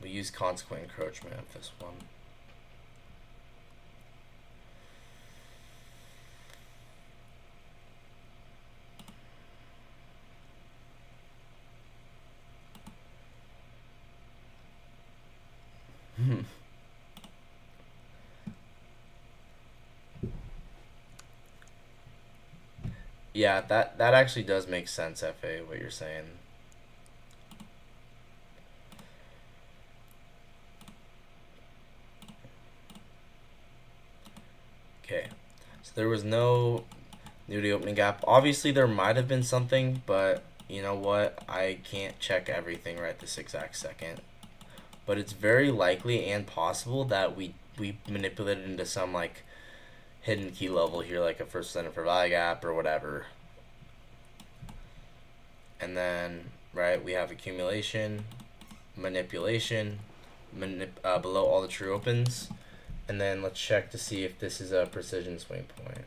We use consequent encroachment of this one. Yeah, that actually does make sense, FA, what you're saying. Okay, so there was no new day opening gap. Obviously, there might have been something, but you know what? I can't check everything right this exact second. But it's very likely and possible that we manipulated into some like hidden key level here, like a first center for value gap or whatever. And then, right, we have accumulation, manipulation, below all the true opens. And then let's check to see if this is a precision swing point.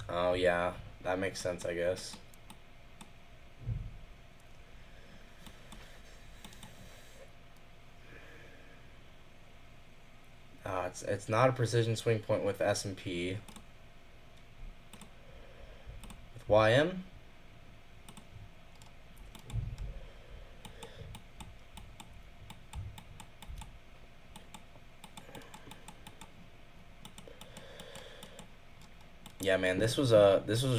Oh yeah, that makes sense, I guess. It's not a precision swing point with S&P. With YM? Yeah, man, this was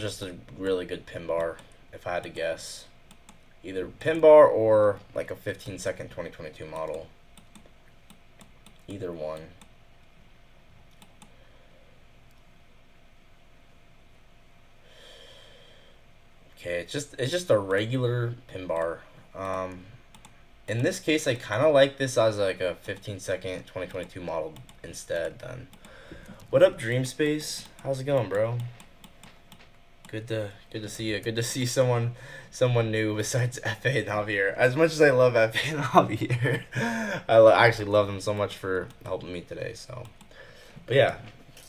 just a really good pin bar, if I had to guess. Either pin bar or like a 15-second 2022 model. Either one. Okay, it's just a regular pin bar. In this case, I kind of like this as like a 15-second 2022 model instead. Then, what up, Dream Space? How's it going, bro? Good to see you. Good to see someone new besides FA and Javier. As much as I love FA and Javier, I actually love them so much for helping me today. So, but yeah,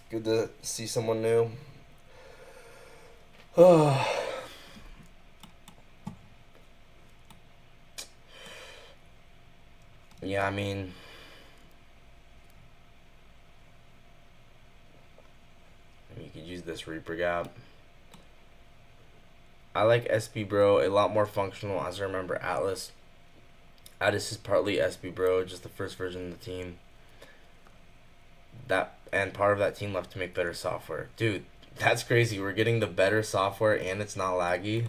good to see someone new. Oh. Yeah, I mean, you could use this Reaper Gap. I like SB Bro, a lot more functional. As I remember, Atlas. Atlas is partly SB Bro, just the first version of the team. That and part of that team left to make better software. Dude, that's crazy. We're getting the better software and it's not laggy.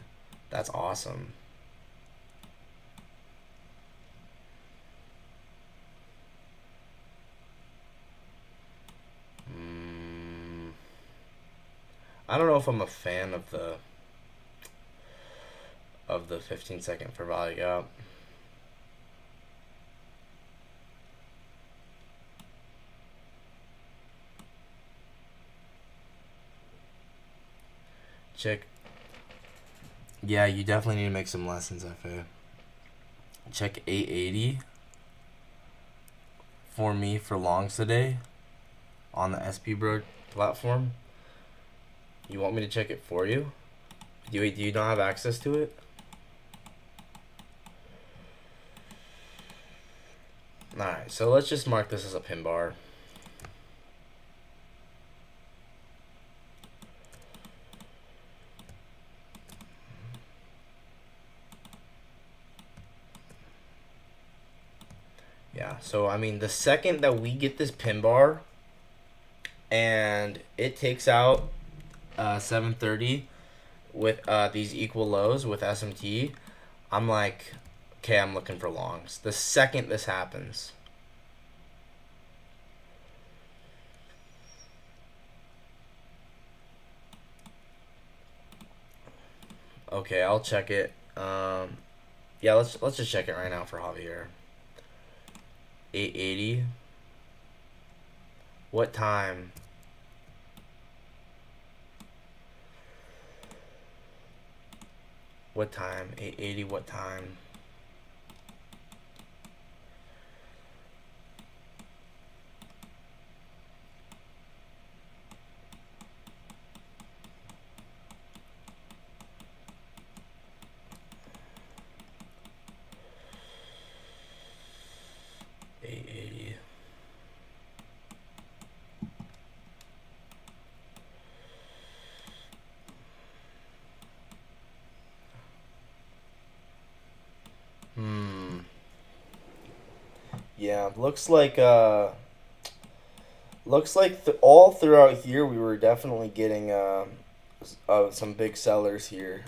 That's awesome. Mm, I don't know if I'm a fan of the 15-second for value gap. Check. Yeah, you definitely need to make some lessons, FA. Check 880 for me for longs today on the SP Bro platform. You want me to check it for you? Do you not have access to it? Alright, so let's just mark this as a pin bar. Yeah, so I mean, the second that we get this pin bar and it takes out 730 with these equal lows with SMT, I'm like, okay, I'm looking for longs. The second this happens. Okay, I'll check it. Yeah, let's just check it right now for Javier. 880. What time? What time? 880. What time? Yeah, looks like all throughout here we were definitely getting some big sellers here.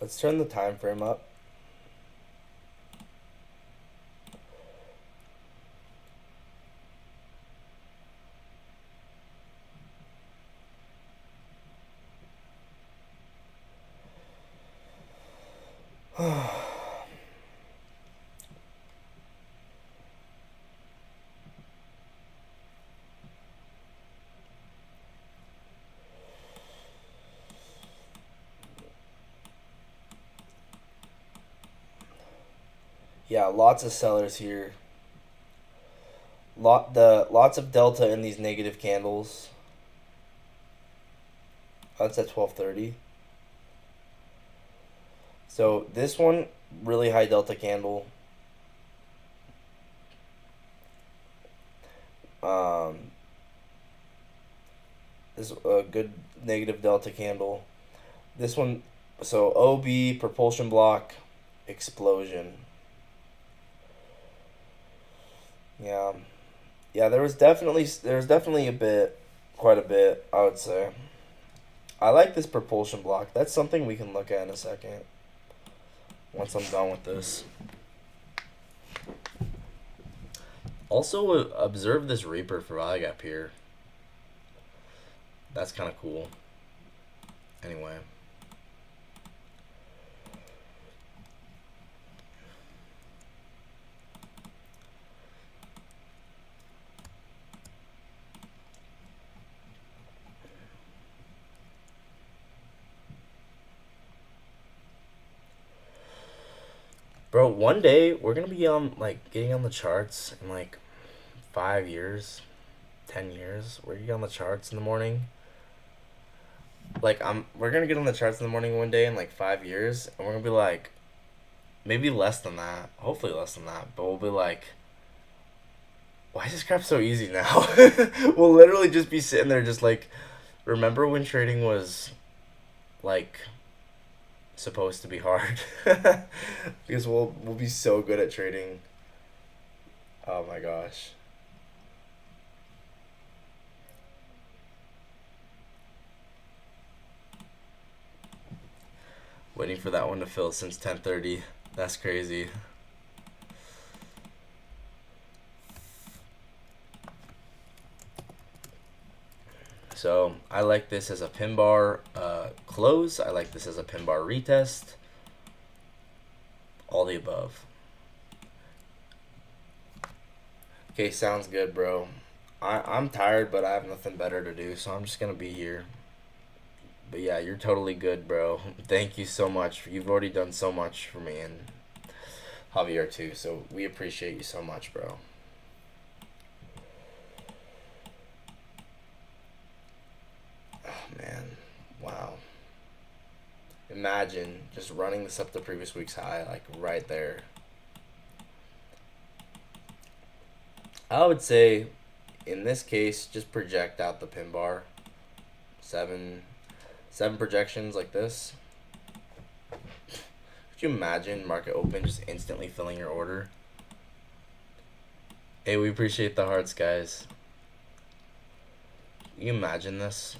Let's turn the time frame up. Yeah, lots of sellers here. Lots of delta in these negative candles. That's at 12:30. So this one really high delta candle. Um, this a good negative delta candle. This one, so OB propulsion block explosion. Yeah, yeah. There was definitely quite a bit. I would say. I like this propulsion block. That's something we can look at in a second. Once I'm done with this. Also, observe this Reaper for value gap here. That's kind of cool. Anyway. Bro, one day we're gonna be on like getting on the charts in like 5 years, 10 years. We're getting on the charts in the morning. like we're gonna get on the charts in the morning one day in like 5 years, and we're gonna be like, maybe less than that, hopefully less than that, but we'll be like, why is this crap so easy now? We'll literally just be sitting there just like, remember when trading was like supposed to be hard? Because we'll be so good at trading. Oh my gosh. Waiting for that one to fill since 10:30. That's crazy. So I like this as a pin bar close. I like this as a pin bar retest. All the above. Okay, sounds good, bro. I'm tired, but I have nothing better to do, so I'm just gonna be here. But yeah, you're totally good, bro. Thank you so much. You've already done so much for me and Javier too, so we appreciate you so much, bro. Oh man, wow. Imagine just running this up the previous week's high, like right there. I would say, in this case, just project out the pin bar. Seven projections like this. Could you imagine market open just instantly filling your order? Hey, we appreciate the hearts, guys. Can you imagine this?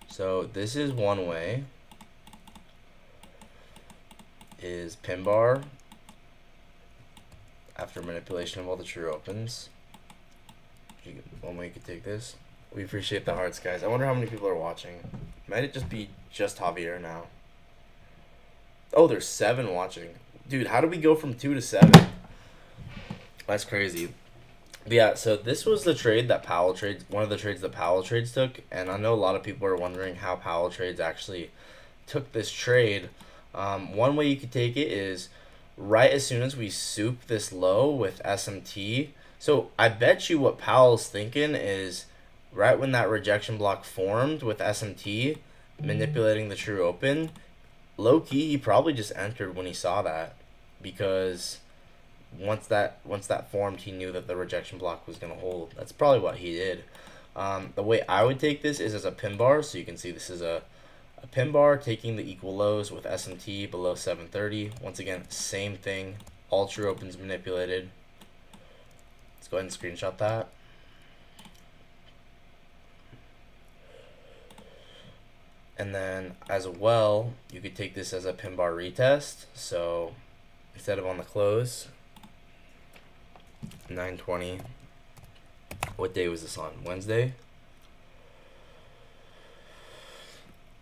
So this is one way. Is pin bar after manipulation of all the true opens. One way you could take this. We appreciate the hearts, guys. I wonder how many people are watching. Might it just be just Javier now? Oh, there's 7 watching. Dude, how did we go from 2 to 7? That's crazy. But yeah, so this was the trade that Powell trades, one of the trades that Powell trades took, and I know a lot of people are wondering how Powell trades actually took this trade. One way you could take it is right as soon as we soup this low with SMT. So I bet you what Powell's thinking is right when that rejection block formed with SMT, manipulating the true open, low key he probably just entered when he saw that, because once that formed, he knew that the rejection block was gonna hold. That's probably what he did. The way I would take this is as a pin bar, so you can see this is a pin bar taking the equal lows with SMT below 730. Once again, same thing. All true opens manipulated. Let's go ahead and screenshot that. And then as well, you could take this as a pin bar retest. So instead of on the close, 9:20. What day was this on? Wednesday?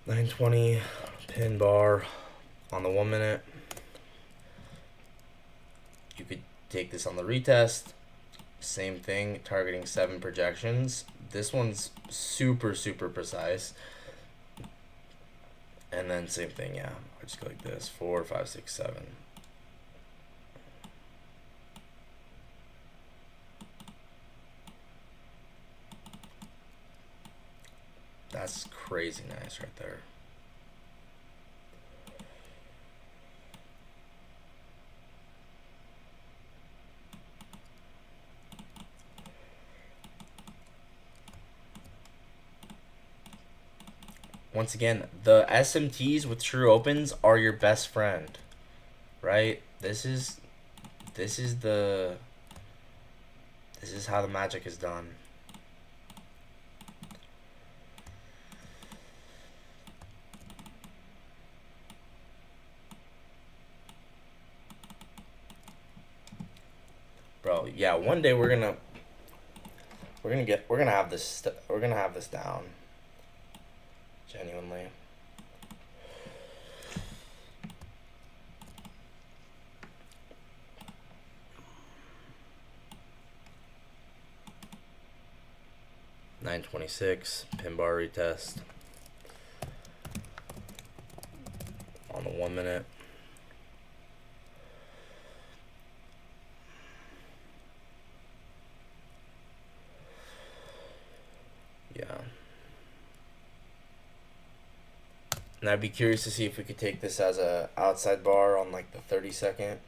9:20 pin bar on the 1 minute. You could take this on the retest. Same thing, targeting 7 projections. This one's super precise. And then same thing, yeah. I just go like this: 4, 5, 6, 7. That's crazy nice right there. Once again, the SMTs with true opens are your best friend, right? This is how the magic is done. Bro, yeah, one day we're gonna have this down. Genuinely. $9.26 pin bar retest on the 1 minute. Yeah. And I'd be curious to see if we could take this as a outside bar on like the 30-second.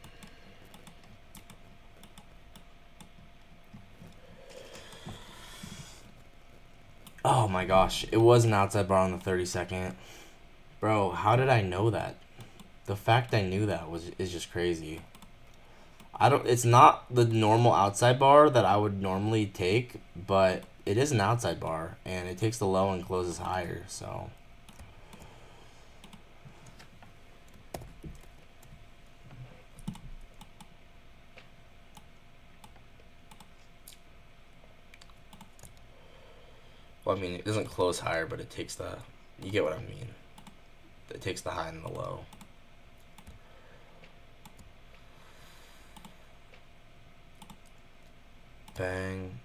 Oh my gosh, it was an outside bar on the 30-second. Bro, how did I know that? The fact I knew that is just crazy. It's not the normal outside bar that I would normally take, but it is an outside bar and it takes the low and closes higher, so well, I mean, it doesn't close higher, but it takes the, you get what I mean. It takes the high and the low. Bang.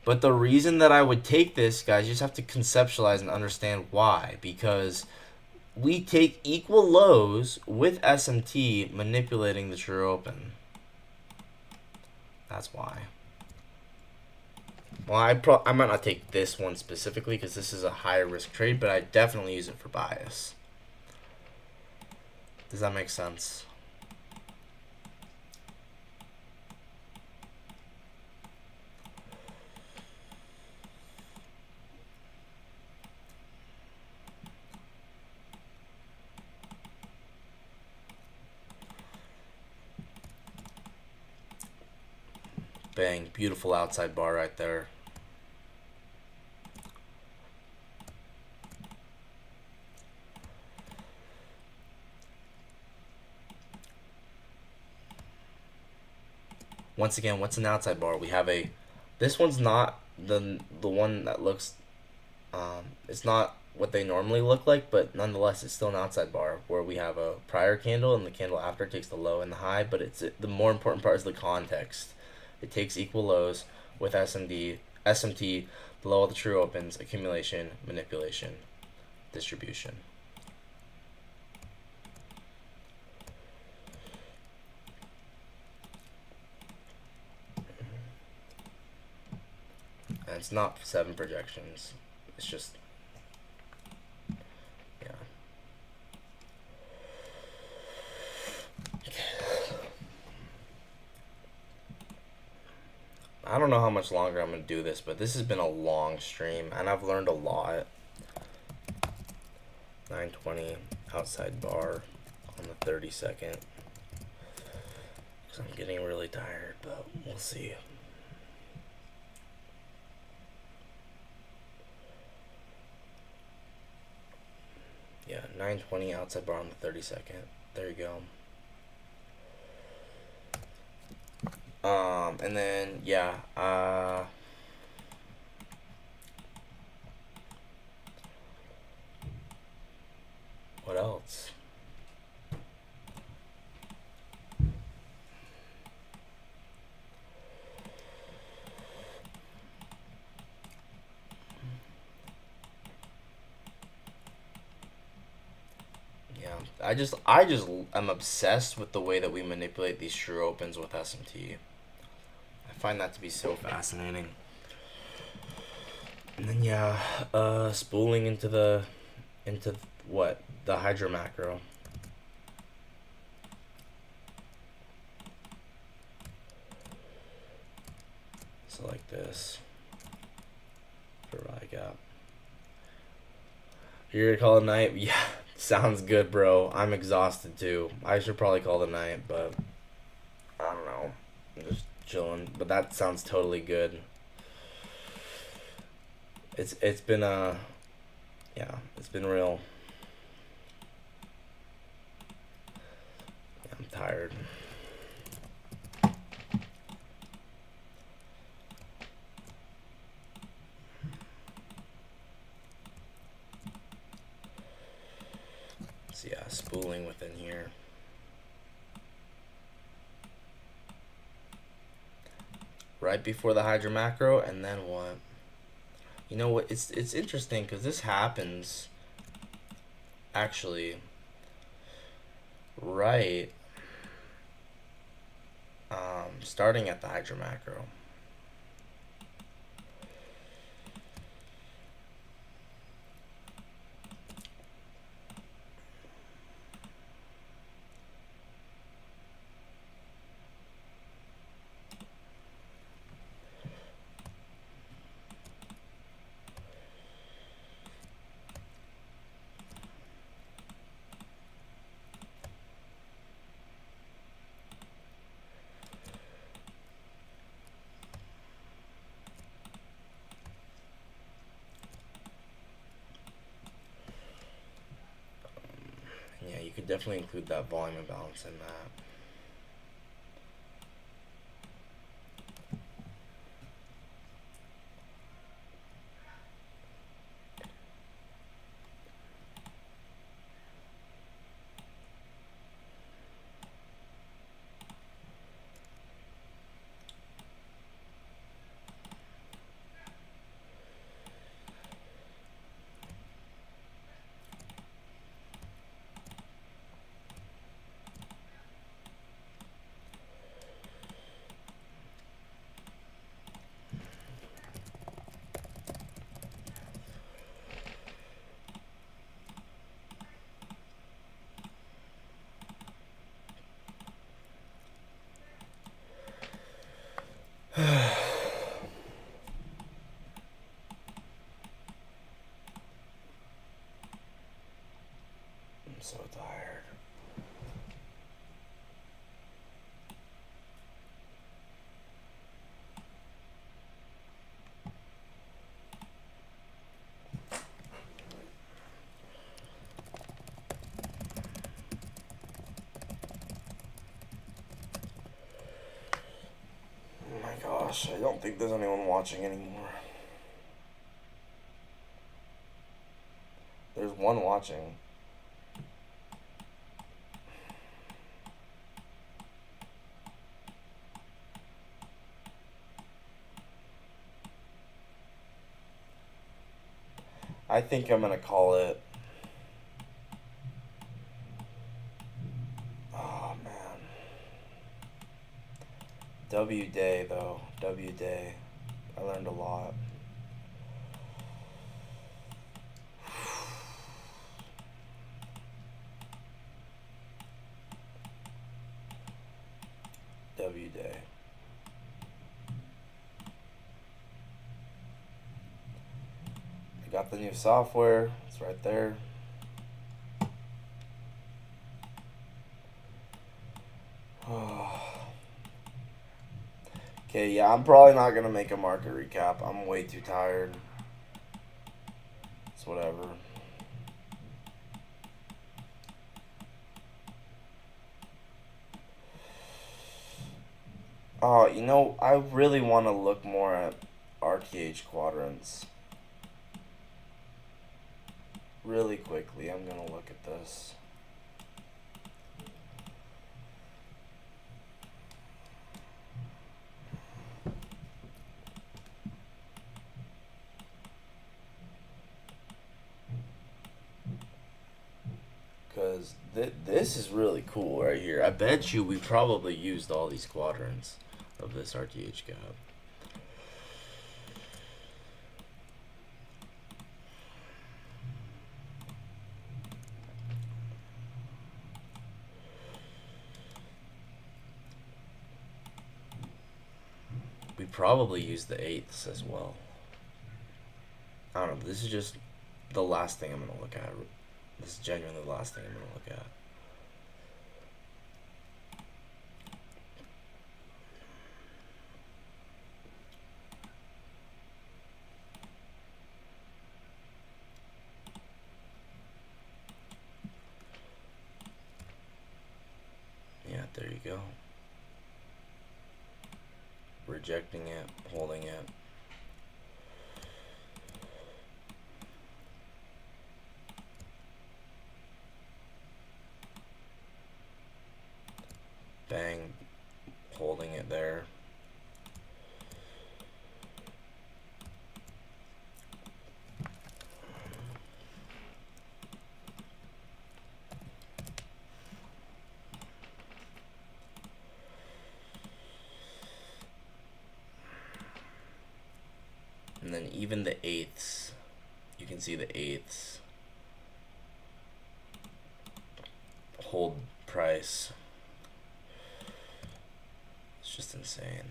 But the reason that I would take this, guys, you just have to conceptualize and understand why. Because we take equal lows with SMT manipulating the true open. That's why. Well, I might not take this one specifically because this is a higher risk trade, but I definitely use it for bias. Does that make sense? Bang, beautiful outside bar right there. Once again, what's an outside bar? We have a, this one's not the one that looks, it's not what they normally look like, but nonetheless, it's still an outside bar where we have a prior candle and the candle after takes the low and the high, but it's the more important part is the context. It takes equal lows with SMT below all the true opens, accumulation, manipulation, distribution. And it's not 7 projections. It's just, yeah. I don't know how much longer I'm going to do this, but this has been a long stream, and I've learned a lot. 920 outside bar on the 30-second. Because I'm getting really tired, but we'll see. Yeah, 920 outside bar on the 30-second. There you go. And then, yeah, what else? Yeah, I just am obsessed with the way that we manipulate these true opens with SMT. I find that to be so fascinating. And then yeah, spooling into what? The Hydra macro. So like this. For I got. You're gonna call it a night? Yeah, sounds good, bro. I'm exhausted too. I should probably call it a night, but I don't know. I'm just chilling. But that sounds totally good. It's been yeah, it's been real. Yeah, I'm tired. So yeah, spooling within here. Right before the Hydra macro, and then what? You know what? It's interesting because this happens actually right starting at the Hydra macro. definitely include that volume imbalance in that. I'm so tired. Oh my gosh, I don't think there's anyone watching anymore. There's one watching. I think I'm gonna call it. Oh man. W day though. W day. I learned a lot. W day. I got the new software. It's right there. Okay, yeah, I'm probably not gonna make a market recap. I'm way too tired. It's whatever. Oh, you know, I really want to look more at RTH quadrants. Really quickly, I'm gonna look at this. Because this is really cool right here. I bet you we probably used all these quadrants of this RTH gap. We probably used the eighths as well. I don't know. This is just the last thing I'm going to look at. This is genuinely the last thing I'm going to look at. Yeah, there you go. Rejecting it, holding it. Bang, holding it there. And then even the eighths, you can see the eighths hold price. It's just insane.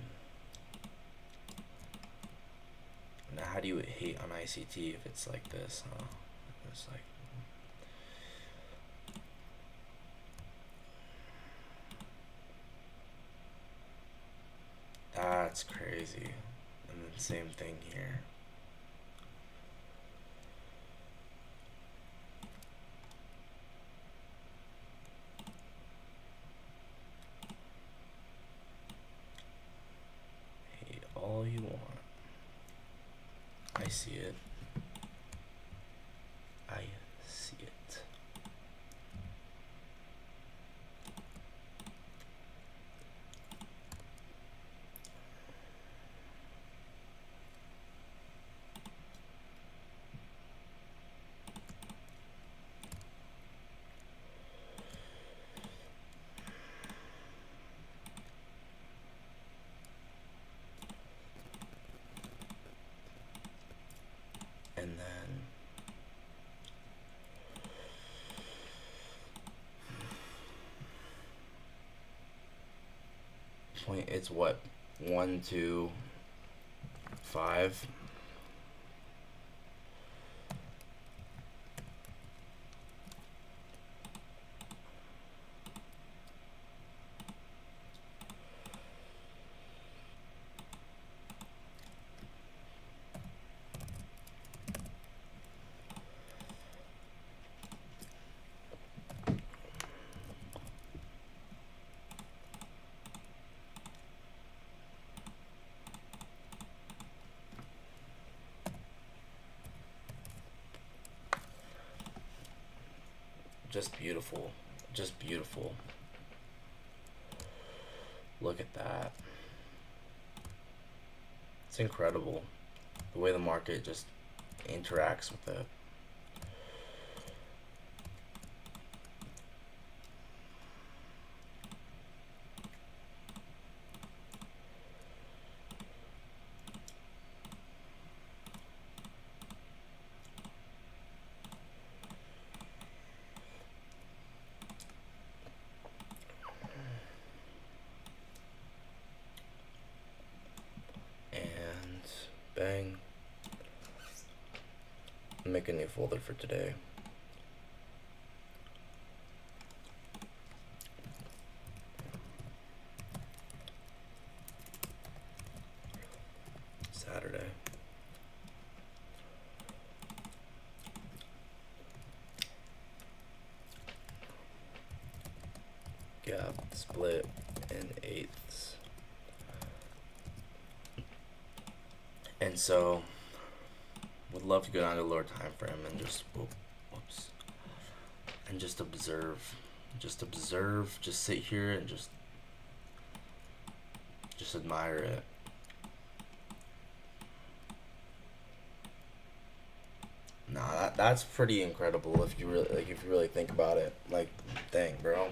Now how do you hate on ICT if it's like this, huh? It's like, that's crazy. And then same thing here. I see it. I see it. And then point, it's what, 1, 2, 5. Just beautiful. Just beautiful. Look at that. It's incredible the way the market just interacts with it. And bang. Make a new folder for today. Saturday. Gap split in eighths. And so would love to go down to a lower time frame and just whoops, and just observe, just sit here and just admire it. Nah, that's pretty incredible if you really think about it. Like, dang, bro.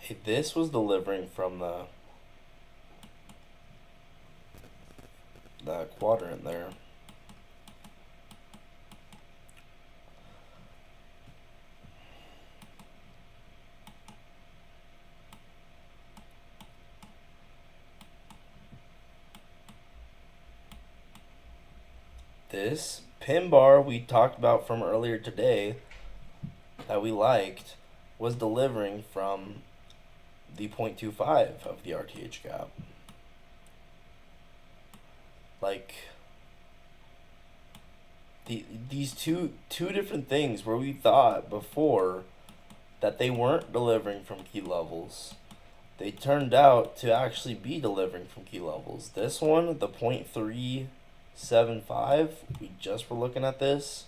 Hey, this was delivering from the quadrant there. This pin bar we talked about from earlier today that we liked was delivering from the 0.25 of the RTH gap. Like, these two different things where we thought before that they weren't delivering from key levels, they turned out to actually be delivering from key levels. This one, the 0.375, we just were looking at this,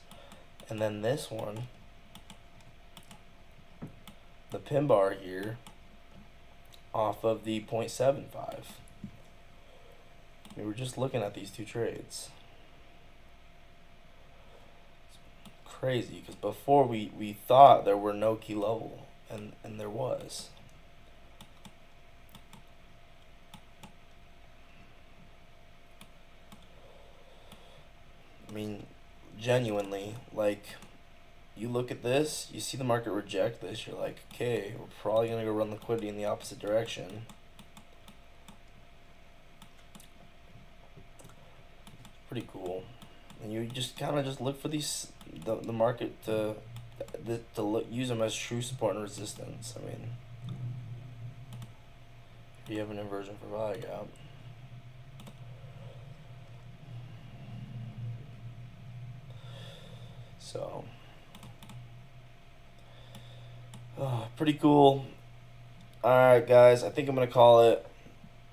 and then this one, the pin bar here, off of the 0.75. We were just looking at these two trades. It's crazy, because before we thought there were no key level, and there was. I mean, genuinely, like, you look at this, you see the market reject this, you're like, okay, we're probably going to go run liquidity in the opposite direction. Pretty cool. And you just kind of just look for the market to use them as true support and resistance. I mean, if you have an inversion for value gap. So, pretty cool. Alright, guys, I think I'm gonna call it.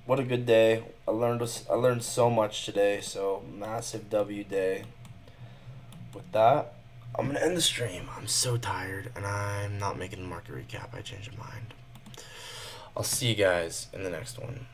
What a good day. I learned so much today, so massive W day. With that, I'm gonna end the stream. I'm so tired, and I'm not making the market recap. I changed my mind. I'll see you guys in the next one.